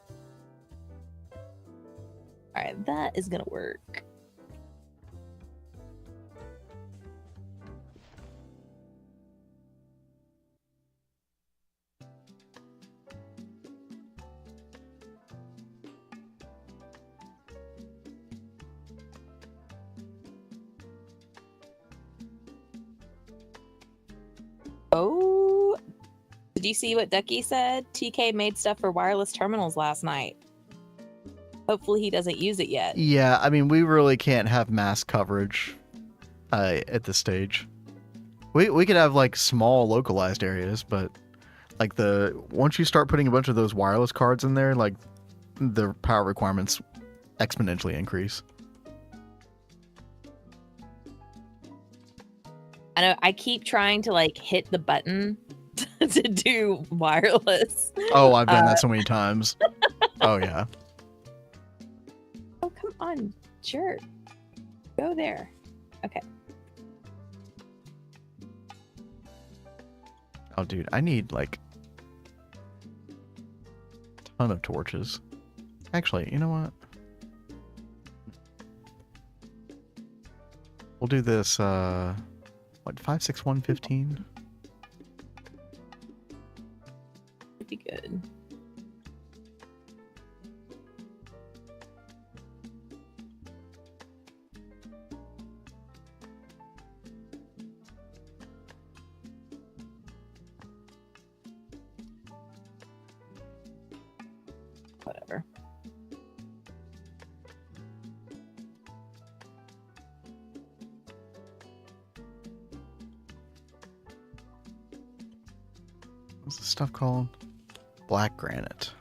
All right, that is gonna work. Oh, did you see what Ducky said? TK made stuff for wireless terminals last night. Hopefully he doesn't use it yet. Yeah, I mean, we really can't have mass coverage at this stage. We could have like small localized areas, but like once you start putting a bunch of those wireless cards in there, like the power requirements exponentially increase. I know I keep trying to like hit the button to do wireless. Oh, I've done that so many times. Oh yeah. Oh, come on, sure. Go there. Okay. Oh, dude, I need like a ton of torches. Actually, you know what? We'll do this, 5, 6, 1, 15? Would be good. Whatever. What's this stuff called? Black granite.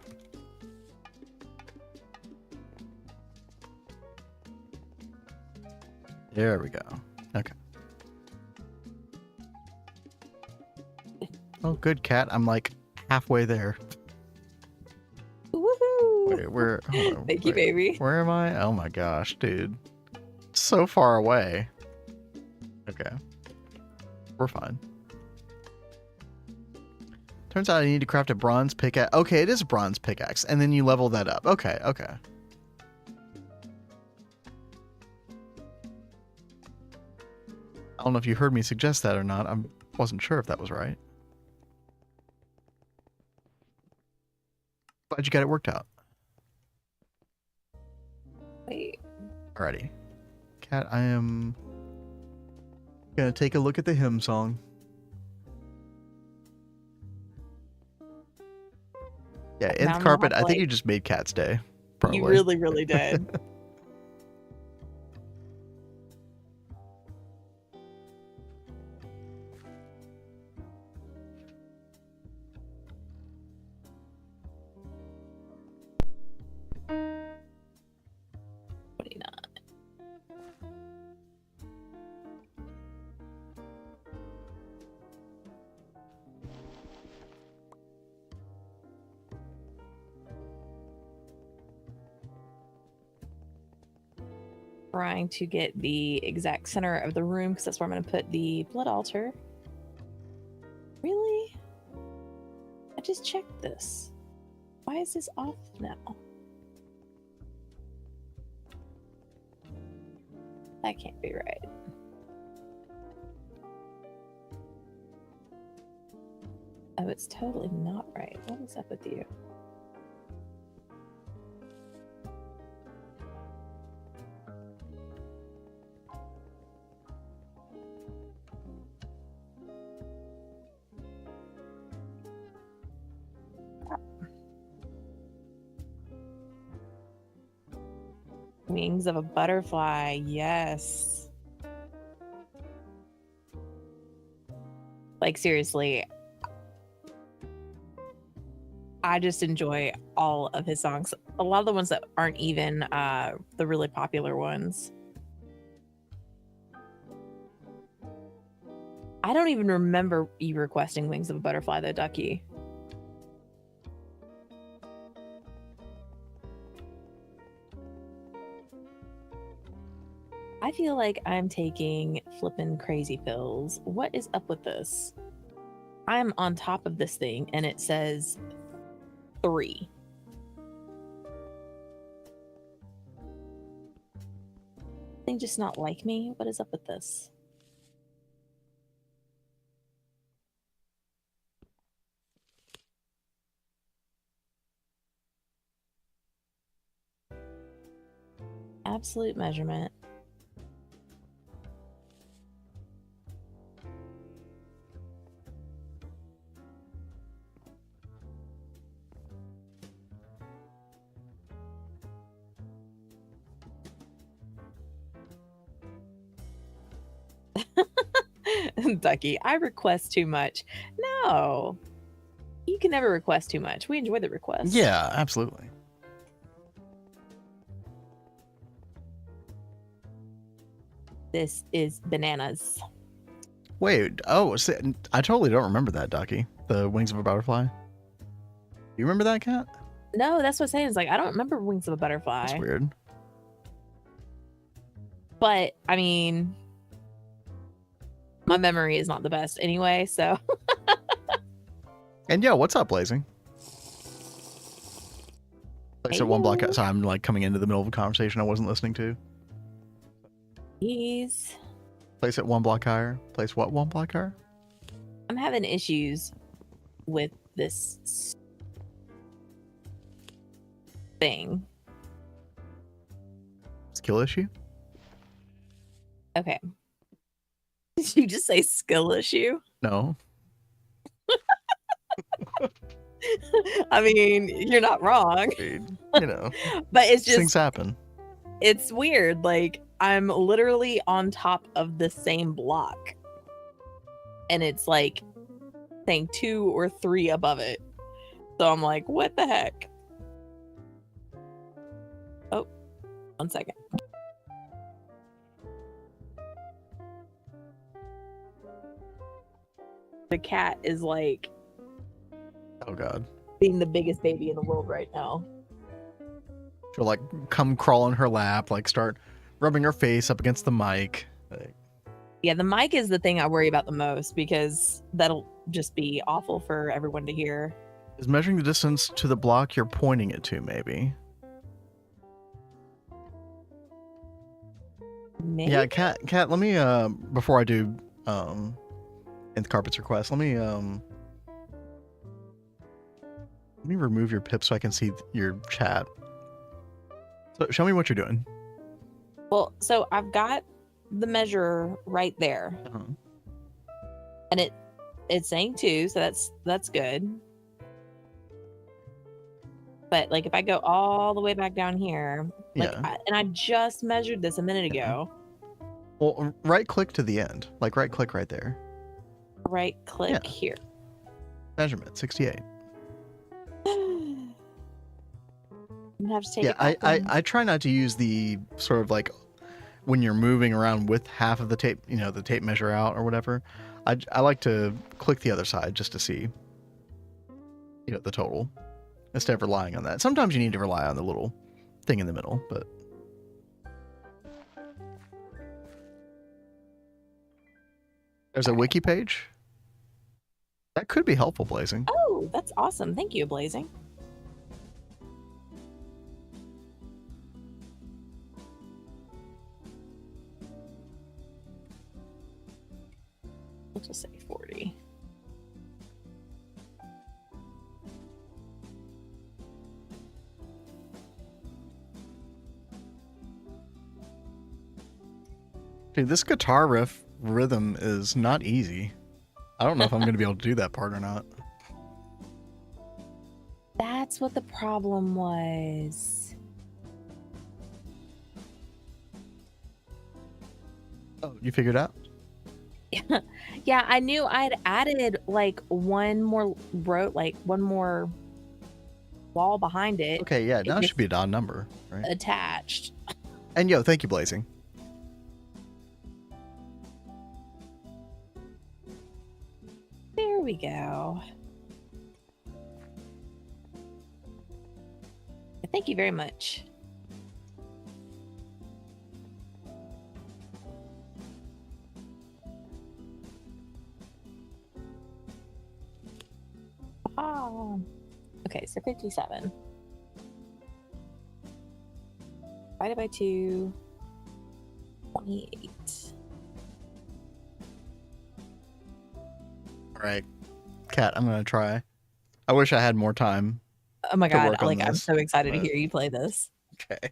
There we go. Okay. Oh, good, Cat. I'm like halfway there. Woohoo! Wait, where? Thank you, baby. Where am I? Oh my gosh, dude. So far away. Okay. We're fine. Turns out I need to craft a bronze pickaxe. Okay, it is a bronze pickaxe. And then you level that up. Okay, okay. I don't know if you heard me suggest that or not. I wasn't sure if that was right. Glad you got it worked out. Wait. Alrighty. Cat, I am gonna take a look at the hymn song. Yeah, in the carpet. I think you just made Cat's day. Probably. You really, really did. trying to get the exact center of the room because that's where I'm going to put the blood altar. Really? I just checked this. Why is this off now? That can't be right. Oh, it's totally not right. What is up with you? Wings of a butterfly, yes. Like, seriously, I just enjoy all of his songs. A lot of the ones that aren't even the really popular ones. I don't even remember you requesting Wings of a Butterfly, though, Ducky. I feel like I'm taking flippin' crazy pills. What is up with this? I'm on top of this thing and it says 3. Thing just not like me? What is up with this? Absolute measurement. Ducky, I request too much. No, you can never request too much. We enjoy the request. Yeah, absolutely. This is bananas. Wait, oh, I totally don't remember that, Ducky. The Wings of a Butterfly. You remember that, Cat? No, that's what I'm saying. It's like, I don't remember Wings of a Butterfly. That's weird. But, I mean, my memory is not the best anyway, so. And yeah, what's up, Blazing? Like, so one block Heyo. outside, I'm like coming into the middle of a conversation I wasn't listening to. Jeez. Place it one block higher. Place what one block higher? I'm having issues with this thing. Skill issue? Okay. Did you just say skill issue? No. I mean, you're not wrong. Dude, you know, But it's things just, happen. it's weird. Like, I'm literally on top of the same block. And it's like saying 2 or 3 above it. So I'm like, what the heck? Oh, 1 second. The cat is like Oh god. being the biggest baby in the world right now. She'll like come crawl on her lap, like start rubbing her face up against the mic. Like, Yeah, the mic is the thing I worry about the most because that'll just be awful for everyone to hear. is measuring the distance to the block you're pointing it to, maybe? Maybe? Yeah, Cat, let me before I do in the carpets request, let me remove your pip so I can see your chat. So show me what you're doing. Well, so I've got the measure right there, Uh-huh. and it's saying 2, so that's good. But like if I go all the way back down here, like Yeah. and I just measured this a minute ago. Well, right click to the end. Like right click right there. Right click Yeah. here. Measurement 68. I'm gonna have to take Yeah, it back then. I try not to use the sort of like when you're moving around with half of the tape, you know, the tape measure out or whatever. I like to click the other side just to see, you know, the total instead of relying on that. Sometimes you need to rely on the little thing in the middle, but There's a wiki page. That could be helpful, Blazing. Oh, that's awesome. Thank you, Blazing. Let's just say 40. Dude, this guitar riff rhythm is not easy. I don't know if I'm going to be able to do that part or not. That's what the problem was. Oh, you figured out? Yeah, I knew I'd added like one more row, like one more wall behind it. Okay, yeah, now it just should be an odd number, right? attached. And yo, thank you, Blazing. There we go. Thank you very much. Oh. Okay, so 57. Divided by 2. 28. All right, Kat, I'm going to try. I wish I had more time. Oh my To god, work on like I'm this, so excited to but- hear you play this. Okay.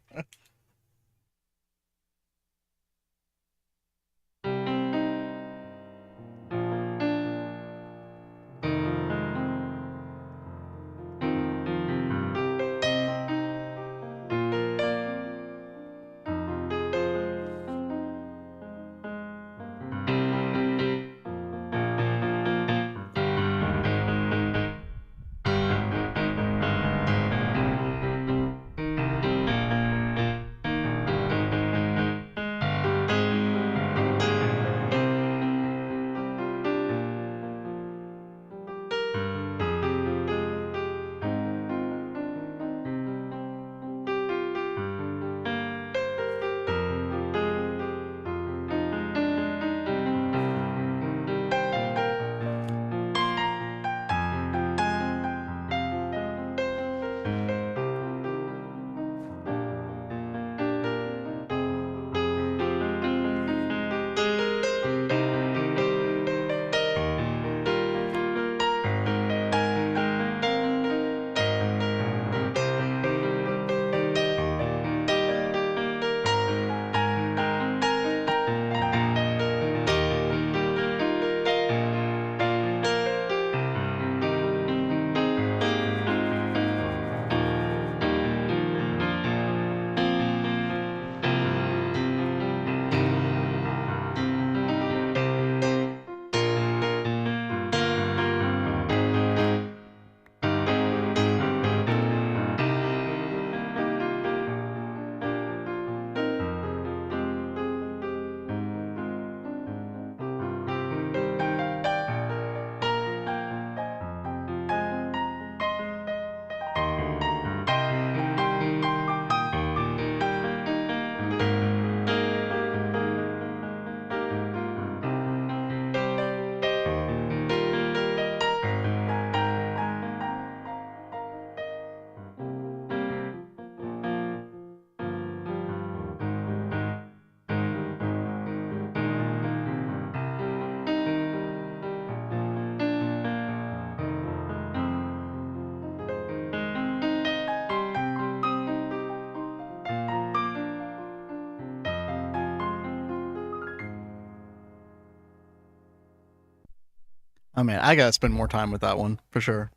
Oh man, I gotta spend more time with that one for sure.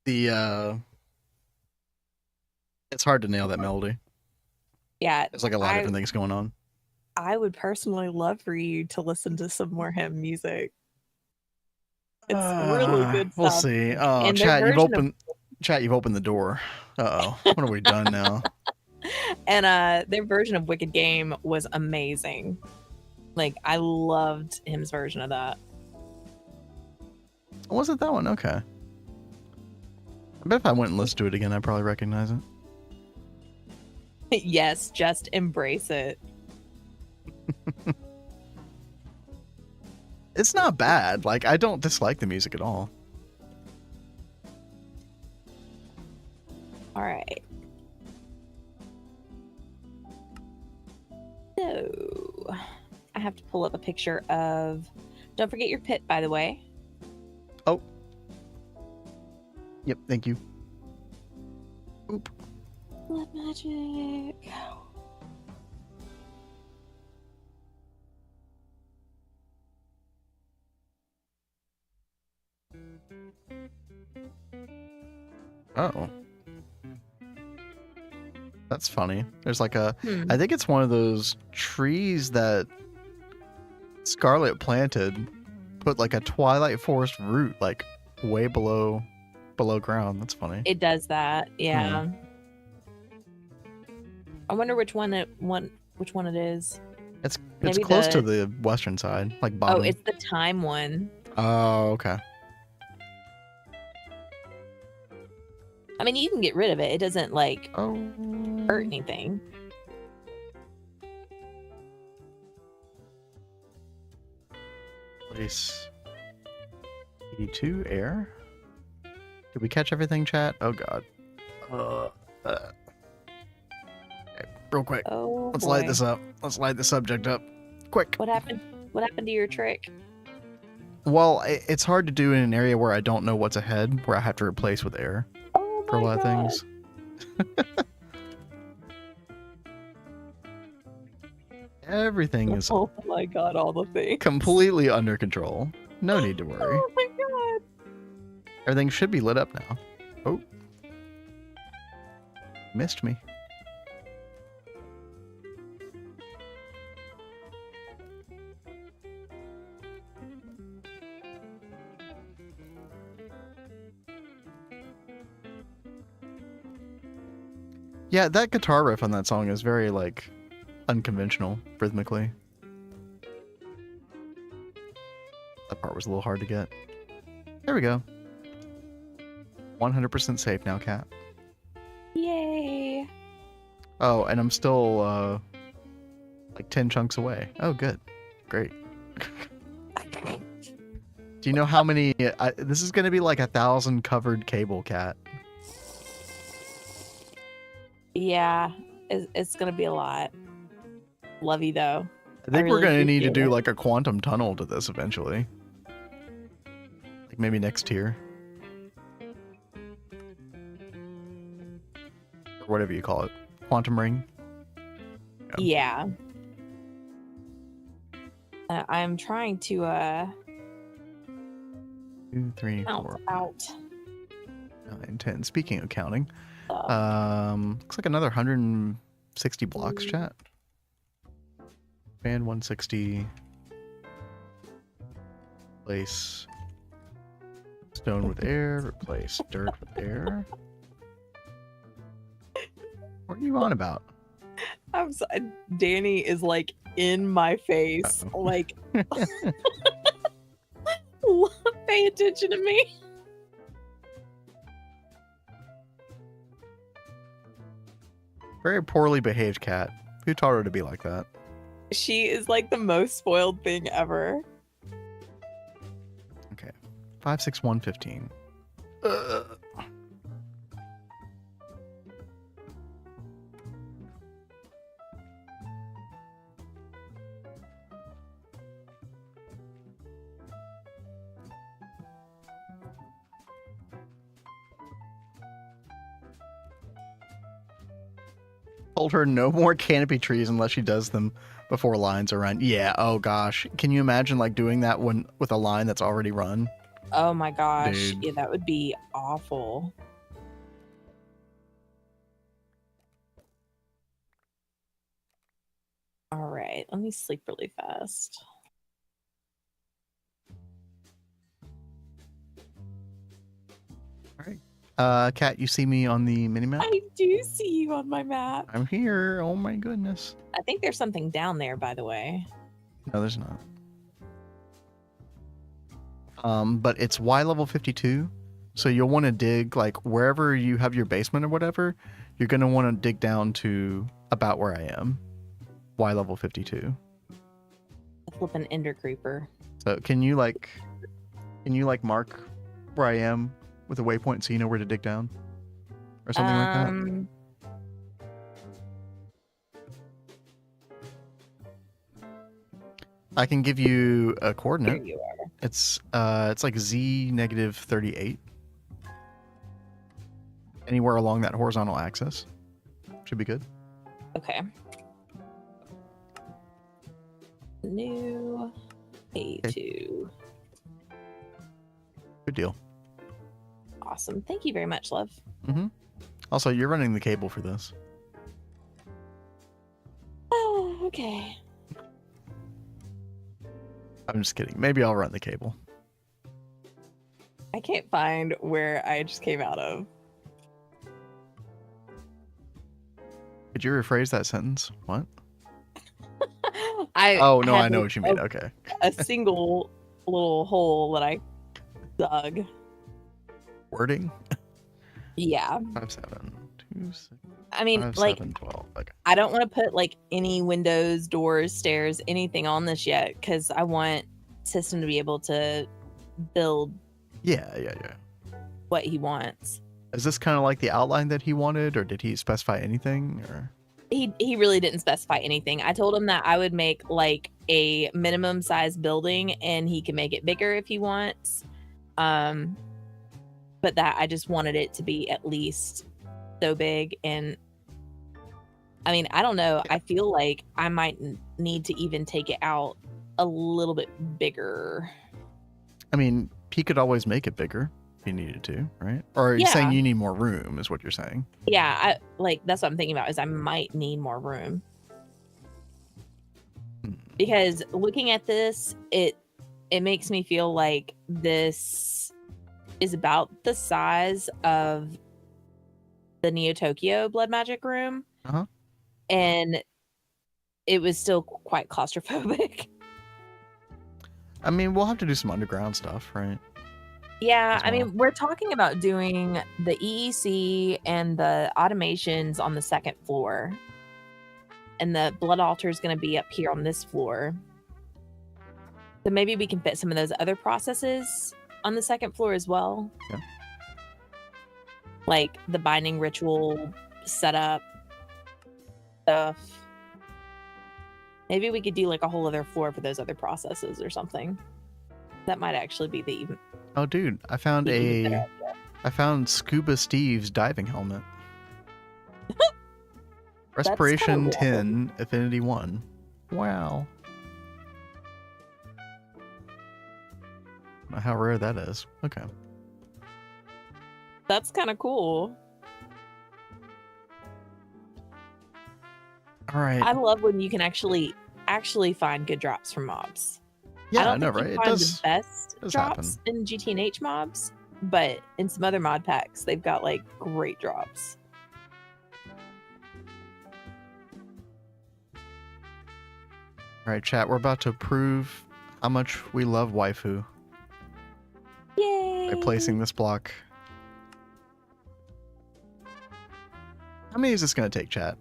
It's hard to nail that melody. Yeah, There's like a lot of different things going on. I would personally love for you to listen to some more him music. It's really good We'll stuff. see. Oh, And their chat, you've version of- opened. Chat, you've opened the door. Uh-oh. What have we done now? And their version of Wicked Game was amazing. Like I loved him's version of that. Was it that one? Okay. I bet if I went and listened to it again, I'd probably recognize it. Yes, just embrace it. It's not bad. Like, I don't dislike the music at all. All right. So, I have to pull up a picture of. Don't forget your pit, by the way. Oh. Yep, thank you. Oop. Blood magic. Oh. That's funny. There's like a, I think it's one of those trees that Scarlet planted, put like a Twilight Forest root like way below ground. That's funny. It does that, yeah. I wonder which one it is. It's Maybe close to the western side, like bottom. Oh, it's the time one. Oh, okay. I mean, you can get rid of it. It doesn't like Oh. hurt anything. Place 82 air. Did we catch everything, chat? Oh god. Okay, real quick. Oh, Let's boy. light this up. Let's light the subject up. Quick. What happened? What happened to your trick? Well, it's hard to do in an area where I don't know what's ahead, where I have to replace with air Oh for a my lot of God. things. Everything is Oh my God, all the things. completely under control. No need to worry. Oh my God. Everything should be lit up now. Oh. Missed me. Yeah, that guitar riff on that song is very, like, unconventional, rhythmically. That part was a little hard to get. There we go. 100% safe now, Cat. Yay. Oh, and I'm still, like 10 chunks away. Oh, good. Great. Do you know how many... this is going to be like 1,000 covered cable, Cat. Yeah, it's gonna be a lot. Love you though. I think we're really going to need to appreciate do it. like a quantum tunnel to this eventually. Like maybe next tier. Or whatever you call it. Quantum ring. Yeah. I'm trying to 2, 3, count 4, out 9, 10. Speaking of counting, stuff. looks like another 160 blocks, chat. Band 160. Replace stone with air. Replace dirt with air. What are you on about? I'm sorry. Danny is like in my face. Uh-oh. Like, pay attention to me. Very poorly behaved cat. Who taught her to be like that? She is like the most spoiled thing ever. Okay. 5, 6, 1, 15. Told her no more canopy trees unless she does them before lines are run. Yeah, oh gosh. Can you imagine like doing that when with a line that's already run? Oh my gosh. Dude. Yeah, that would be awful. All right, let me sleep really fast. Kat, you see me on the minimap? I do see you on my map. I'm here. Oh my goodness. I think there's something down there, by the way. No, there's not. But it's Y level 52. So you'll want to dig like wherever you have your basement or whatever, you're going to want to dig down to about where I am. Y level 52. Flip an ender creeper. So can you like mark where I am with a waypoint so you know where to dig down? Or something like that? I can give you a Here coordinate. you are. It's like Z negative 38. Anywhere along that horizontal axis. Should be good. Okay. New A2. Good deal. Awesome. Thank you very much, love. Mm-hmm. Also, you're running the cable for this. Oh, okay. I'm just kidding. Maybe I'll run the cable. I can't find where I just came out of. Could you rephrase that sentence? What? I No, I know what you mean. Okay. A single little hole that I dug. Wording? Yeah. 5, 7, 2, 6, I mean, 5, like, 7, 12. Okay. I don't want to put like any windows, doors, stairs, anything on this yet because I want system to be able to build Yeah. what he wants. Is this kind of like the outline that he wanted, or did he specify anything? Or He really didn't specify anything. I told him that I would make like a minimum size building and he can make it bigger if he wants. But that I just wanted it to be at least so big. And I mean, I don't know. I feel like I might need to even take it out a little bit bigger. I mean, he could always make it bigger if he needed to, right? Or are you saying you need more room? Is what you're saying? Yeah, that's what I'm thinking about. Is I might need more room because looking at this, it makes me feel like this is about the size of the Neo Tokyo Blood Magic room, and it was still quite claustrophobic. I mean, we'll have to do some underground stuff, right? Yeah, I mean, we're talking about doing the EEC and the automations on the second floor. And the blood altar is going to be up here on this floor. So maybe we can fit some of those other processes on the second floor as well. Yeah. Like the binding ritual setup stuff. Maybe we could do like a whole other floor for those other processes or something. That might actually be the... Oh, dude, I found Scuba Steve's diving helmet. Respiration 10, Affinity 1. Wow. How rare that is. Okay. That's kind of cool. All right. I love when you can actually find good drops from mobs. Yeah, I know, right? It does. The best drops in GTNH mobs, but in some other mod packs, they've got like great drops. All right, chat. We're about to prove how much we love waifu. Yay! By placing this block. How many is this going to take, chat?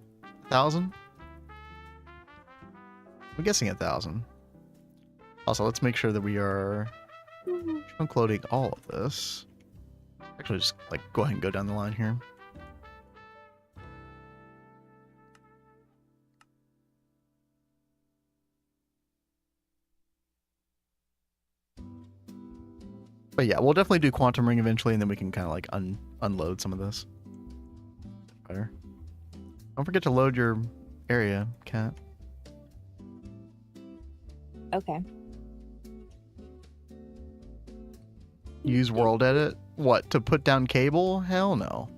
1,000? I'm guessing 1,000. Also, let's make sure that we are chunk loading all of this. Actually, just like go ahead and go down the line here. But yeah, we'll definitely do Quantum Ring eventually, and then we can kind of like unload some of this. Better. Don't forget to load your area, Cat. Okay. Use world edit? What, to put down cable? Hell no.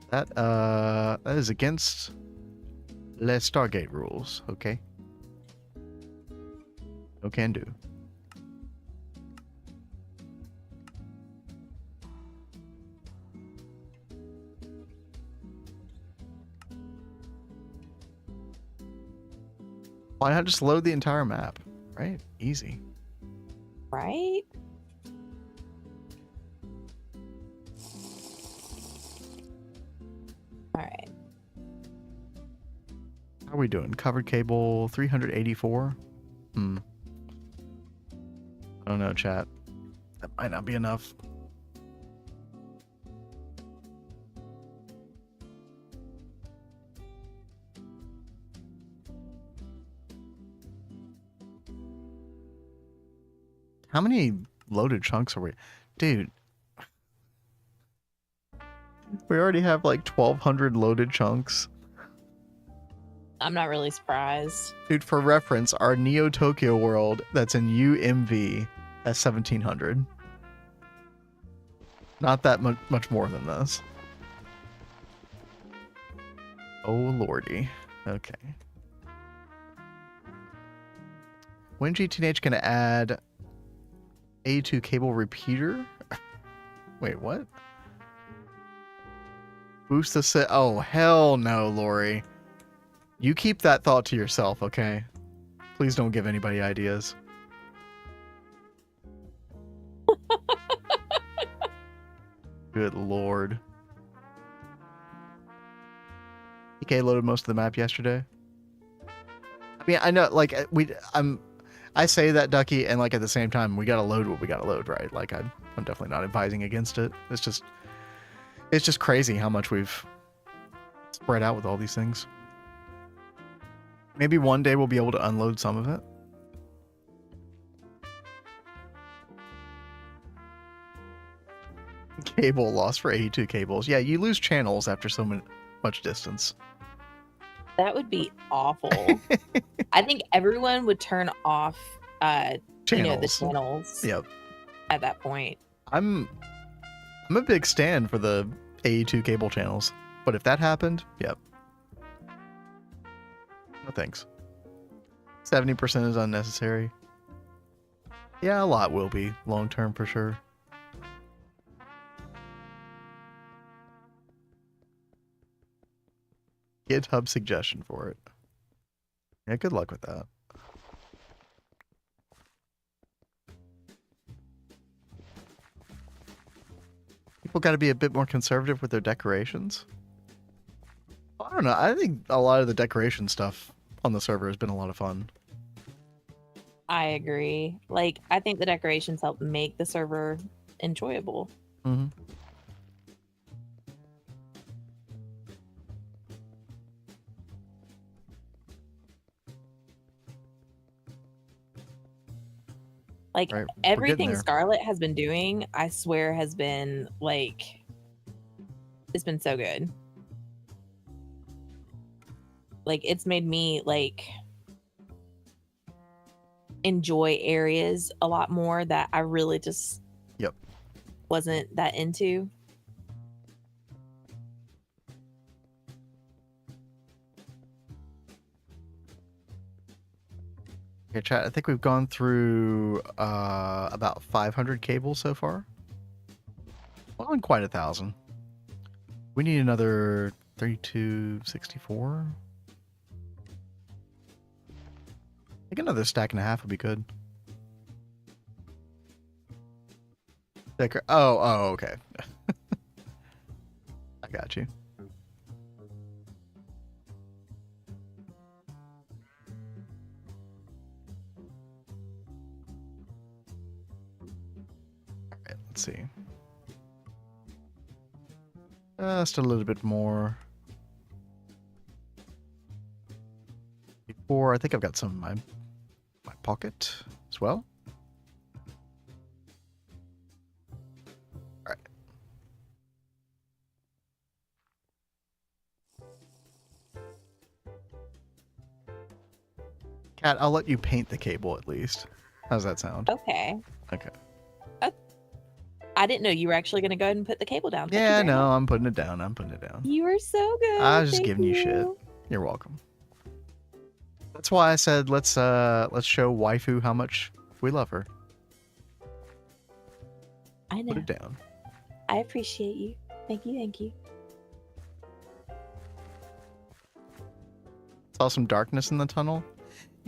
That is against the Stargate rules, okay? No can do. Why not just load the entire map, right? Easy. Right? All right. How are we doing? Covered cable 384? I don't know, chat. That might not be enough. How many loaded chunks are we? Dude. We already have like 1,200 loaded chunks. I'm not really surprised. Dude, for reference, our Neo Tokyo world that's in UMV has 1,700. Not that much more than this. Oh lordy. Okay. When GTNH gonna add A2 cable repeater? Wait, what? Boost the set. Oh, hell no, Lori. You keep that thought to yourself, okay? Please don't give anybody ideas. Good lord. EK loaded most of the map yesterday. I mean, I know, like, I say that, Ducky, and, like, at the same time, we gotta load what we gotta load, right? Like, I'm definitely not advising against it. It's just crazy how much we've spread out with all these things. Maybe one day we'll be able to unload some of it. Cable lost for 82 cables. Yeah, you lose channels after so much distance. That would be awful. I think everyone would turn off the channels. Yep. At that point. I'm a big stand for the AE2 cable channels, but if that happened, yep. No thanks. 70% is unnecessary. Yeah, a lot will be long term for sure. GitHub suggestion for it. Yeah, good luck with that. People got to be a bit more conservative with their decorations. I don't know. I think a lot of the decoration stuff on the server has been a lot of fun. I agree. Like, I think the decorations help make the server enjoyable. Mm-hmm. Like, right. everything Scarlet has been doing, I swear, has been, like, it's been so good. Like, it's made me, like, enjoy areas a lot more that I really just wasn't that into. Okay, chat, I think we've gone through about 500 cables so far. Well, and quite 1,000. We need another 3264. I think another stack and a half would be good. Oh, okay. I got you. Alright, let's see. Just a little bit more. Before, I think I've got some in my pocket as well. All right. Kat, I'll let you paint the cable at least. How's that sound? Okay. Okay. I didn't know you were actually going to go ahead and put the cable down. Yeah, no, I'm putting it down. You are so good. I was just giving you shit. You're welcome. That's why I said let's show waifu how much we love her. I know. Put it down. I appreciate you. Thank you. Saw some darkness in the tunnel.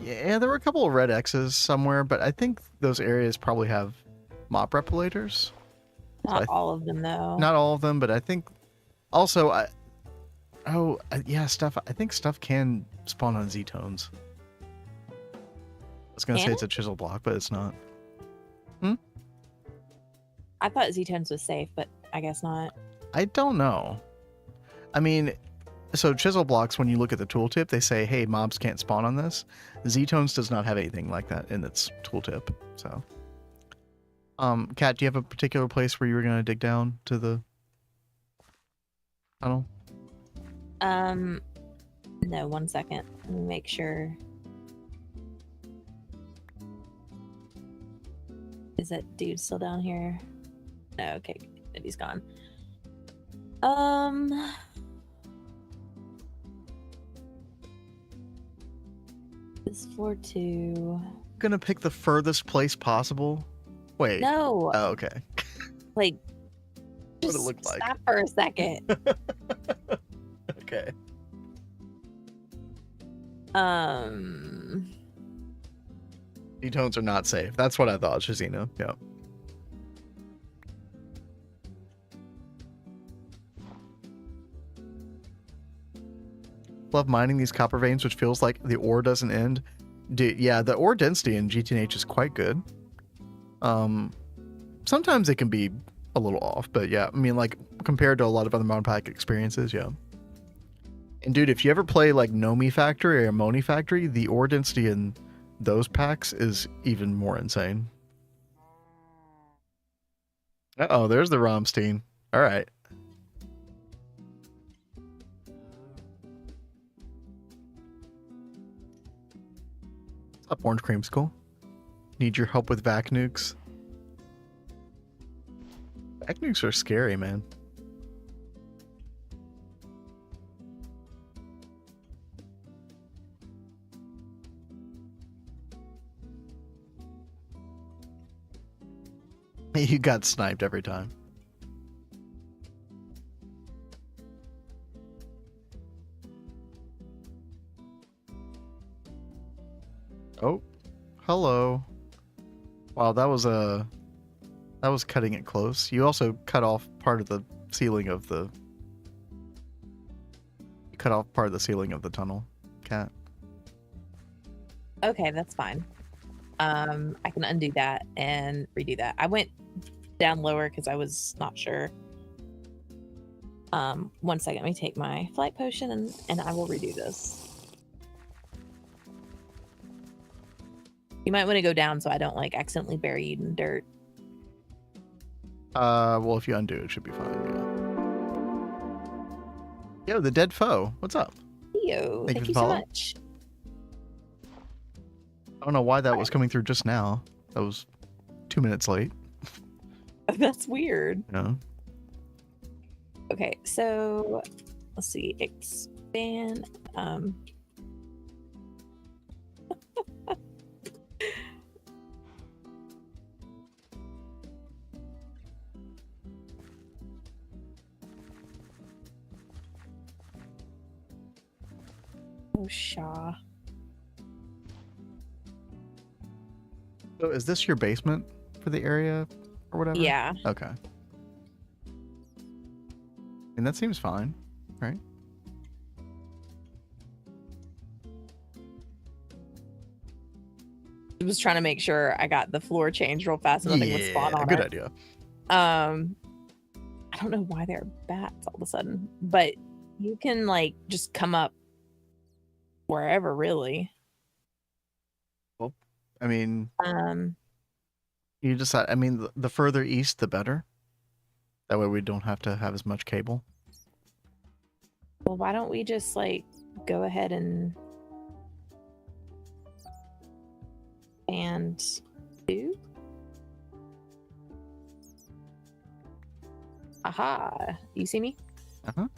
Yeah, there were a couple of red X's somewhere, but I think those areas probably have mop repelators. Not all of them, though. Not all of them, but I think also stuff. I think stuff can spawn on Z-tones. I was gonna say it's a chisel block, but it's not. Hmm? I thought Z-Tones was safe, but I guess not. I don't know. I mean, so chisel blocks, when you look at the tooltip, they say, hey, mobs can't spawn on this. Z-Tones does not have anything like that in its tooltip. So, Kat, do you have a particular place where you were going to dig down to the tunnel? No, 1 second. Let me make sure. Is that dude still down here? No, okay, good. He's gone. This floor 2. Gonna pick the furthest place possible? Wait. No, Oh, okay. like, What just it looked like. stop for a second. Okay. Z-Tones are not safe. That's what I thought, Shazina. Yeah. Love mining these copper veins, which feels like the ore doesn't end. Dude, yeah, the ore density in GTNH is quite good. Sometimes it can be a little off, but yeah, I mean, like, compared to a lot of other mod pack experiences, yeah. And dude, if you ever play like Nomi Factory or Moni Factory, the ore density in those packs is even more insane. Uh-oh, there's the Romstein. All right. What's up, Orange Creamsicle? Need your help with vac nukes? Vac nukes are scary, man. You got sniped every time. Oh, hello. Wow, that was cutting it close. You also cut off part of the ceiling of the tunnel, Cat. Okay, that's fine. I can undo that and redo that. I went down lower because I was not sure. 1 second, let me take my flight potion and I will redo this. You might want to go down so I don't like accidentally bury you in dirt. Well, if you undo it, should be fine. Yeah. Yo, the dead foe. What's up? Theo, Thank you thank for you so following. much. I don't know why that was coming through just now. That was 2 minutes late. That's weird. You know? Okay, so let's see. Expand. Oh, Shaw. So is this your basement for the area or whatever? Yeah. Okay. And that seems fine, right? I was trying to make sure I got the floor changed real fast so nothing would spawn on good it. idea. I don't know why there are bats all of a sudden, but you can like just come up wherever really. Well, I mean, Um, you decide. I mean, the further east, the better. That way we don't have to have as much cable. well, why don't we just like go ahead and do? Aha! You see me? Uh-huh.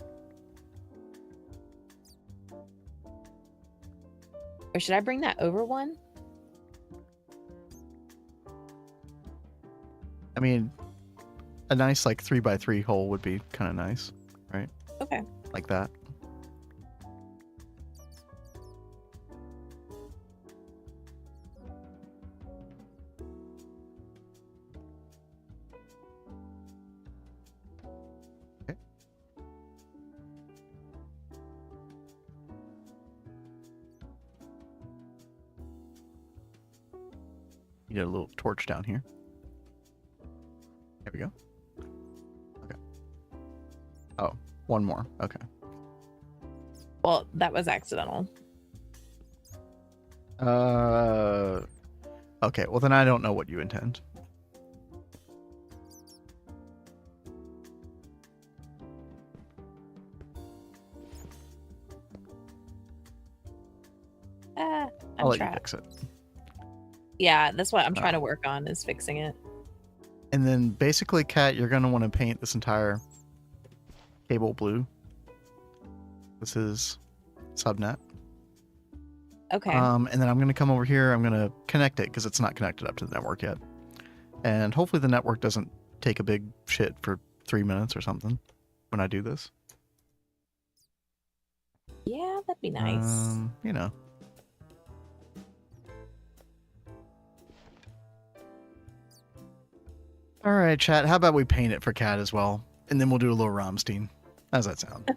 Or should I bring that over one? I mean, a nice like 3x3 hole would be kind of nice, right? Okay. Like that. Okay. You get a little torch down here. Here we go. Okay. Oh, one more. Okay. Well, that was accidental. Okay, well then I don't know what you intend. I'm I'll let you trying. fix it. Yeah, that's what I'm trying to work on, is fixing it. And then basically, Kat, you're going to want to paint this entire cable blue. This is subnet. Okay. And then I'm going to come over here. I'm going to connect it because it's not connected up to the network yet. And hopefully the network doesn't take a big shit for 3 minutes or something when I do this. Yeah, that'd be nice. You know. All right, chat. How about we paint it for Kat as well? And then we'll do a little Rammstein. How's that sound?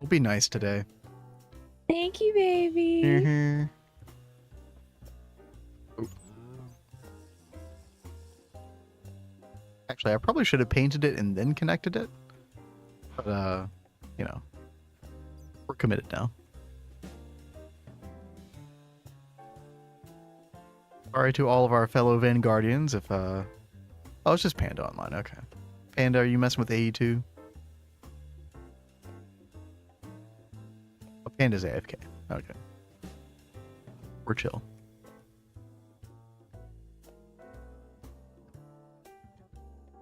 We'll be nice today. Thank you, baby. Mm-hmm. Actually, I probably should have painted it and then connected it. But, you know, we're committed now. Sorry to all of our fellow Vanguardians if, oh, it's just Panda online. Okay. Panda, are you messing with AE too? Oh, Panda's AFK. Okay. We're chill.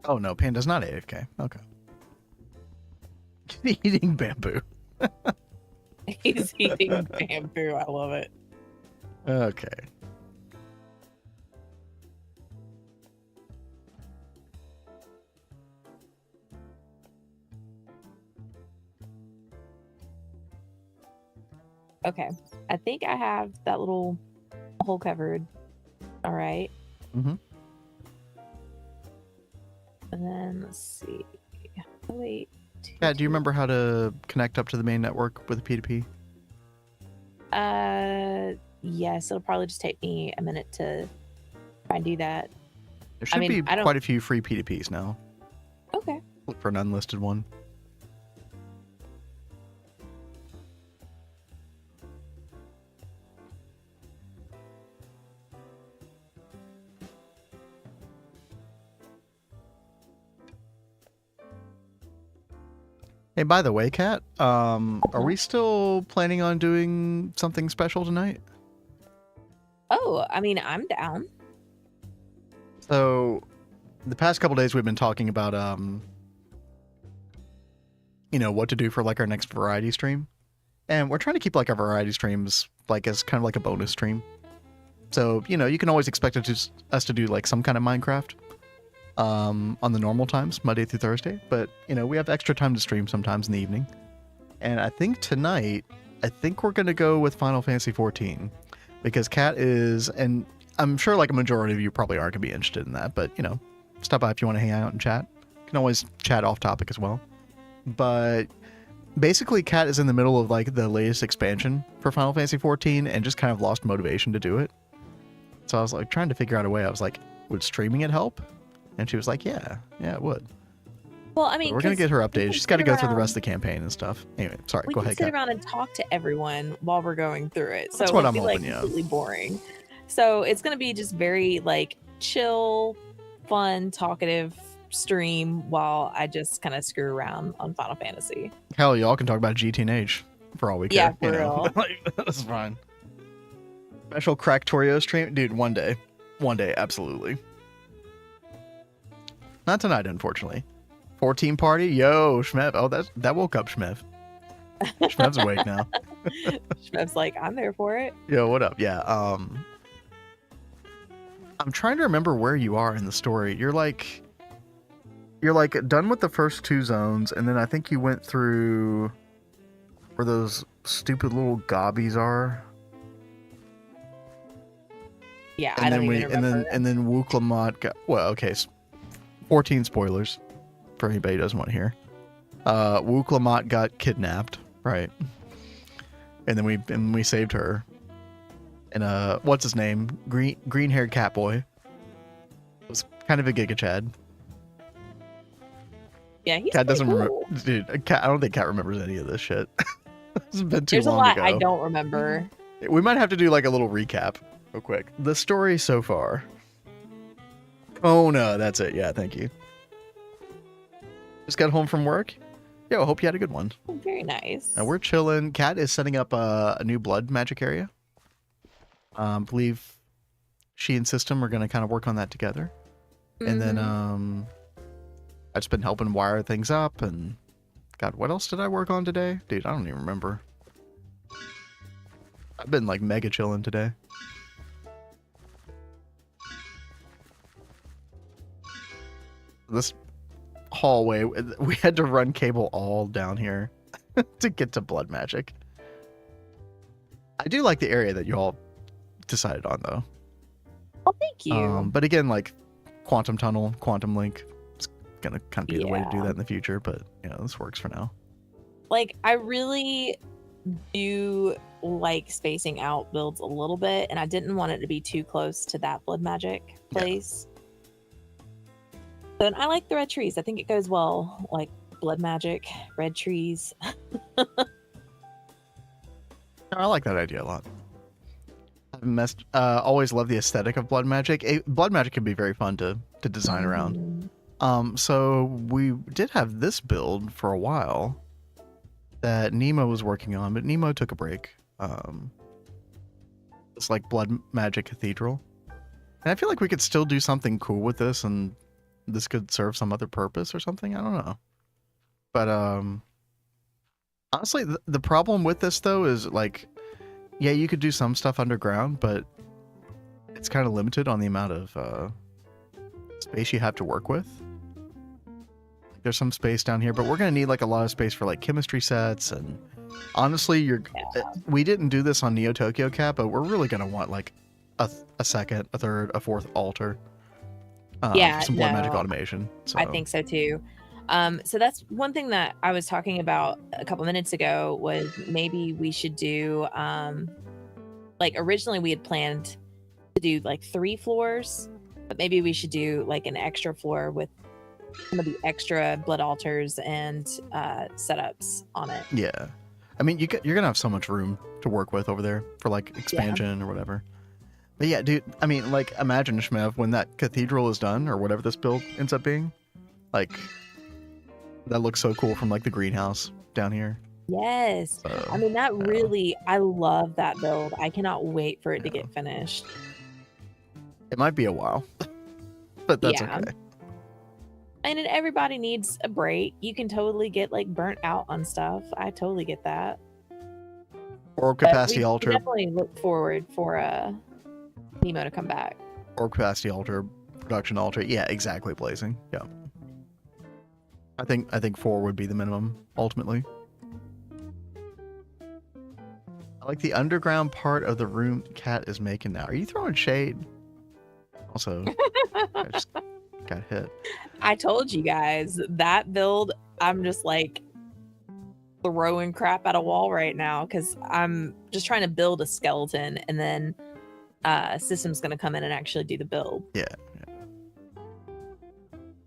Oh no, Panda's not AFK. Okay. Eating bamboo. He's eating bamboo. I love it. Okay. Okay. I think I have that little hole covered. All right. Mm-hmm. And then let's see. Oh, wait. Yeah, do you remember how to connect up to the main network with a P2P? Yes, it'll probably just take me a minute to try and do that. There should be quite a few free P2Ps now. Okay. Look for an unlisted one. Hey, by the way, Kat, are we still planning on doing something special tonight? Oh, I mean, I'm down. So, the past couple days we've been talking about, you know, what to do for like our next variety stream, and we're trying to keep like our variety streams like as kind of like a bonus stream. So, you know, you can always expect us to do like some kind of Minecraft. On the normal times, Monday through Thursday, but you know, we have extra time to stream sometimes in the evening. And I think tonight, we're gonna go with Final Fantasy 14 because Kat is, and I'm sure like a majority of you probably aren't gonna be interested in that, but you know, stop by if you want to hang out and chat. You can always chat off topic as well. But basically, Kat is in the middle of like the latest expansion for Final Fantasy 14 and just kind of lost motivation to do it. So I was like trying to figure out a way. I was like, would streaming it help? And she was like, yeah, it would. Well, I mean, so we're going to get her updated. She's got to go through the rest of the campaign and stuff. Anyway, sorry, go ahead. We can sit around and talk to everyone while we're going through it. So that's what I'm like hoping, yeah. Completely boring. So it's going to be just very like chill, fun, talkative stream while I just kind of screw around on Final Fantasy. Hell, y'all can talk about GTNH for all we care. Yeah, for real. Like, that's fine. Special Cracktorio stream? Dude, one day, absolutely. Not tonight, unfortunately. 14 party? Yo, Shmev. Oh, that woke up Shmev. Shmev's awake now. Shmev's like, I'm there for it. Yo, what up? Yeah, I'm trying to remember where you are in the story. You're like done with the first two zones, and then I think you went through where those stupid little gobbies are. Yeah, and I then don't even remember. and then Wooklamat got, well, okay, 14 spoilers for anybody who doesn't want to hear. Wooklamat got kidnapped, right? And then we saved her. and what's his name? Green haired cat boy. It was kind of a Giga Chad. Yeah, he's Cat doesn't cool. remember, dude. Cat, I don't think Cat remembers any of this shit. It's been too There's long a lot ago. I don't remember. We might have to do like a little recap real quick. The story so far. Kona, that's it. Yeah, thank you. Just got home from work. Yo, I hope you had a good one. Oh, very nice. We're chilling. Cat is setting up a new blood magic area. Believe she and System are going to kind of work on that together. And then I've just been helping wire things up. And God, what else did I work on today? Dude, I don't even remember. I've been like mega chilling today. This hallway, we had to run cable all down here to get to blood magic. I do like the area that you all decided on, though. Oh, thank you. But again, like quantum tunnel, quantum link, it's gonna kind of be the way to do that in the future. But you know, this works for now. Like, I really do like spacing out builds a little bit, and I didn't want it to be too close to that blood magic place. But I like the red trees. I think it goes well, like blood magic, red trees. I like that idea a lot. I've always loved the aesthetic of blood magic. Blood magic can be very fun to design around. So we did have this build for a while that Nemo was working on, but Nemo took a break. It's like blood magic cathedral, and I feel like we could still do something cool with this, and this could serve some other purpose or something. I don't know, but honestly, the problem with this though is like, yeah, you could do some stuff underground, but it's kind of limited on the amount of space you have to work with. There's some space down here, but we're gonna need like a lot of space for like chemistry sets, and honestly, we didn't do this on Neo Tokyo Cat, but we're really gonna want like a second, a third, a fourth altar. For some blood magic automation. So. I think so too. So that's one thing that I was talking about a couple minutes ago, was maybe we should do like originally we had planned to do like 3 floors, but maybe we should do like an extra floor with some of the extra blood altars and setups on it. Yeah, I mean you're gonna have so much room to work with over there for like expansion or whatever. But yeah, dude, I mean, like, imagine, Shmev, when that cathedral is done, or whatever this build ends up being, like, that looks so cool from, like, the greenhouse down here. Yes. I mean, that really, I love that build. I cannot wait for it to get finished. It might be a while, but that's okay. And everybody needs a break. You can totally get, like, burnt out on stuff. I totally get that. Or capacity altar. We definitely look forward for Nemo to come back. Or capacity altar, production altar. Yeah, exactly, Blazing. Yeah. I think 4 would be the minimum, ultimately. I like the underground part of the room Cat is making now. Are you throwing shade? Also, I just got hit. I told you guys, that build, I'm just like throwing crap at a wall right now, because I'm just trying to build a skeleton, and then System's going to come in and actually do the build. Yeah.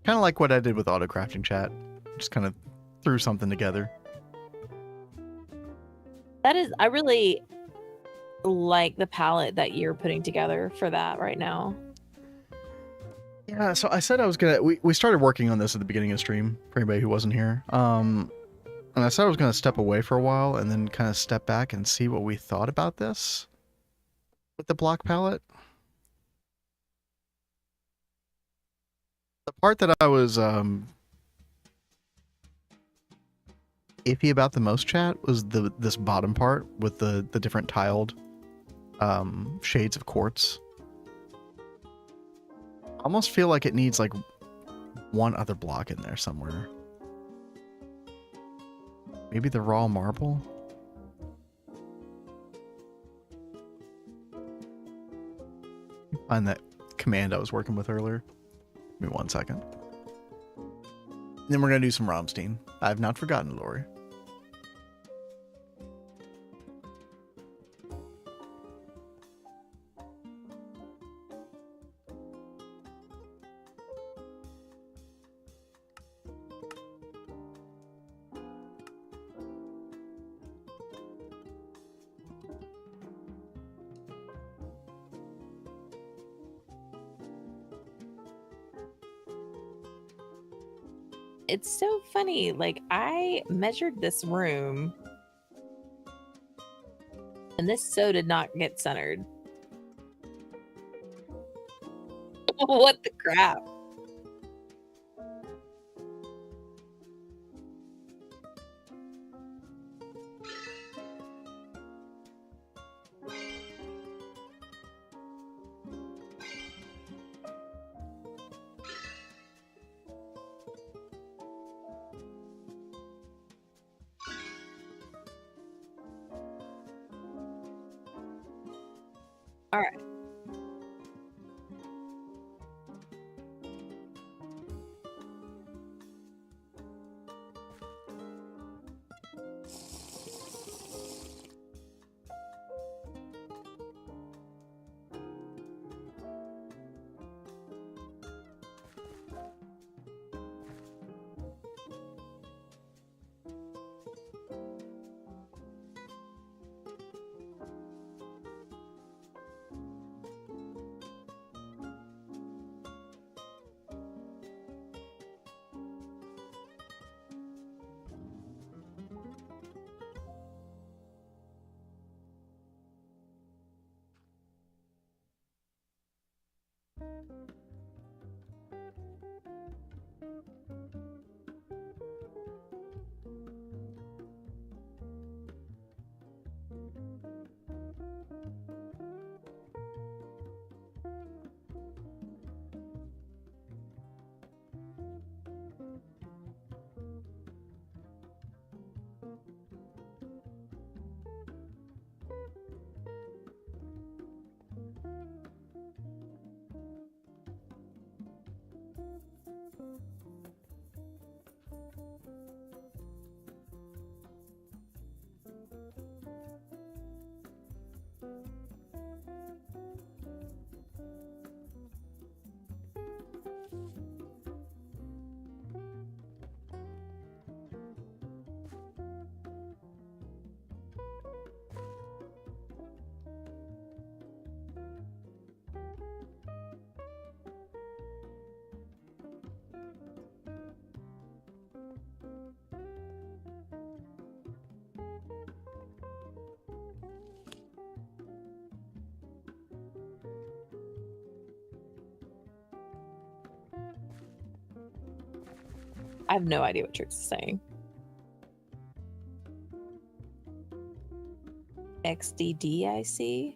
Kind of like what I did with auto crafting, chat. Just kind of threw something together. I really like the palette that you're putting together for that right now. Yeah, so I said I was gonna. We started working on this at the beginning of stream for anybody who wasn't here. And I said I was gonna step away for a while and then kind of step back and see what we thought about this with the block palette. The part that I was iffy about the most, chat, was this bottom part with the different tiled shades of quartz. I almost feel like it needs like one other block in there somewhere. Maybe the raw marble? Find that command I was working with earlier. Give me 1 second. Then we're going to do some Romstein. I have not forgotten, Lori. It's so funny. Like, I measured this room, and this so did not get centered. What the crap? All right. I have no idea what Trix is saying. XDD, I see.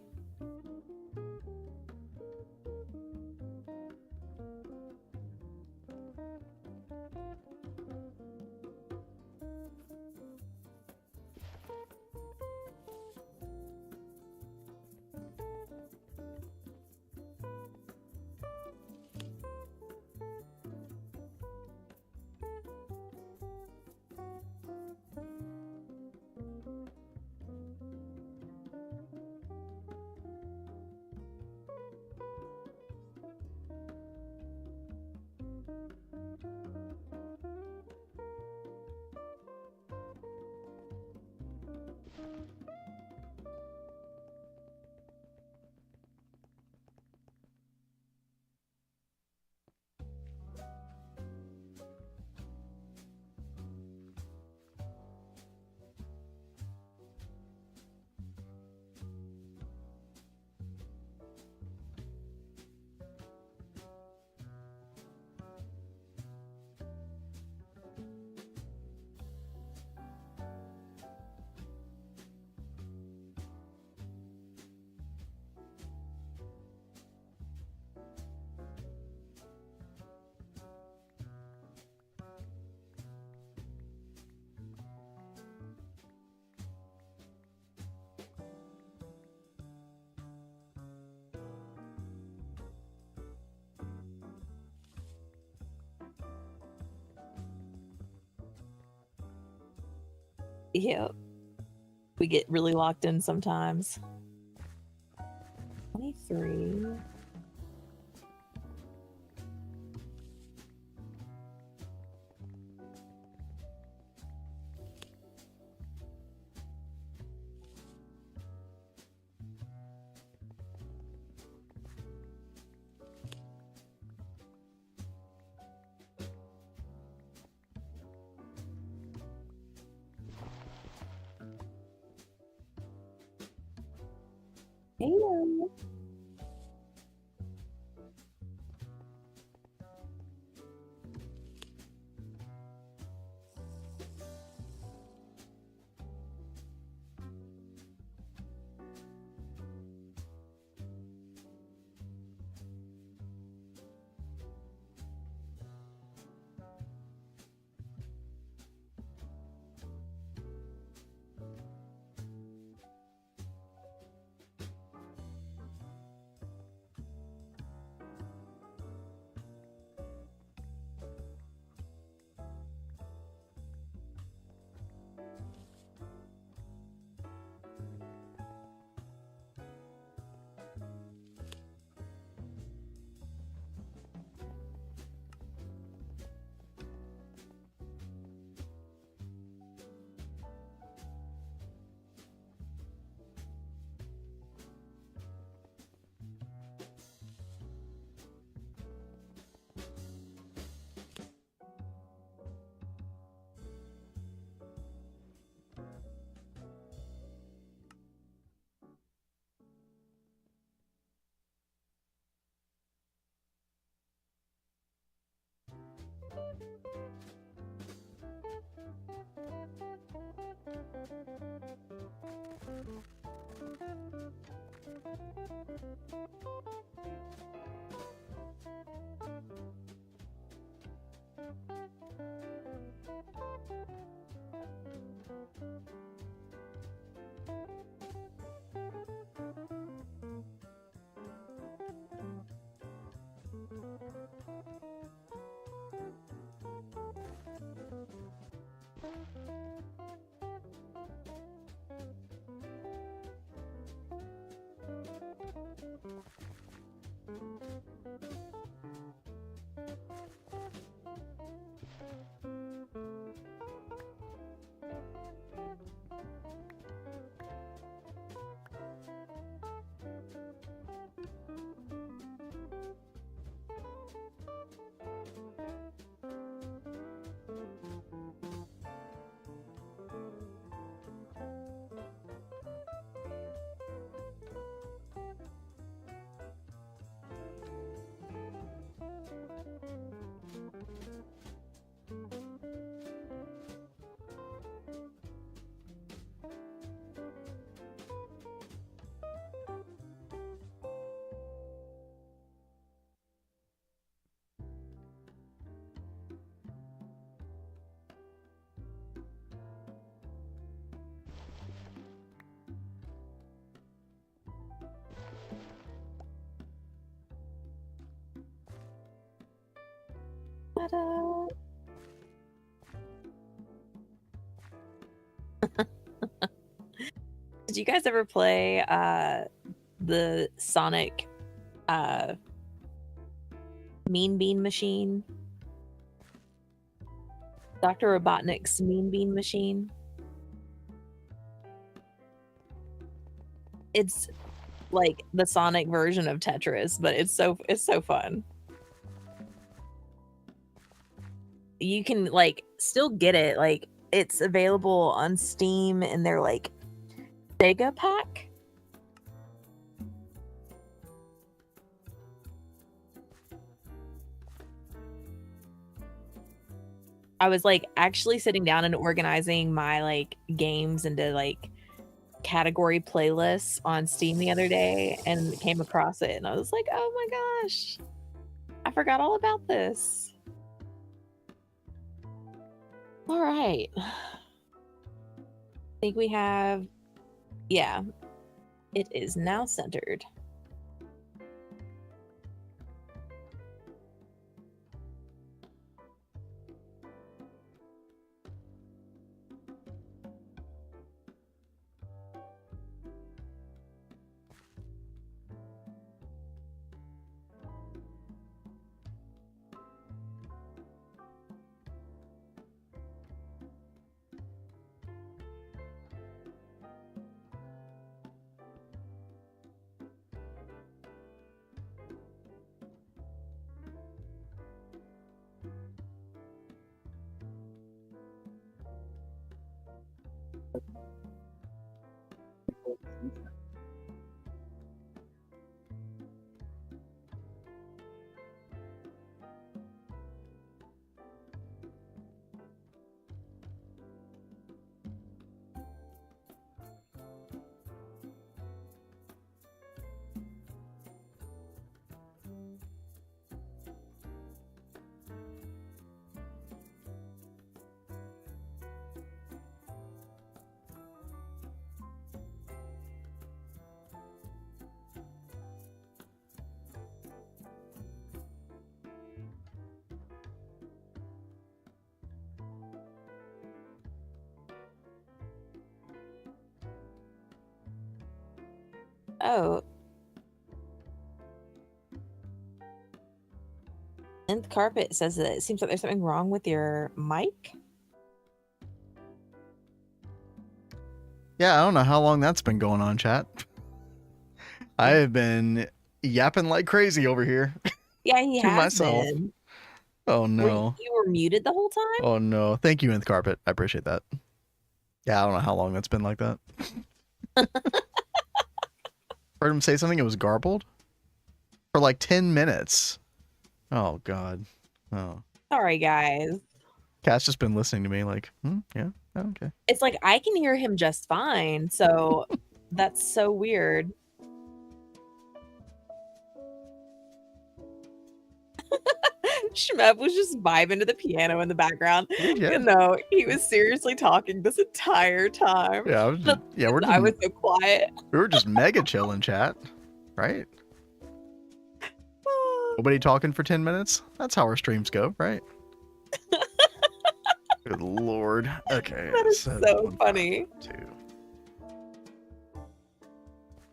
Yep. We get really locked in sometimes. 23. Heyo. Ta-da. Did you guys ever play the Sonic Mean Bean Machine? Dr. Robotnik's Mean Bean Machine? It's like the Sonic version of Tetris, but it's so fun. You can like still get it, like it's available on Steam in their like Sega pack. I was like actually sitting down and organizing my like games into like category playlists on Steam the other day and came across it and I was like, oh my gosh, I forgot all about this. All right. I think we have, yeah, it is now centered. Oh. And the carpet says that it seems like there's something wrong with your mic. Yeah, I don't know how long that's been going on, chat. I have been yapping like crazy over here. Yeah, he To has myself. been. Oh no. You were muted the whole time? Oh no. Thank you, Nth Carpet. I appreciate that. Yeah, I don't know how long that's been like that. Heard him say something, it was garbled? For like 10 minutes. Oh god. Oh. Sorry, guys. Cat's just been listening to me like, yeah, okay. It's like I can hear him just fine, so that's so weird. Shmev was just vibing to the piano in the background. Yeah. You know, he was seriously talking this entire time. Yeah, I was so quiet. We were just mega chill in chat, right? Nobody talking for 10 minutes? That's how our streams go, right? Good lord. Okay. That is so funny.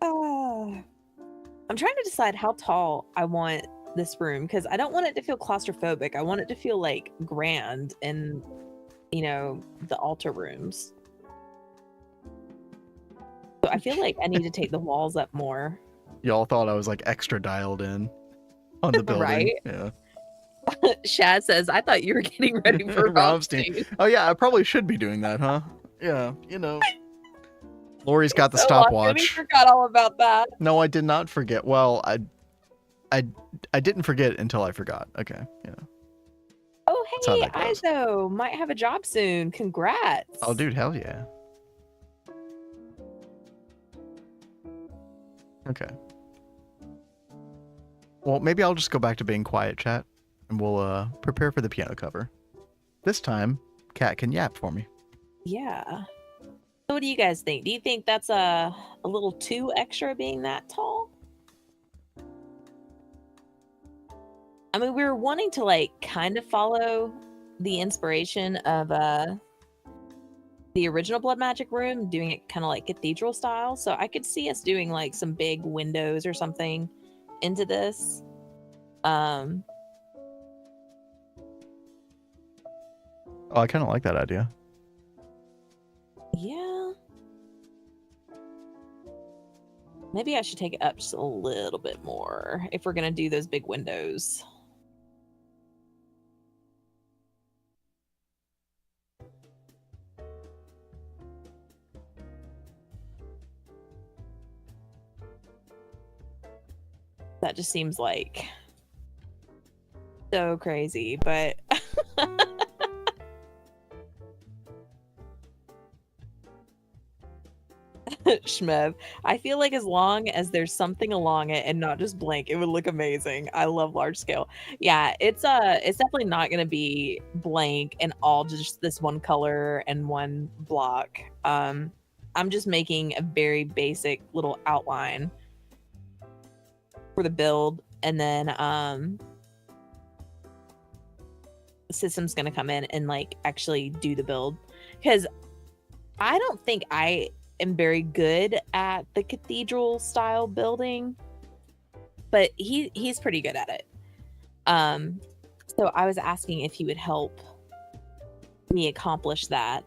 I'm trying to decide how tall I want this room because I don't want it to feel claustrophobic. I want it to feel like grand in, you know, the altar rooms. So I feel like I need to take the walls up more. Y'all thought I was like extra dialed in on the building. Right? Yeah. Shad says, I thought you were getting ready for Robstein. Oh yeah, I probably should be doing that, huh? Yeah, you know. Lori's got the stopwatch. I forgot all about that. No, I did not forget. Well, I didn't forget until I forgot. Okay, yeah. Oh hey, Izo might have a job soon. Congrats. Oh dude, hell yeah. Okay. Well, maybe I'll just go back to being quiet, chat, and we'll prepare for the piano cover. This time, Cat can yap for me. Yeah. So what do you guys think? Do you think that's a little too extra being that tall? I mean, we were wanting to like kind of follow the inspiration of the original Blood Magic room, doing it kind of like cathedral style. So I could see us doing like some big windows or something into this. Oh, I kind of like that idea. Yeah. Maybe I should take it up just a little bit more if we're going to do those big windows. That just seems like so crazy, but Shmev, I feel like as long as there's something along it and not just blank, it would look amazing. I love large scale. Yeah, it's definitely not gonna be blank and all just this one color and one block. I'm just making a very basic little outline for the build, and then the system's gonna come in and like actually do the build, because I don't think I am very good at the cathedral style building, but he's pretty good at it. So I was asking if he would help me accomplish that.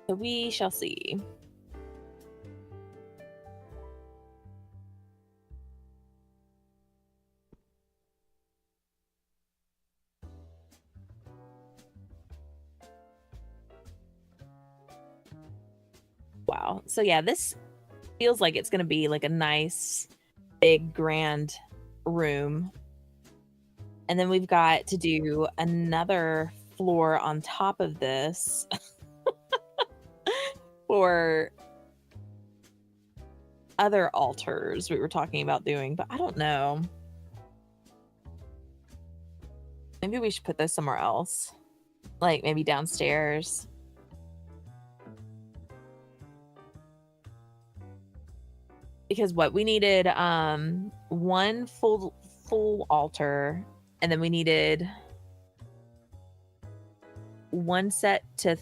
So we shall see. Wow. So yeah, this feels like it's going to be like a nice, big, grand room. And then we've got to do another floor on top of this for other altars we were talking about doing, but I don't know. Maybe we should put those somewhere else. Like maybe downstairs. Because what we needed one full altar, and then we needed one set to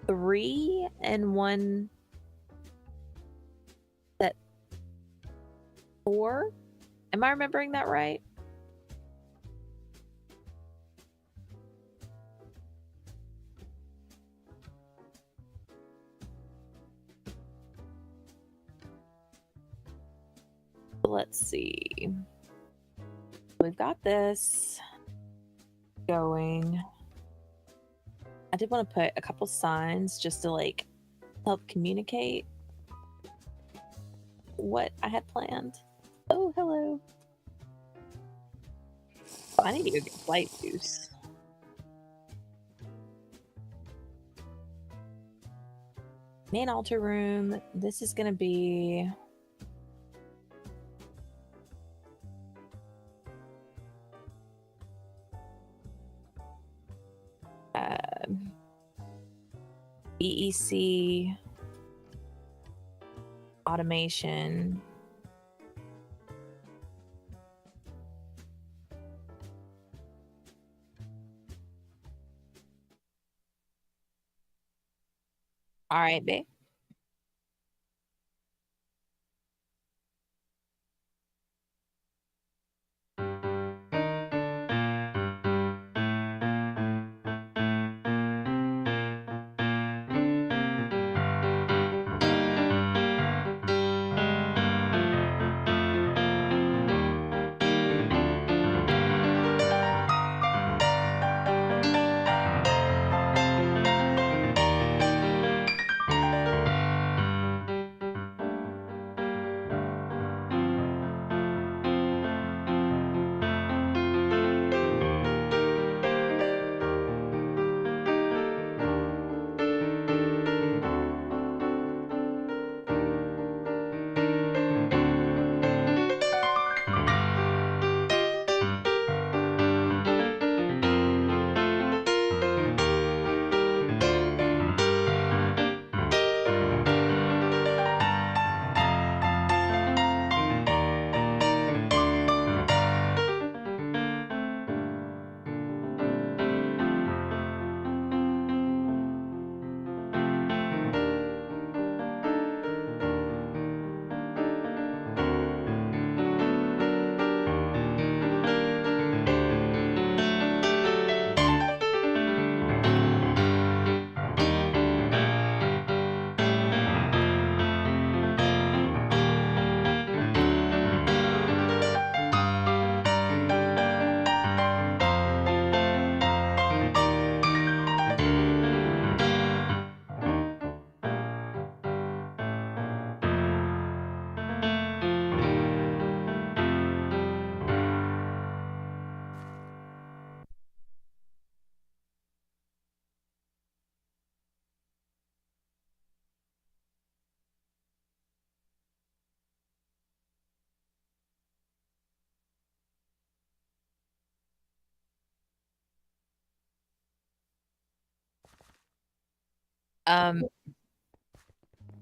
3 and one set 4. Am I remembering that right? Let's see. We've got this going. I did want to put a couple signs just to like help communicate what I had planned. Oh, hello. Oh, I need to go get flight juice. Main altar room. This is going to be... EEC automation. All right, babe.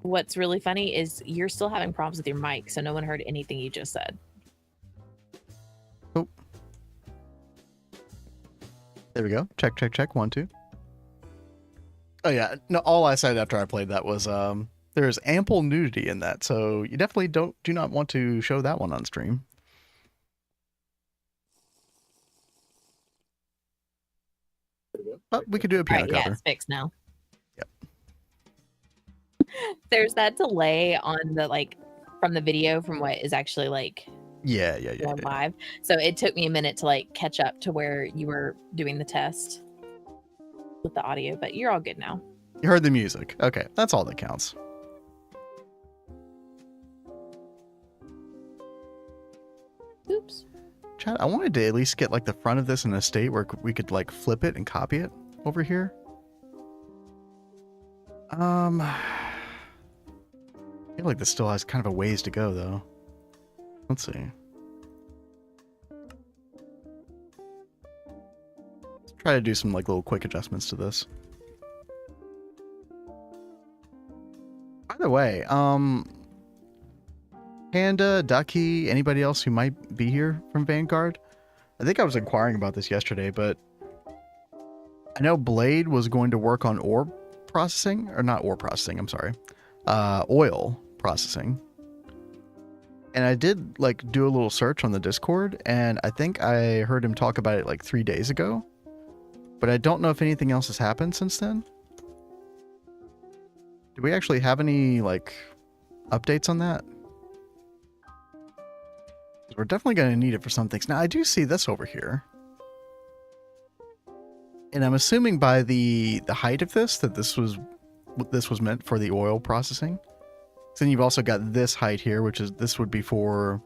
What's really funny is you're still having problems with your mic, so no one heard anything you just said. Oh. There we go. Check, check, check. 1, 2. Oh yeah. No, all I said after I played that was there's ample nudity in that, so you definitely do not want to show that one on stream. But we could do a piano Right, cover. yeah, it's fixed now. Yep. There's that delay on the like from the video from what is actually like Yeah. live. So it took me a minute to like catch up to where you were doing the test with the audio, but you're all good now. You heard the music. Okay, that's all that counts. Oops. Chad, I wanted to at least get like the front of this in a state where we could like flip it and copy it over here. I feel like this still has kind of a ways to go though. Let's see. Let's try to do some like little quick adjustments to this. By the way, Panda, Ducky, anybody else who might be here from Vanguard? I think I was inquiring about this yesterday, but I know Blade was going to work on orb processing, or not ore processing, I'm sorry, oil processing. And I did like do a little search on the Discord, and I think I heard him talk about it like 3 days ago, but I don't know if anything else has happened since then. Do we actually have any like updates on that? We're definitely going to need it for some things. Now I do see this over here. And I'm assuming by the height of this that this was meant for the oil processing. So then you've also got this height here, which is, this would be for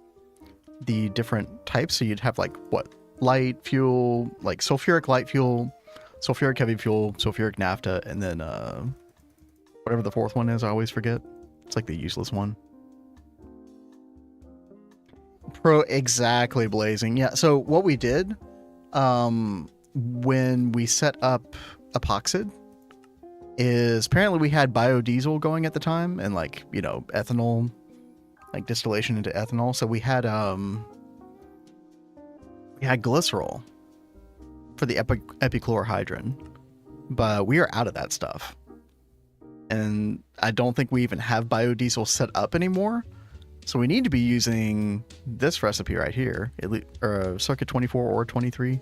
the different types. So you'd have like what, light fuel, like sulfuric light fuel, sulfuric heavy fuel, sulfuric naphtha, and then whatever the fourth one is, I always forget. It's like the useless one. Exactly, blazing. Yeah, so what we did when we set up Epoxid is apparently we had biodiesel going at the time, and like, you know, ethanol, like distillation into ethanol. So we had glycerol for the epichlorohydrin, but we are out of that stuff. And I don't think we even have biodiesel set up anymore. So we need to be using this recipe right here, or circuit 24 or 23,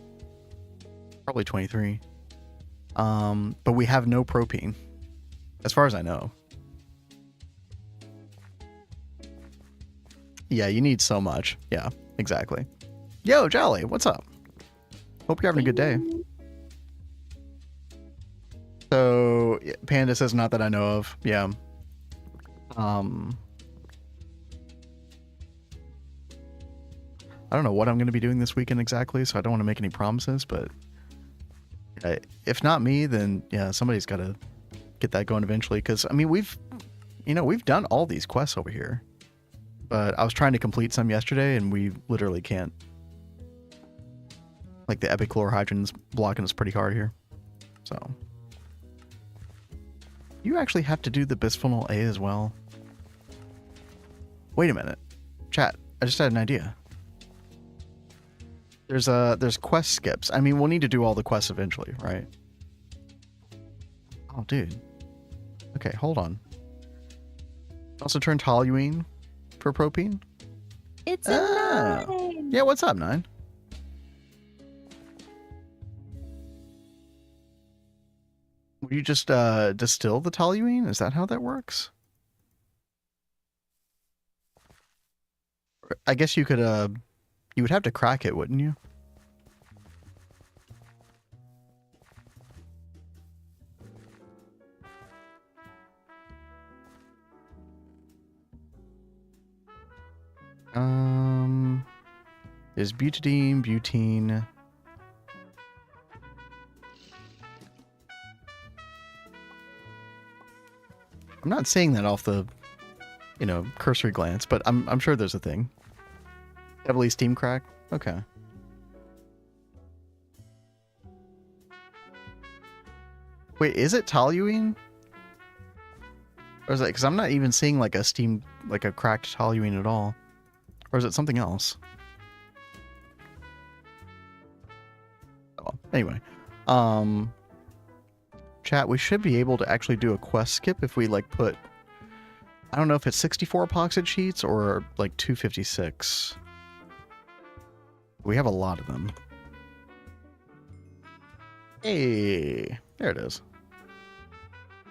probably 23. But we have no propene, as far as I know. Yeah, you need so much. Yeah, exactly. Yo, Jolly, what's up? Hope you're having a good day. So, Panda says, not that I know of. Yeah. I don't know what I'm going to be doing this weekend exactly, so I don't want to make any promises, but if not me, then yeah, somebody's got to get that going eventually. Because I mean, we've done all these quests over here, but I was trying to complete some yesterday, and we literally can't. Like the epichlorohydrin's blocking us pretty hard here. So you actually have to do the bisphenol A as well. Wait a minute, chat. I just had an idea. There's quest skips. I mean, we'll need to do all the quests eventually, right? Oh, dude. Okay, hold on. Also turn toluene for propene. It's a 9. Yeah, what's up, 9? Will you just distill the toluene? Is that how that works? I guess you could you would have to crack it, wouldn't you? There's butadiene, butene. I'm not seeing that off the, cursory glance, but I'm sure there's a thing. Heavily steam crack? Okay. Wait, is it toluene? Or is it, because I'm not even seeing like a cracked toluene at all. Or is it something else? Oh, anyway. Chat, we should be able to actually do a quest skip if we like put, I don't know if it's 64 epoxid sheets or like 256. We have a lot of them. Hey, there it is.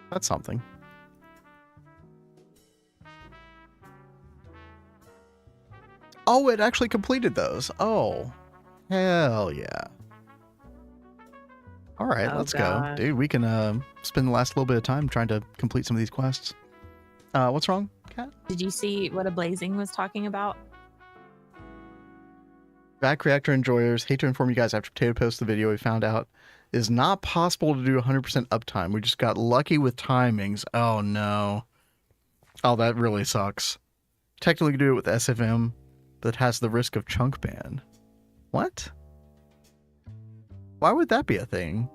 That's something. Oh, it actually completed those. Oh, hell yeah. All right, let's go. Dude, we can spend the last little bit of time trying to complete some of these quests. What's wrong, Kat? Did you see what a blazing was talking about? Back reactor enjoyers, hate to inform you guys, after Potato posted the video, we found out it is not possible to do 100% uptime. We just got lucky with timings. Oh no. Oh, that really sucks. Technically you can do it with SFM, but it has the risk of chunk ban. What? Why would that be a thing?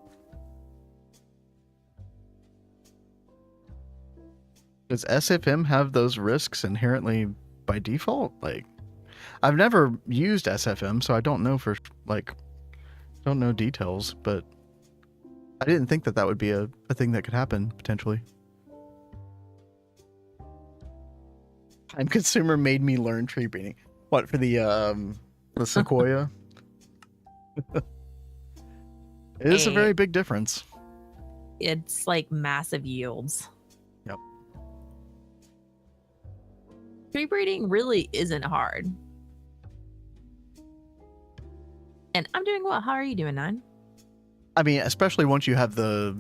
Does SFM have those risks inherently by default? Like, I've never used SFM, so I don't know don't know details, but I didn't think that that would be a thing that could happen, potentially. Time consumer made me learn tree breeding. What, for the sequoia? It is a very big difference. It's like massive yields. Yep. Tree breeding really isn't hard. And I'm doing well. How are you doing, Nine? I mean, especially once you have the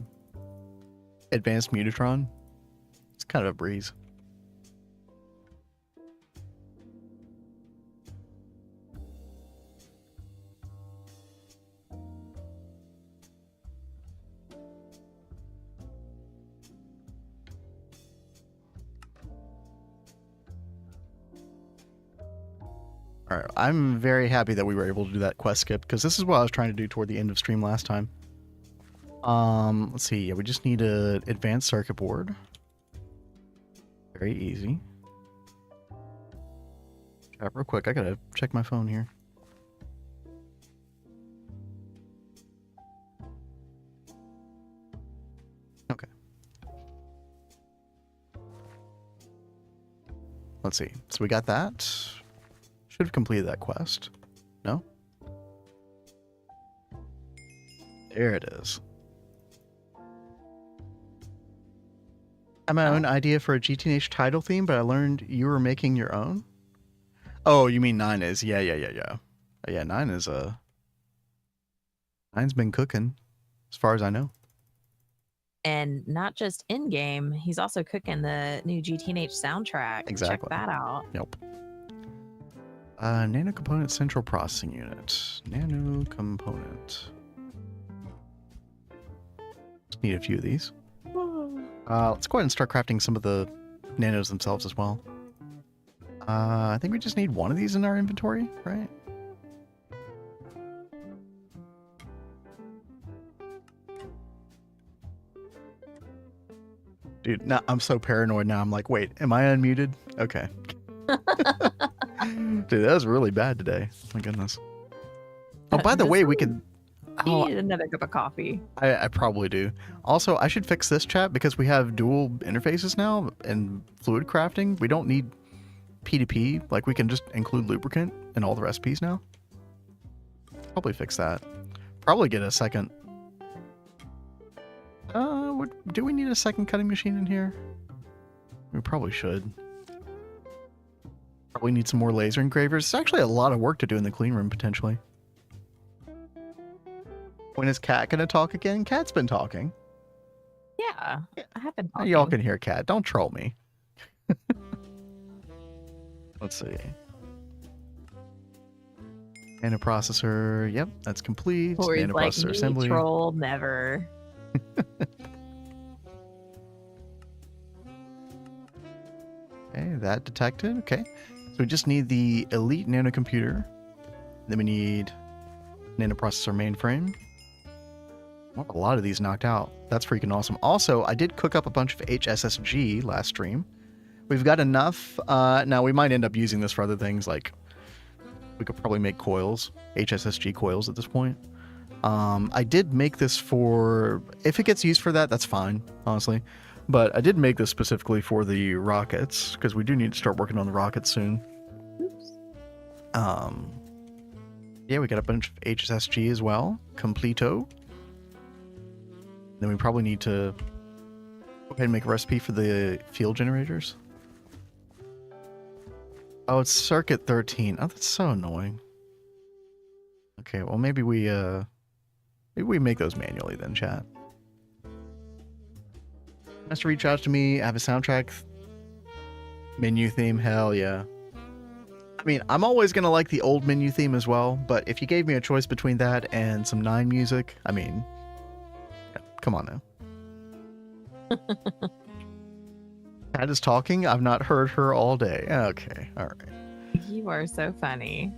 advanced Mutatron, it's kind of a breeze. All right, I'm very happy that we were able to do that quest skip, because this is what I was trying to do toward the end of stream last time. Let's see. Yeah, we just need an advanced circuit board. Very easy. Chat real quick. I gotta check my phone here. Okay. Let's see. So we got that. Should have completed that quest. No? There it is. I had my own idea for a GTNH title theme, but I learned you were making your own. Oh, you mean 9 is? Yeah. Yeah, 9 is 9's been cooking, as far as I know. And not just in game, he's also cooking the new GTNH soundtrack. Exactly. Check that out. Nope. Nano component central processing unit. Nano component. Just need a few of these. Let's go ahead and start crafting some of the nanos themselves as well. I think we just need one of these in our inventory, right? Dude, now I'm so paranoid now. I'm like, wait, am I unmuted? Okay. Dude, that was really bad today. My goodness. Oh, by the way, we could... You need another cup of coffee. I probably do. Also, I should fix this chat because we have dual interfaces now and fluid crafting. We don't need P2P. Like, we can just include lubricant in all the recipes now. Probably fix that. Probably get a second... do we need a second cutting machine in here? We probably should. Probably need some more laser engravers. It's actually a lot of work to do in the clean room, potentially. When is Cat gonna talk again? Cat's been talking. Yeah, I have been talking. Y'all can hear Cat. Don't troll me. Let's see. Nano processor. Yep, that's complete. Or he's Nano like, processor me assembly. troll, never. Okay, that detected. Okay. So we just need the elite nano computer. Then we need nano processor mainframe. Well, a lot of these knocked out. That's freaking awesome. Also, I did cook up a bunch of HSSG last stream. We've got enough. Now, we might end up using this for other things. Like, we could probably make coils, HSSG coils at this point. I did make this for... If it gets used for that, that's fine, honestly. But I did make this specifically for the rockets, because we do need to start working on the rockets soon. Oops. Yeah, we got a bunch of HSSG as well. Completo. Then we probably need to go ahead and make a recipe for the field generators. Oh, it's circuit 13. Oh, that's so annoying. Okay, well maybe we make those manually then, chat. Has to reach out to me. I have a soundtrack menu theme. Hell yeah. I mean, I'm always gonna like the old menu theme as well, but if you gave me a choice between that and some 9 music, I mean, come on now. Cat is talking. I've not heard her all day. Okay, all right. You are so funny.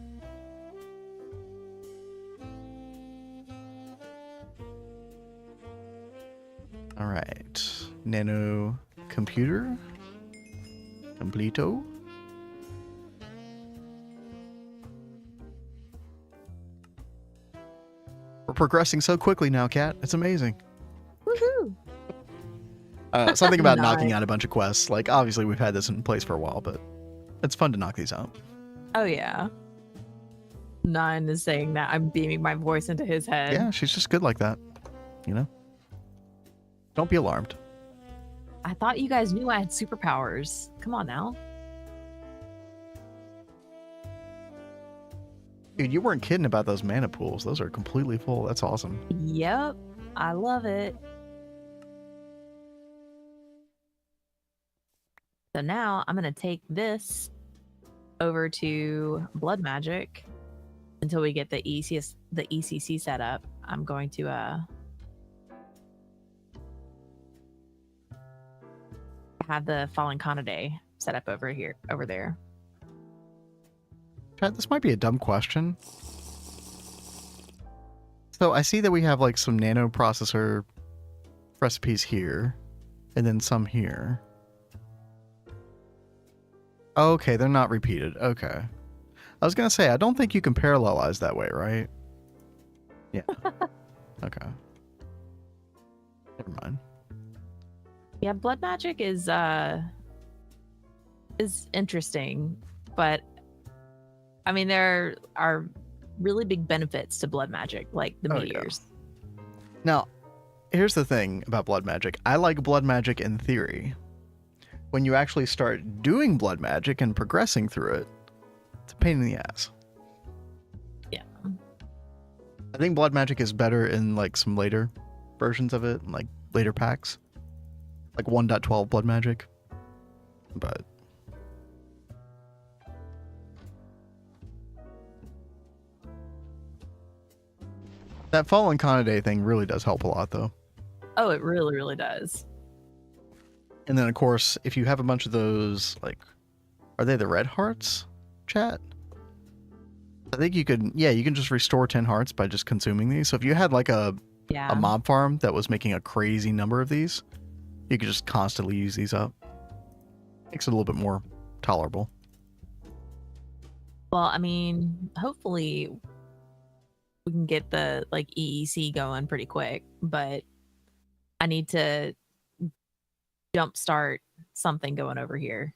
All right. Nano computer. Completo. We're progressing so quickly now, Cat. It's amazing. Something about Nice. knocking out a bunch of quests. Like, obviously, we've had this in place for a while, but it's fun to knock these out. Oh yeah. Nine is saying that I'm beaming my voice into his head. Yeah, she's just good like that. You know? Don't be alarmed. I thought you guys knew I had superpowers. Come on now. Dude, you weren't kidding about those mana pools. Those are completely full. That's awesome. Yep. I love it. So now I'm going to take this over to Blood Magic until we get the ECC set up. I'm going to have the Fallen Conade set up over there. Chat, this might be a dumb question. So I see that we have like some nano processor recipes here, and then some here. Okay, they're not repeated. Okay. I was gonna say, I don't think you can parallelize that way, right? Yeah. Okay. Never mind. Yeah, Blood Magic is interesting, but I mean there are really big benefits to Blood Magic, like the meteors. Yeah. Now, here's the thing about Blood Magic. I like Blood Magic in theory. When you actually start doing Blood Magic and progressing through it, it's a pain in the ass. Yeah. I think Blood Magic is better in like some later versions of it, like later packs. Like 1.12 Blood Magic. But that Fallen Conade thing really does help a lot though. Oh, it really, really does. And then of course, if you have a bunch of those, like, are they the red hearts, chat? I think you could, yeah, you can just restore 10 hearts by just consuming these. So if you had like a mob farm that was making a crazy number of these, you could just constantly use these up. Makes it a little bit more tolerable. Well, I mean, hopefully we can get the like EEC going pretty quick, but I need to jumpstart something going over here.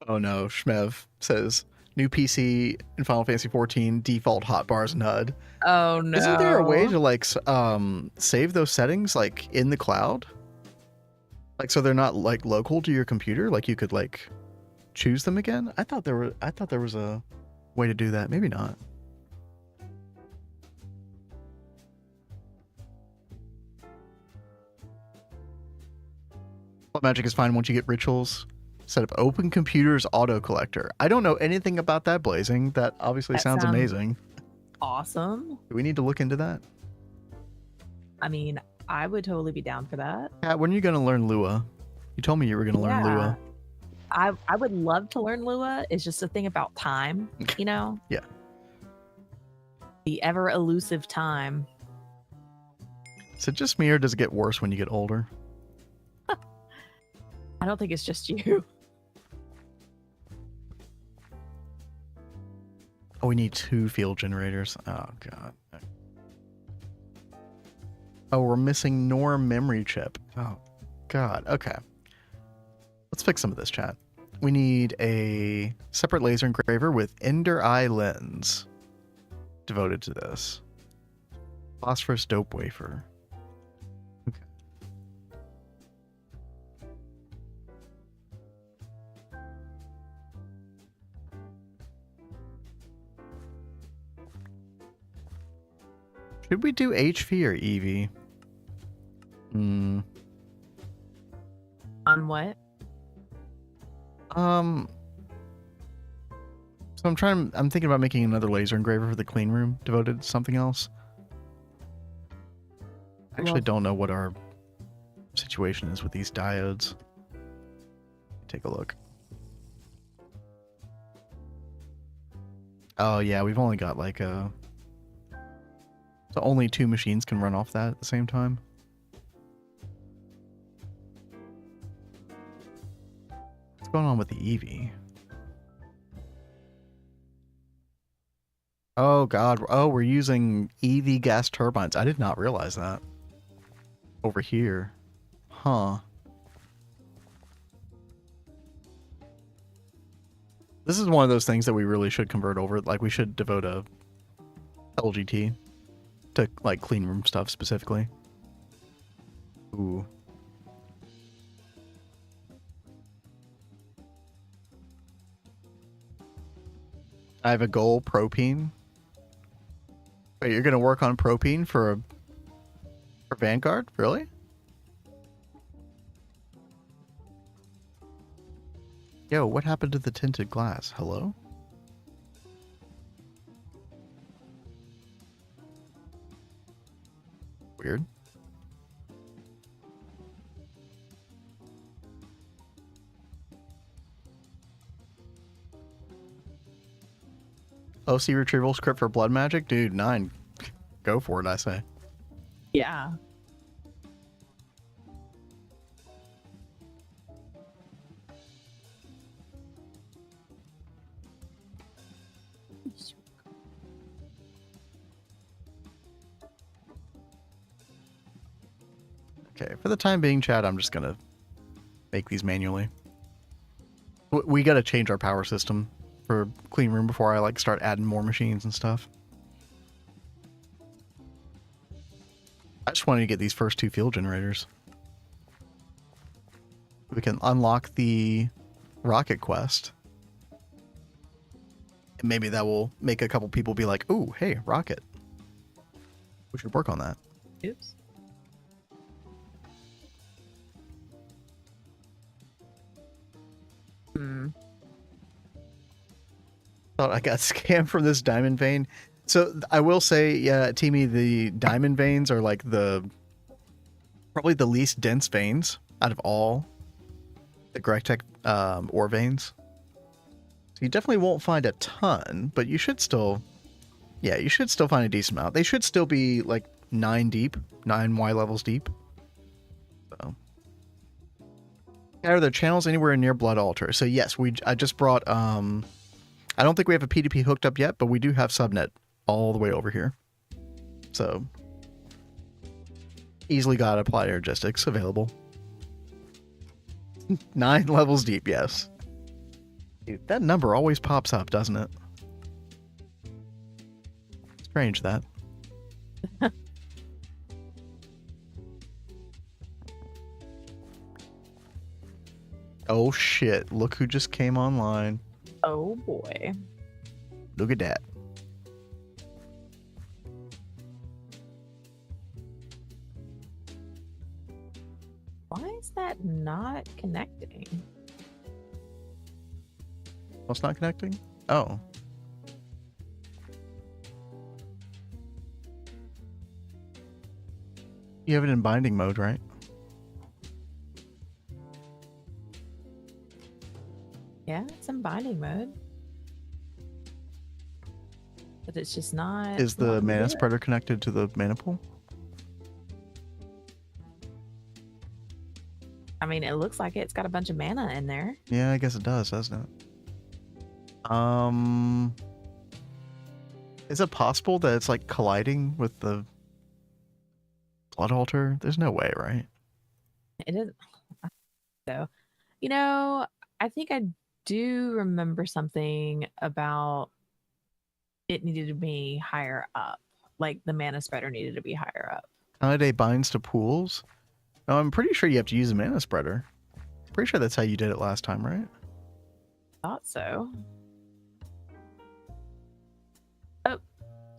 Oh no, Shmev says new PC in Final Fantasy 14 default hotbars and HUD. Oh no. Isn't there a way to like save those settings like in the cloud? Like so they're not like local to your computer, like you could like choose them again? I thought there was a way to do that. Maybe not. Magic is fine once you get rituals. Set up open computers auto collector. I don't know anything about that, Blazing. That obviously sounds amazing. Awesome. Do we need to look into that? I mean, I would totally be down for that. Kat, when are you going to learn Lua? You told me you were going to learn Lua. I would love to learn Lua. It's just a thing about time, you know? Yeah. The ever elusive time. Is it just me or does it get worse when you get older? I don't think it's just you. Oh, we need 2 field generators. Oh, God. Oh, we're missing Norm memory chip. Oh, God. Okay. Let's fix some of this, chat. We need a separate laser engraver with Ender Eye lens devoted to this. Phosphorus dope wafer. Okay. Should we do HV or EV? On what? So I'm thinking about making another laser engraver for the clean room devoted to something else. I actually don't know what our situation is with these diodes. Take a look. Oh yeah, we've only got like so only 2 machines can run off that at the same time. What's going on with the EV? Oh God. Oh, we're using EV gas turbines. I did not realize that. Over here. Huh. This is one of those things that we really should convert over. Like, we should devote a LGT to, like, clean room stuff specifically. Ooh. I have a goal, propene. Wait, you're gonna work on propene for Vanguard? Really? Yo, what happened to the tinted glass? Hello? Weird. OC retrieval script for blood magic? Dude, 9. Go for it, I say. Yeah. Okay, for the time being, chat, I'm just gonna make these manually. We gotta change our power system for clean room before I like start adding more machines and stuff. I just wanted to get these first 2 field generators. We can unlock the rocket quest. And maybe that will make a couple people be like, ooh, hey, rocket. We should work on that. Oops. Thought I got scammed from this diamond vein. So I will say, yeah, Teamy, the diamond veins are like probably the least dense veins out of all the Gregtech ore veins. So you definitely won't find a ton, but you should still, yeah, you should still find a decent amount. They should still be like 9 deep, 9 Y levels deep. So, are there channels anywhere near Blood Altar? So yes, I just brought I don't think we have a P2P hooked up yet, but we do have subnet all the way over here. So easily got applied logistics available. 9 levels deep, yes. Dude, that number always pops up, doesn't it? Strange that. Oh shit, look who just came online. Oh boy. Look at that. Why is that not connecting? Oh, it's not connecting? Oh. You have it in binding mode, right? Yeah, it's in binding mode. But it's just not... Is the wanting to mana do it. spreader connected to the mana pool? I mean, it looks like it's got a bunch of mana in there. Yeah, I guess it does, doesn't it? Is it possible that it's like colliding with the Blood Altar? There's no way, right? It is. So, you know, I think I do remember something about it needed to be higher up. Like the mana spreader needed to be higher up. Holiday binds to pools? No, I'm pretty sure you have to use a mana spreader. Pretty sure that's how you did it last time, right? Thought so. Oh,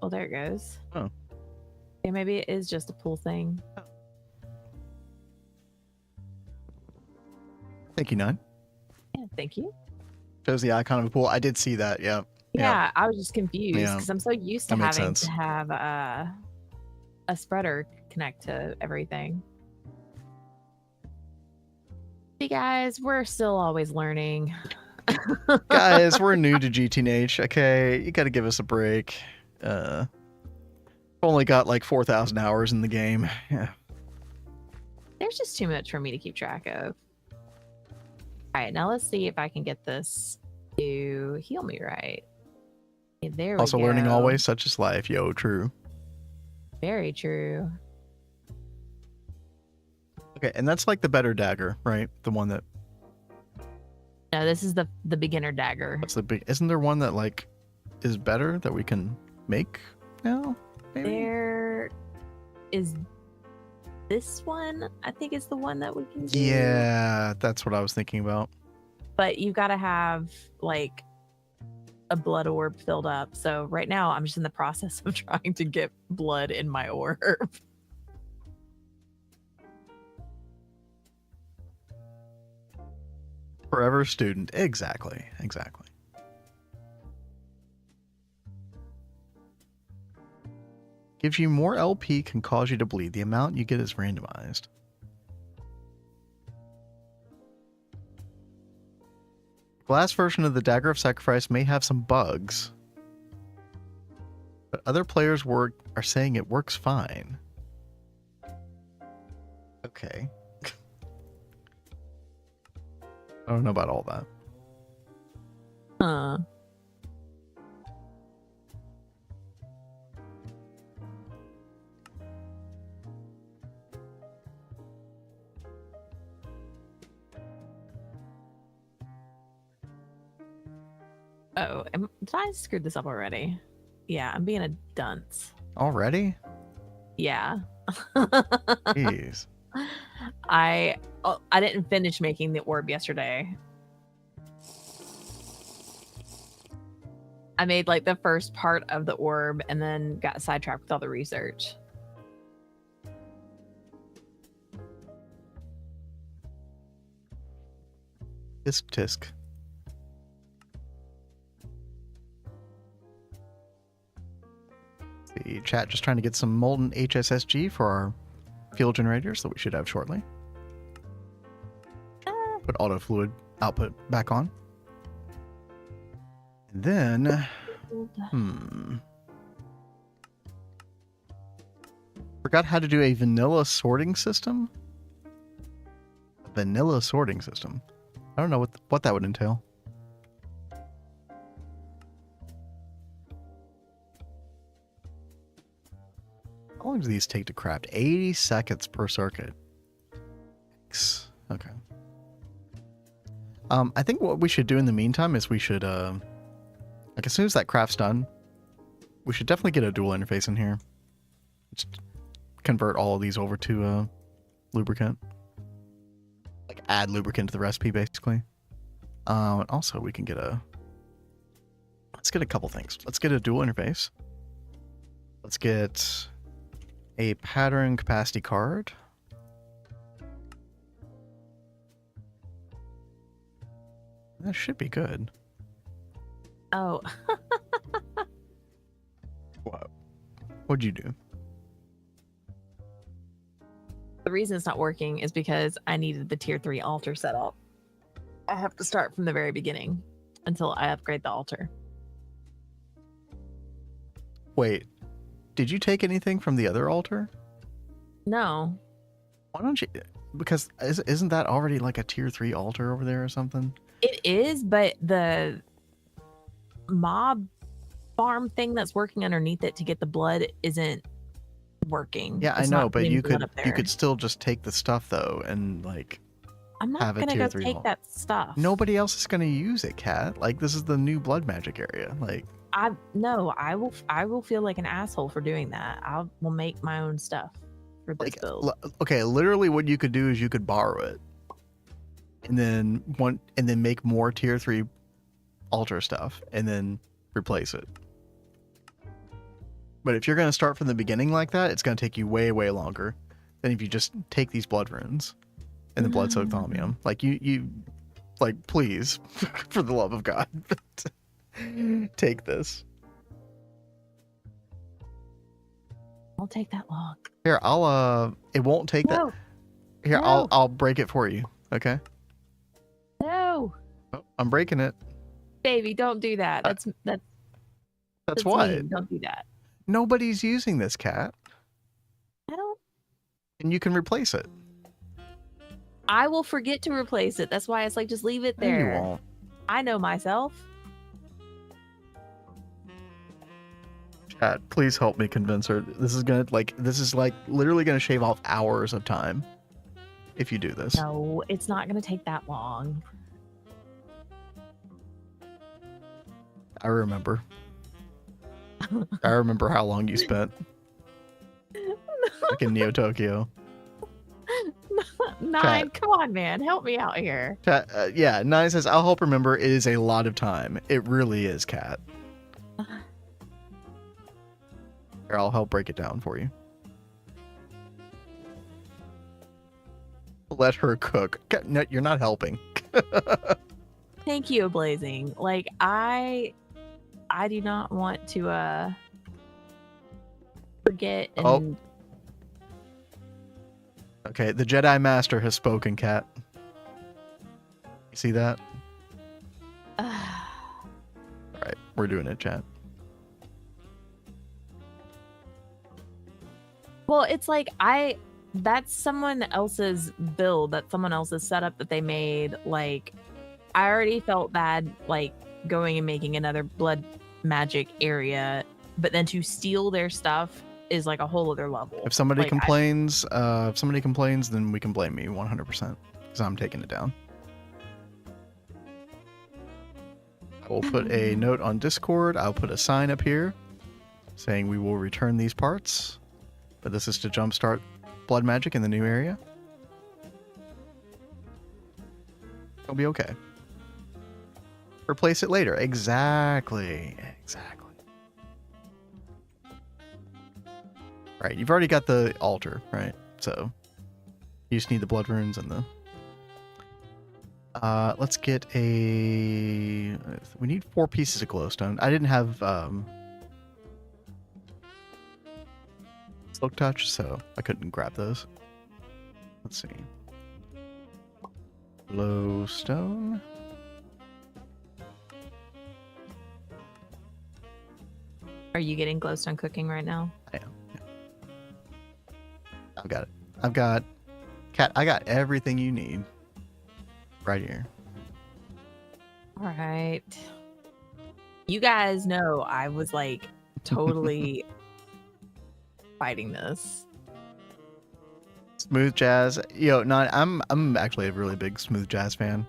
well, there it goes. Oh. Okay, maybe it is just a pool thing. Thank you, Nine. Yeah, thank you. Shows the icon of a pool. I did see that, yeah. Yeah, I was just confused Yeah. because I'm so used to That makes having sense. to have a spreader connect to everything. Hey guys, we're still always learning. Guys, we're new to GTNH, okay? You gotta give us a break. Only got like 4,000 hours in the game. Yeah. There's just too much for me to keep track of. All right, now let's see if I can get this to heal me right. Okay, there we go. Also learning always, such is life. Yo, true. Very true. Okay, and that's like the better dagger, right? The one that... No, this is the beginner dagger. What's the big? Isn't there one that like is better that we can make now? Maybe? There is this one. I think is the one that we can do. Yeah, that's what I was thinking about. But you got to have like a blood orb filled up. So right now I'm just in the process of trying to get blood in my orb. Forever student. Exactly. Gives you more LP, can cause you to bleed. The amount you get is randomized. Glass version of the Dagger of Sacrifice may have some bugs, but other players are saying it works fine. Okay. I don't know about all that. Huh. Oh, did I screw this up already? Yeah, I'm being a dunce. Already? Yeah. Jeez. I didn't finish making the orb yesterday. I made like the first part of the orb and then got sidetracked with all the research. Tisk. The chat just trying to get some molten HSSG for our fuel generators that we should have shortly. Put auto fluid output back on. And then, forgot how to do a vanilla sorting system. A vanilla sorting system. I don't know what that would entail. How long do these take to craft? 80 seconds per circuit. Okay. I think what we should do in the meantime is we should, like as soon as that craft's done, we should definitely get a dual interface in here. Just convert all of these over to lubricant. Like add lubricant to the recipe, basically. And also we can get let's get a couple things. Let's get a dual interface. Let's get a pattern capacity card. That should be good. Oh. What? What'd you do? The reason it's not working is because I needed the tier 3 altar set up. I have to start from the very beginning until I upgrade the altar. Wait, did you take anything from the other altar? No. Why don't you? Because isn't that already like a tier 3 altar over there or something? It is, but the mob farm thing that's working underneath it to get the blood isn't working. Yeah, It's I know, not but putting you blood could up there. still just take the stuff though and like I'm not have a gonna tier go 3 take vault. that stuff. Nobody else is gonna use it, Kat. Like this is the new blood magic area. Like I will feel like an asshole for doing that. I will make my own stuff for this build. Okay, literally what you could do is you could borrow it. And then make more tier 3 altar stuff and then replace it. But if you're going to start from the beginning like that, it's going to take you way, way longer than if you just take these blood runes and the blood soaked thaumium. Like you like, please, for the love of God, take this. Won't take that long. Here, it won't take that. Here, No. I'll break it for you. Okay. No, Oh, I'm breaking it. baby, don't do that. That's what? mean. Don't do that. Nobody's using this, cat. I don't. And you can replace it. I will forget to replace it. That's why it's like just leave it No, there. you won't. I know myself. Chat, please help me convince her. This is literally gonna shave off hours of time if you do this. No, it's not gonna take that long. I remember. I remember how long you spent. Like in Neo Tokyo. 9, come on, man. Help me out here. Yeah, 9 says, I'll help remember. It is a lot of time. It really is, Cat. Here, I'll help break it down for you. Let her cook. No, you're not helping. Thank you, Blazing. Like, I do not want to forget and... Oh. Okay, the Jedi Master has spoken, Cat. You see that? Alright, we're doing it, chat. Well, it's like that's someone else's build, that's someone else's setup that they made. Like, I already felt bad, like, going and making another blood magic area, but then to steal their stuff is like a whole other level. If somebody like, complains, then we can blame me 100% because I'm taking it down. I will put a note on Discord. I'll put a sign up here saying we will return these parts, but this is to jumpstart blood magic in the new area. It'll be okay. Replace it later. Exactly. Right, you've already got the altar, right? So you just need the blood runes and the... let's get a... We need 4 pieces of glowstone. I didn't have Silk Touch, so I couldn't grab those. Let's see. Glowstone. Are you getting glowstone cooking right now? I am. Yeah. I've got it. I've got... Cat, I got everything you need. Right here. All right. You guys know I was like totally fighting this. Smooth jazz. Yo, no, I'm actually a really big smooth jazz fan.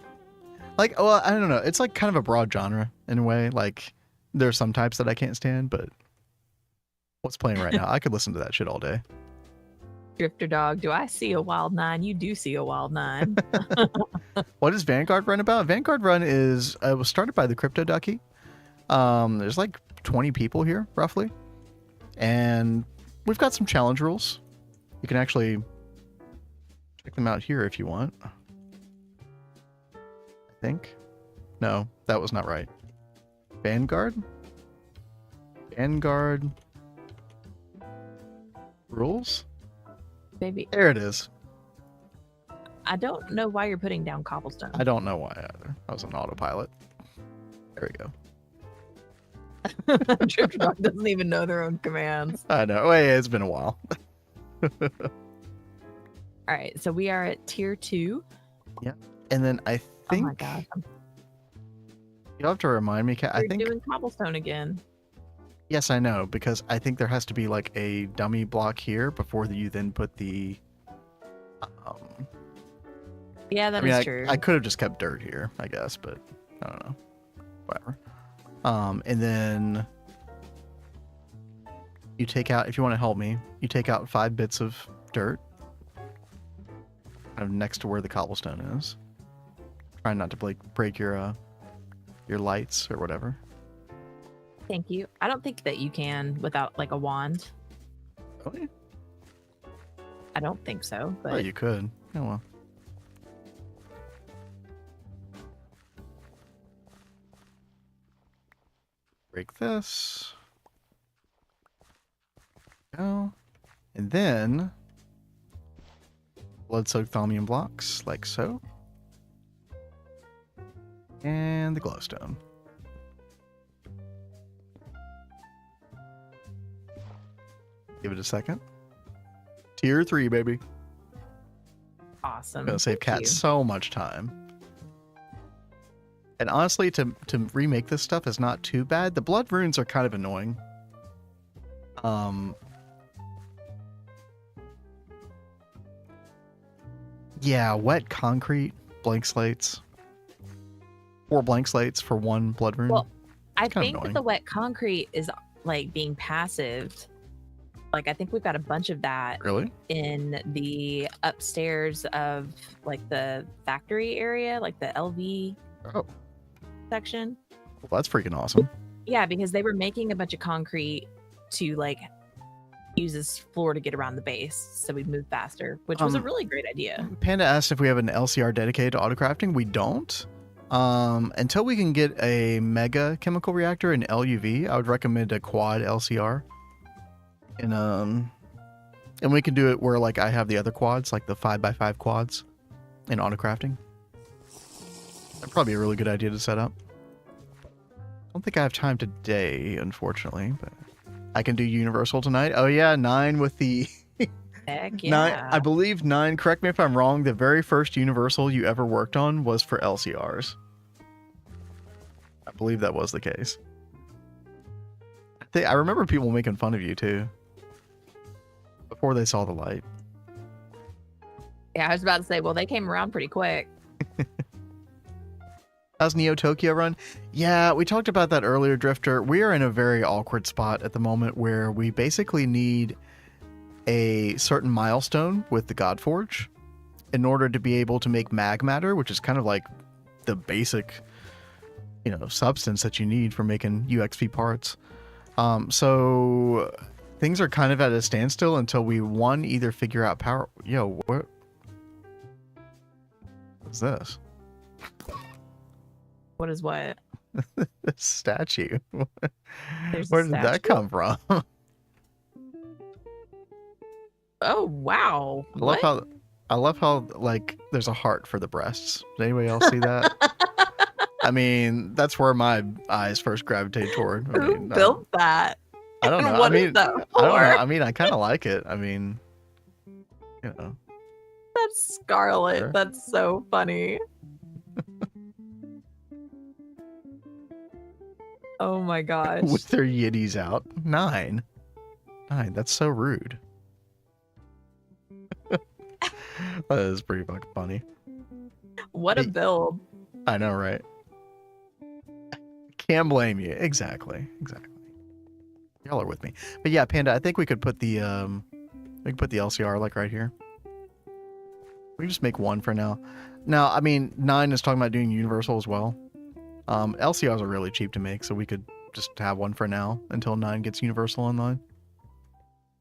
Like, well, I don't know. It's like kind of a broad genre in a way. Like, there are some types that I can't stand, but what's playing right now? I could listen to that shit all day. Drifter Dog, do I see a wild 9? You do see a wild 9. What is Vanguard Run about? Vanguard Run is it was started by the CryptoDucky. There's like 20 people here roughly, and we've got some challenge rules. You can actually check them out here if you want. I think. No, that was not right. Vanguard rules. Baby, There it is. I don't know why you're putting down cobblestone. I don't know why either. I was on autopilot. There we go. Drifter Dog doesn't even know their own commands. I know. Wait, it's been a while. All right, so we are at tier 2. Yeah, and then I think. Oh my god. You'll have to remind me, Kat. I think. Doing cobblestone again. Yes, I know, because I think there has to be like a dummy block here before you then put the. Yeah, that is true. I could have just kept dirt here, I guess, but I don't know. Whatever. And then you take out, if you want to help me, you take out 5 bits of dirt, kind of next to where the cobblestone is. Try not to break your lights or whatever. Thank you. I don't think that you can without like a wand. Really? I don't think so. But Oh, you could. Oh well. Break this. Go. And then blood-soaked thaumium blocks, like so. And the glowstone. Give it a second. Tier 3, baby. awesome. Gonna save Thank Kat you. so much time. And honestly, to remake this stuff is not too bad. The blood runes are kind of annoying. Yeah, wet concrete, blank slates. 4 blank slates for 1 blood rune. Well, I kinda think that annoying. the wet concrete is like being passive. Like I think we've got a bunch of that Really? in the upstairs of like the factory area, like the LV Oh, section. well, that's freaking awesome. Yeah, because they were making a bunch of concrete to like use this floor to get around the base so we'd move faster, which was a really great idea. Panda asked if we have an LCR dedicated to autocrafting. We don't. Until we can get a mega chemical reactor in LUV, I would recommend a quad LCR. And we can do it where like I have the other quads, like the 5x5 quads in autocrafting. That'd probably be a really good idea to set up. I don't think I have time today, unfortunately, but I can do Universal tonight. Oh yeah, 9 with the Heck yeah. 9. I believe 9. Correct me if I'm wrong. The very first Universal you ever worked on was for LCRs. I believe that was the case. I remember people making fun of you too. Before they saw the light. Yeah, I was about to say, well, they came around pretty quick. How's Neo Tokyo run? Yeah, we talked about that earlier, Drifter. We are in a very awkward spot at the moment where we basically need a certain milestone with the Godforge in order to be able to make mag matter, which is kind of like the basic, substance that you need for making UXV parts. So things are kind of at a standstill until we either figure out power. Yo, what is this? What is what? This statue. There's a Where did that statue? come from? Oh wow. I love how like there's a heart for the breasts. Did anybody else see that? I mean, that's where my eyes first gravitate toward. Who built that? I don't know. What I mean, is that I don't for? know. I mean, I kind of like it. I mean, That's Scarlet. Sure. That's so funny. Oh my gosh. with their yiddies out. 9. That's so rude. That is pretty fucking funny. What a Hey. build. I know, right? Can't blame you. Exactly. Y'all are with me. But yeah, Panda, I think we could put the LCR like right here. We can just make one for now. Now, I mean, 9 is talking about doing universal as well. LCRs are really cheap to make, so we could just have one for now until 9 gets universal online.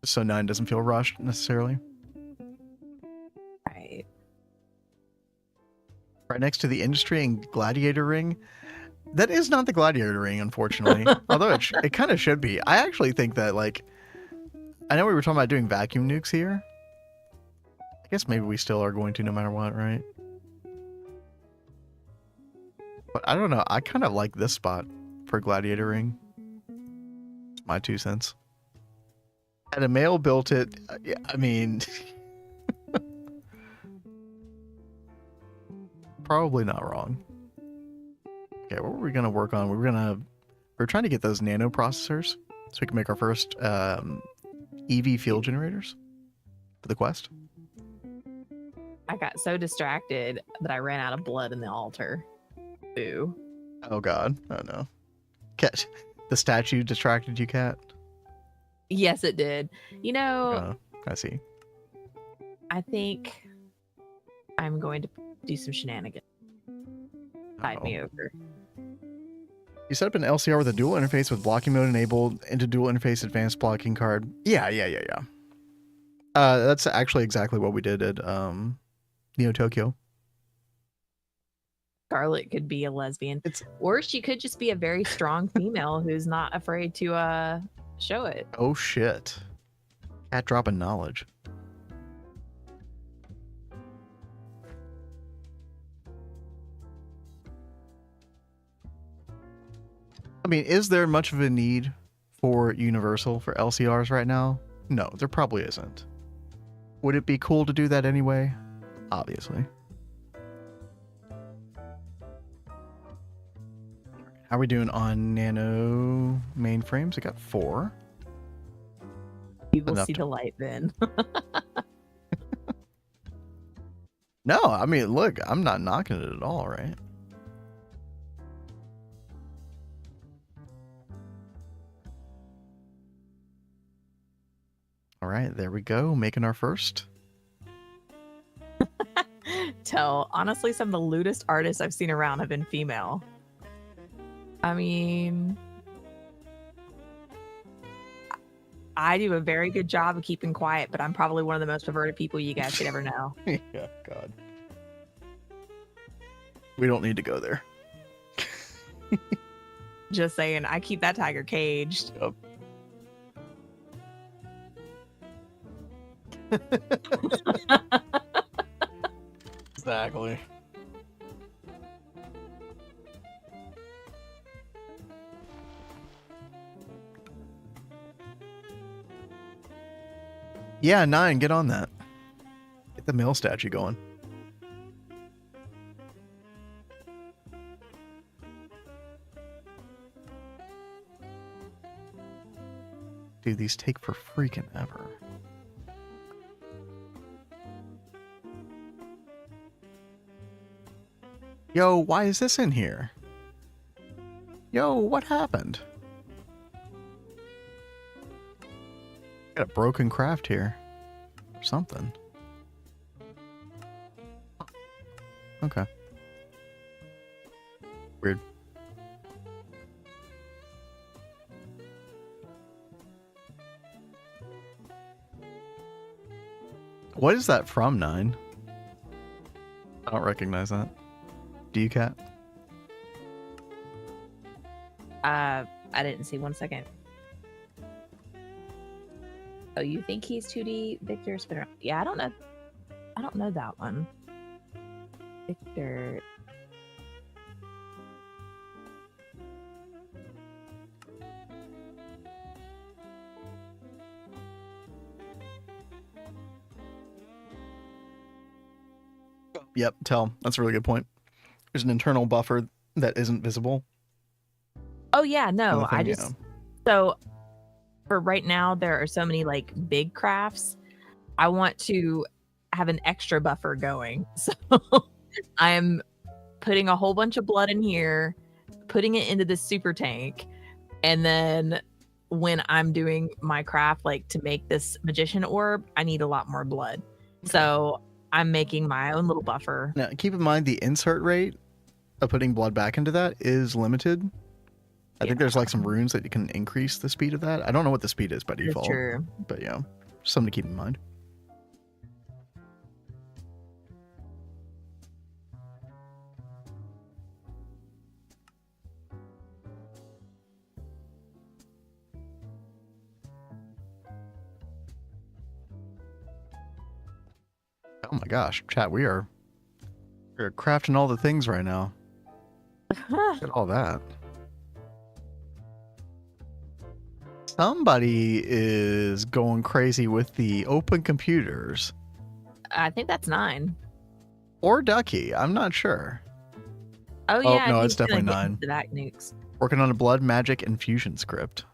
So 9 doesn't feel rushed necessarily. Right. Right next to the industry and gladiator ring. That is not the gladiator ring, unfortunately. Although it kind of should be. I actually think that, like, I know we were talking about doing vacuum nukes here. I guess maybe we still are going to no matter what, right? But I don't know. I kind of like this spot for gladiator ring. It's my 2 cents. Had a male built it. I mean, probably not wrong. Okay, what were we gonna work on? We're trying to get those nano processors so we can make our first EV fuel generators for the quest. I got so distracted that I ran out of blood in the altar. Boo. Oh god, oh no. Cat, the statue distracted you, Cat? Yes, it did. I see. I think I'm going to do some shenanigans. Tide me over. You set up an LCR with a dual interface with blocking mode enabled into dual interface advanced blocking card. Yeah. That's actually exactly what we did at Neo Tokyo. Scarlet could be a lesbian, or she could just be a very strong female who's not afraid to show it. Oh shit. Cat dropping knowledge. I mean, is there much of a need for Universal for LCRs right now? No, there probably isn't. Would it be cool to do that anyway? Obviously. How are we doing on nano mainframes? I got 4. You will Enough see to- the light then. No, I mean, look, I'm not knocking it at all, right? All right, there we go. Making our first. Honestly, some of the lewdest artists I've seen around have been female. I mean, I do a very good job of keeping quiet, but I'm probably one of the most perverted people you guys could ever know. Yeah, God. We don't need to go there. Just saying, I keep that tiger caged. Yep. Exactly. Yeah, 9, get on that. Get the mill statue going. Dude, these take for freaking ever. Yo, why is this in here? Yo, what happened? Got a broken craft here. Or something. Okay. Weird. What is that from, 9? I don't recognize that. Do you, Cat? I didn't see. 1 second. Oh, you think he's 2D Victor Spinner? Yeah, I don't know. I don't know that one. Victor. Yep, tell. That's a really good point. There's an internal buffer that isn't visible. Oh yeah, no, Another I thing, just so for right now there are so many like big crafts. I want to have an extra buffer going. So I'm putting a whole bunch of blood in here, putting it into this super tank, and then when I'm doing my craft like to make this magician orb, I need a lot more blood. So I'm making my own little buffer. Now, keep in mind the insert rate of putting blood back into that is limited. I think there's like some runes that you can increase the speed of that. I don't know what the speed is by That's default. true. But yeah, something to keep in mind. Oh my gosh, chat, we're crafting all the things right now. Look at all that. Somebody is going crazy with the open computers. I think that's 9. Or Ducky, I'm not sure. Oh Oh, yeah, no, he's it's definitely gonna get 9. into that nukes. Working on a blood magic infusion script.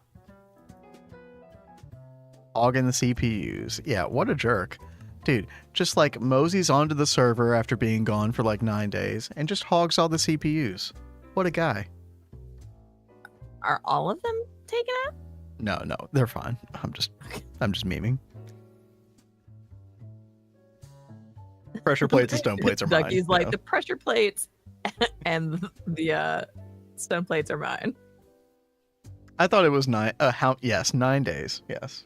Hogging the CPUs. Yeah, what a jerk. Dude, just like moseys onto the server after being gone for like 9 days and just hogs all the CPUs. What a guy. Are all of them taken out? No, they're fine. I'm just memeing. Pressure plates and stone plates are mine. Ducky's you like know. the pressure plates and the stone plates are mine. I thought it was 9. Yes, 9 days. Yes.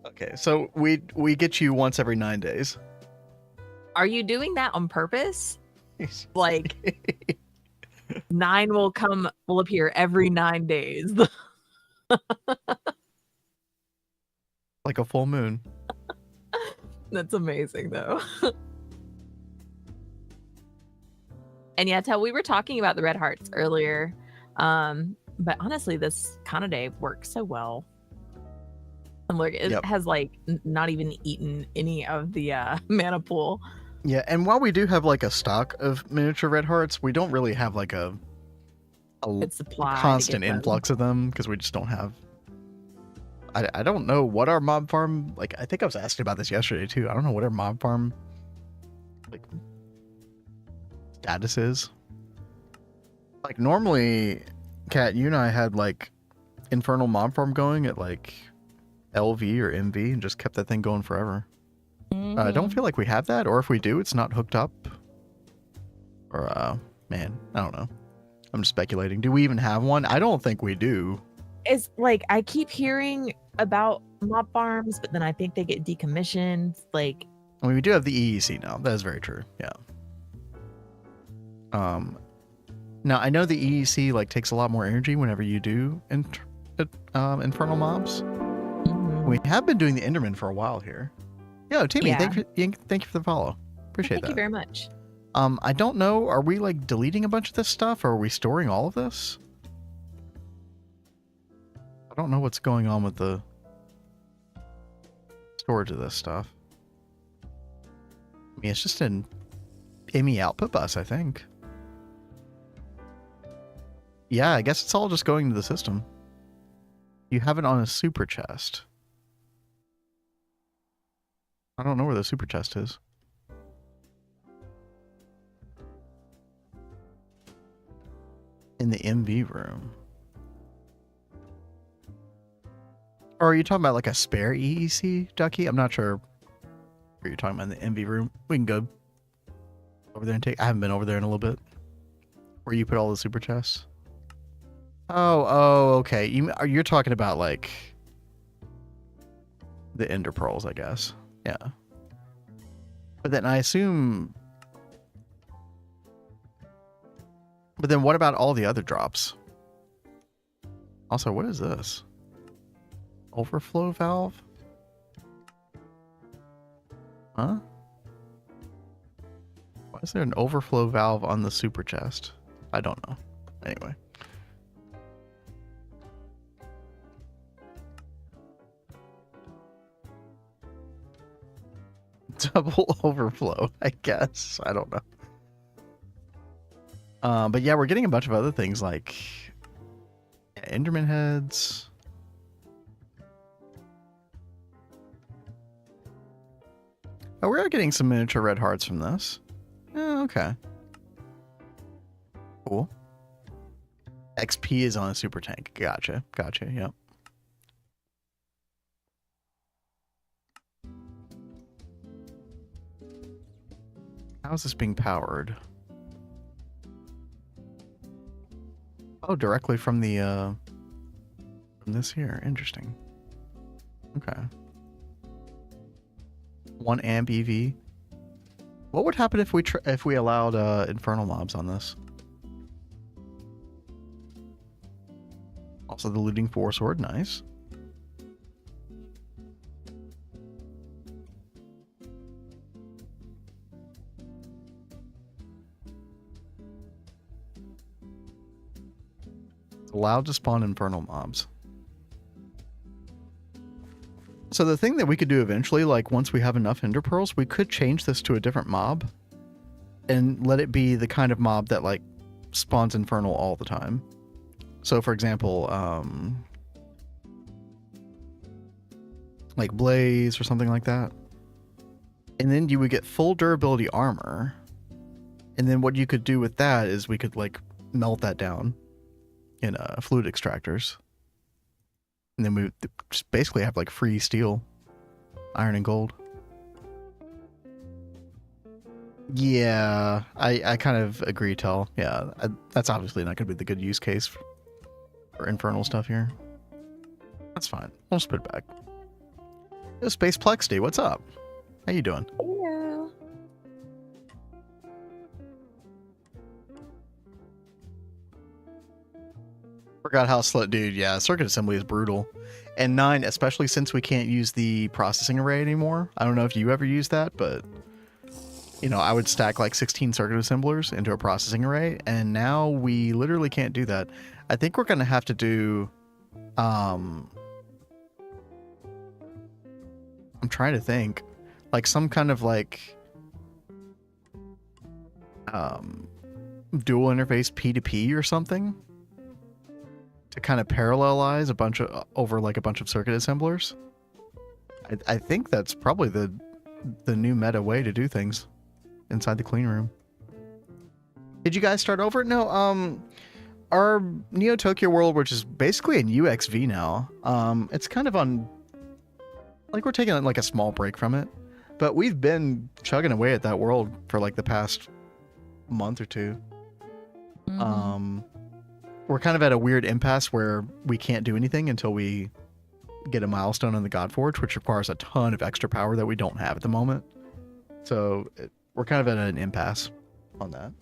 Okay, so we get you once every 9 days. Are you doing that on purpose? Like 9 will appear every 9 days. Like a full moon. That's amazing though. And yeah, we were talking about the red hearts earlier. But honestly, this Kana day works so well. And look, it has like not even eaten any of the mana pool. Yeah, and while we do have like a stock of miniature red hearts, we don't really have like a supply constant influx of them because we just don't have. I don't know what our mob farm, like, I think I was asking about this yesterday too. I don't know what our mob farm like status is. Like normally, Kat, you and I had like infernal mob farm going at like LV or MV and just kept that thing going forever. I Mm-hmm. don't feel like we have that, or if we do, it's not hooked up. Or, man, I don't know. I'm just speculating. Do we even have one? I don't think we do. It's like I keep hearing about mob farms, but then I think they get decommissioned. Like, I mean, we do have the EEC now. That is very true. Yeah. Now I know the EEC like takes a lot more energy whenever you do infernal mobs. mhm. We have been doing the Enderman for a while here. Yo, Timmy, Yeah. thank you for the follow. Appreciate Thank you that. very much. I don't know. Are we like deleting a bunch of this stuff, or are we storing all of this? I don't know what's going on with the storage of this stuff. I mean, it's just an ME output bus, I think. Yeah, I guess it's all just going to the system. You have it on a super chest. I don't know where the super chest is. In the MV room. Or are you talking about like a spare EEC, Ducky? I'm not sure what you're talking about in the MV room. We can go over there and take... I haven't been over there in a little bit. Where you put all the super chests. Oh, okay. You're talking about like the ender pearls, I guess. Yeah. But then I assume... But then what about all the other drops? Also, what is this? Overflow valve? Huh? Why is there an overflow valve on the super chest? I don't know. Anyway. Double overflow, I guess. I don't know. But yeah, we're getting a bunch of other things like Enderman heads. Oh, we are getting some miniature red hearts from this. Oh, okay. Cool. XP is on a super tank. Gotcha. Yep. How is this being powered? Oh, directly from the from this here. Interesting. Okay. 1 amp EV. What would happen if we allowed infernal mobs on this? Also, the looting 4 sword, nice. Allowed to spawn infernal mobs. So the thing that we could do eventually, like once we have enough ender pearls, we could change this to a different mob and let it be the kind of mob that like spawns infernal all the time. So for example, like Blaze or something like that. And then you would get full durability armor. And then what you could do with that is we could like melt that down in fluid extractors. And then we just basically have like free steel, iron and gold. Yeah, I kind of agree, Tell. Yeah, that's obviously not going to be the good use case for infernal stuff here. That's fine. We'll just put it back. Yo, Space Plexity, what's up? How you doing? Hello. Forgot how slow, dude. Yeah, circuit assembly is brutal. And 9, especially since we can't use the processing array anymore. I don't know if you ever use that, but you know, I would stack like 16 circuit assemblers into a processing array, and now we literally can't do that. I think we're gonna have to do I'm trying to think, like some kind of like dual interface P2P or something to kind of parallelize a bunch of a bunch of circuit assemblers. I think that's probably the new meta way to do things inside the clean room. Did you guys start over? No, our Neo Tokyo world, which is basically in UXV now, it's kind of on Like we're taking like a small break from it, but we've been chugging away at that world for like the past month or two. Mhm. We're kind of at a weird impasse where we can't do anything until we get a milestone in the Godforge, which requires a ton of extra power that we don't have at the moment. So we're kind of at an impasse on that.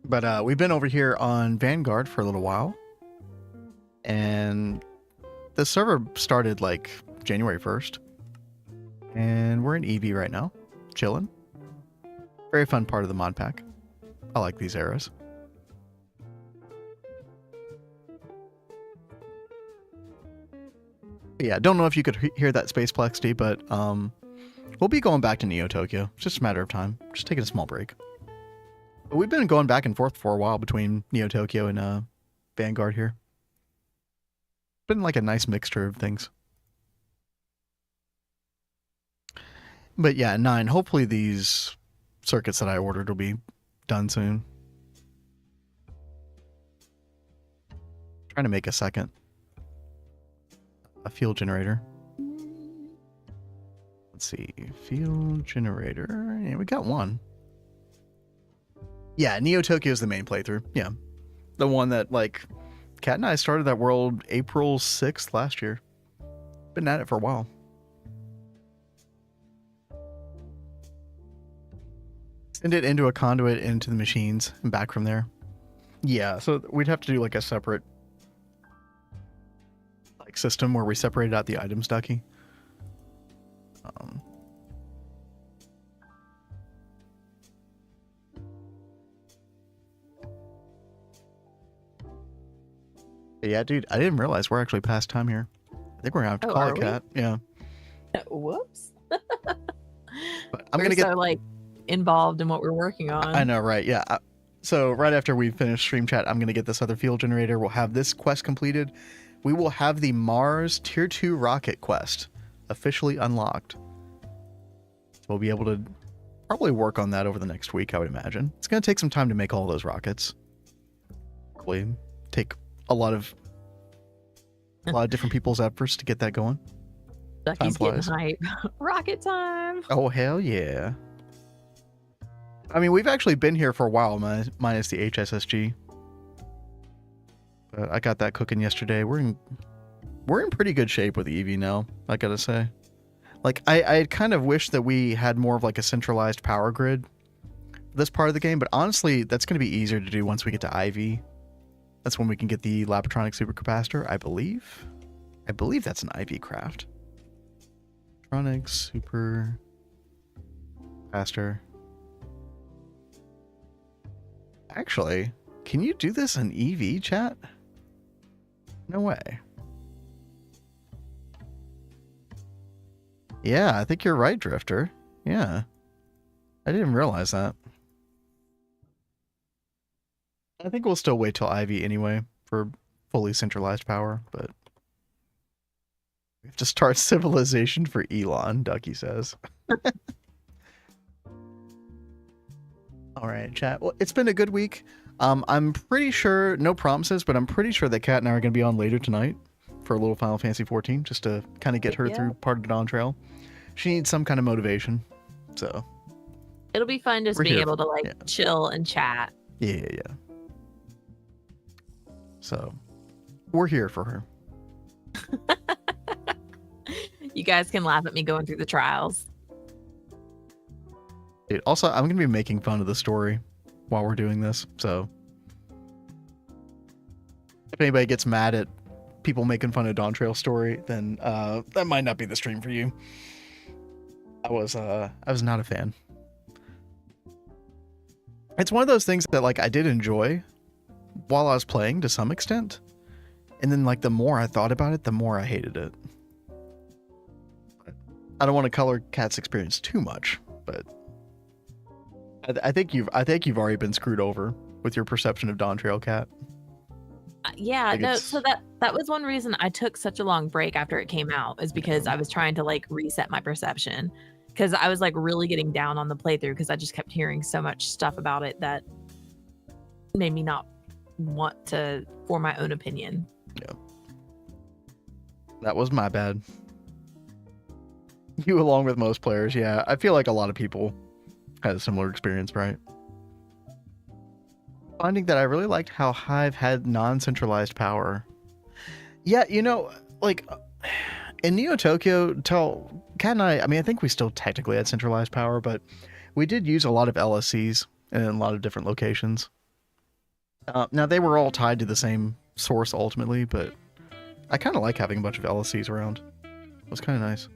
But we've been over here on Vanguard for a little while, and the server started like January 1st, and we're in EV right now, chilling. Very fun part of the mod pack. I like these eras. Yeah, don't know if you could hear that space plexity, but we'll be going back to Neo Tokyo. It's just a matter of time. Just taking a small break. But we've been going back and forth for a while between Neo Tokyo and Vanguard here. Been like a nice mixture of things. But yeah, 9. Hopefully these circuits that I ordered will be done soon. Trying to make a fuel generator. Let's see, fuel generator. Yeah, we got one. Yeah, Neo Tokyo is the main playthrough. Yeah, the one that like Kat and I started that world April 6th last year. Been at it for a while. Send it into a conduit into the machines and back from there. Yeah, so we'd have to do like a separate like system where we separated out the items, Ducky. Yeah, dude, I didn't realize we're actually past time here. I think we're gonna have to call it, Kat. Yeah. Whoops. But I'm We're gonna get so like involved in what we're working on. I know, right? Yeah. So right after we finish stream chat, I'm gonna get this other fuel generator. We'll have this quest completed. We will have the Mars Tier 2 rocket quest officially unlocked. So we'll be able to probably work on that over the next week, I would imagine. It's gonna take some time to make all those rockets. Probably take a lot of different people's efforts to get that going. Ducky's getting hype. Rocket time. Oh hell yeah. I mean, we've actually been here for a while, minus the HSSG. But I got that cooking yesterday. We're in pretty good shape with EV now, I gotta say. Like, I kind of wish that we had more of like a centralized power grid for this part of the game, but honestly, that's going to be easier to do once we get to IV. That's when we can get the Labotronic supercapacitor, I believe. I believe that's an IV craft. Labotronic supercapacitor. Actually, can you do this in EV, chat? No way. Yeah, I think you're right, Drifter. Yeah. I didn't realize that. I think we'll still wait till IV anyway for fully centralized power, but we have to start civilization for Elon, Ducky says. All right, chat. Well, it's been a good week. I'm pretty sure, no promises, but I'm pretty sure that Kat and I are going to be on later tonight for a little Final Fantasy 14, just to kind of get her through part of the Dawn Trail. She needs some kind of motivation, so. It'll be fun just being able to like chill and chat. Yeah. So, we're here for her. You guys can laugh at me going through the trials. Dude, also, I'm going to be making fun of the story while we're doing this, so. If anybody gets mad at people making fun of Dawn Trail story, then that might not be the stream for you. I was not a fan. It's one of those things that like I did enjoy while I was playing to some extent, and then like the more I thought about it, the more I hated it. I don't want to color Kat's experience too much, but I think you've already been screwed over with your perception of Dawn Trail, Kat. Yeah, Like no, so that was one reason I took such a long break after it came out, is because I was trying to like reset my perception, because I was like really getting down on the playthrough because I just kept hearing so much stuff about it that made me not want to form my own opinion. Yeah. That was my bad. You along with most players, yeah. I feel like a lot of people had a similar experience, right? Finding that I really liked how Hive had non-centralized power. Yeah, you know, like in Neo Tokyo, Kat and I mean, I think we still technically had centralized power, but we did use a lot of LSCs in a lot of different locations. Now, they were all tied to the same source ultimately, but I kind of like having a bunch of LSCs around. It was kind of nice.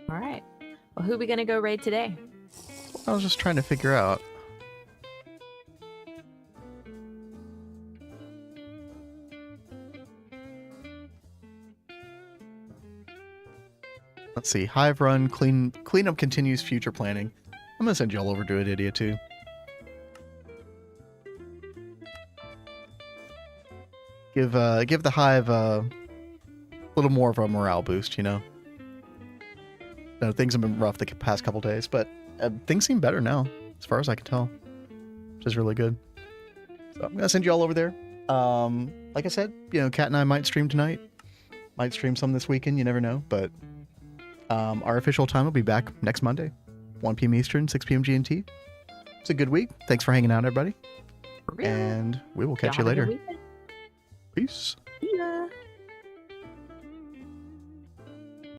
All right. Well, who are we going to go raid today? I was just trying to figure out. Let's see. Hive run, cleanup continues, future planning. I'm gonna send y'all over to an idiot too. Give the Hive a little more of a morale boost, you know. No, things have been rough the past couple days, but things seem better now, as far as I can tell, which is really good. So I'm gonna send you all over there. Like I said, you know, Kat and I might stream tonight, might stream some this weekend. You never know, but our official time will be back next Monday, 1 p.m. Eastern, 6 p.m. GMT. It's a good week. Thanks for hanging out, everybody, and we will catch you later. Peace. Yeah.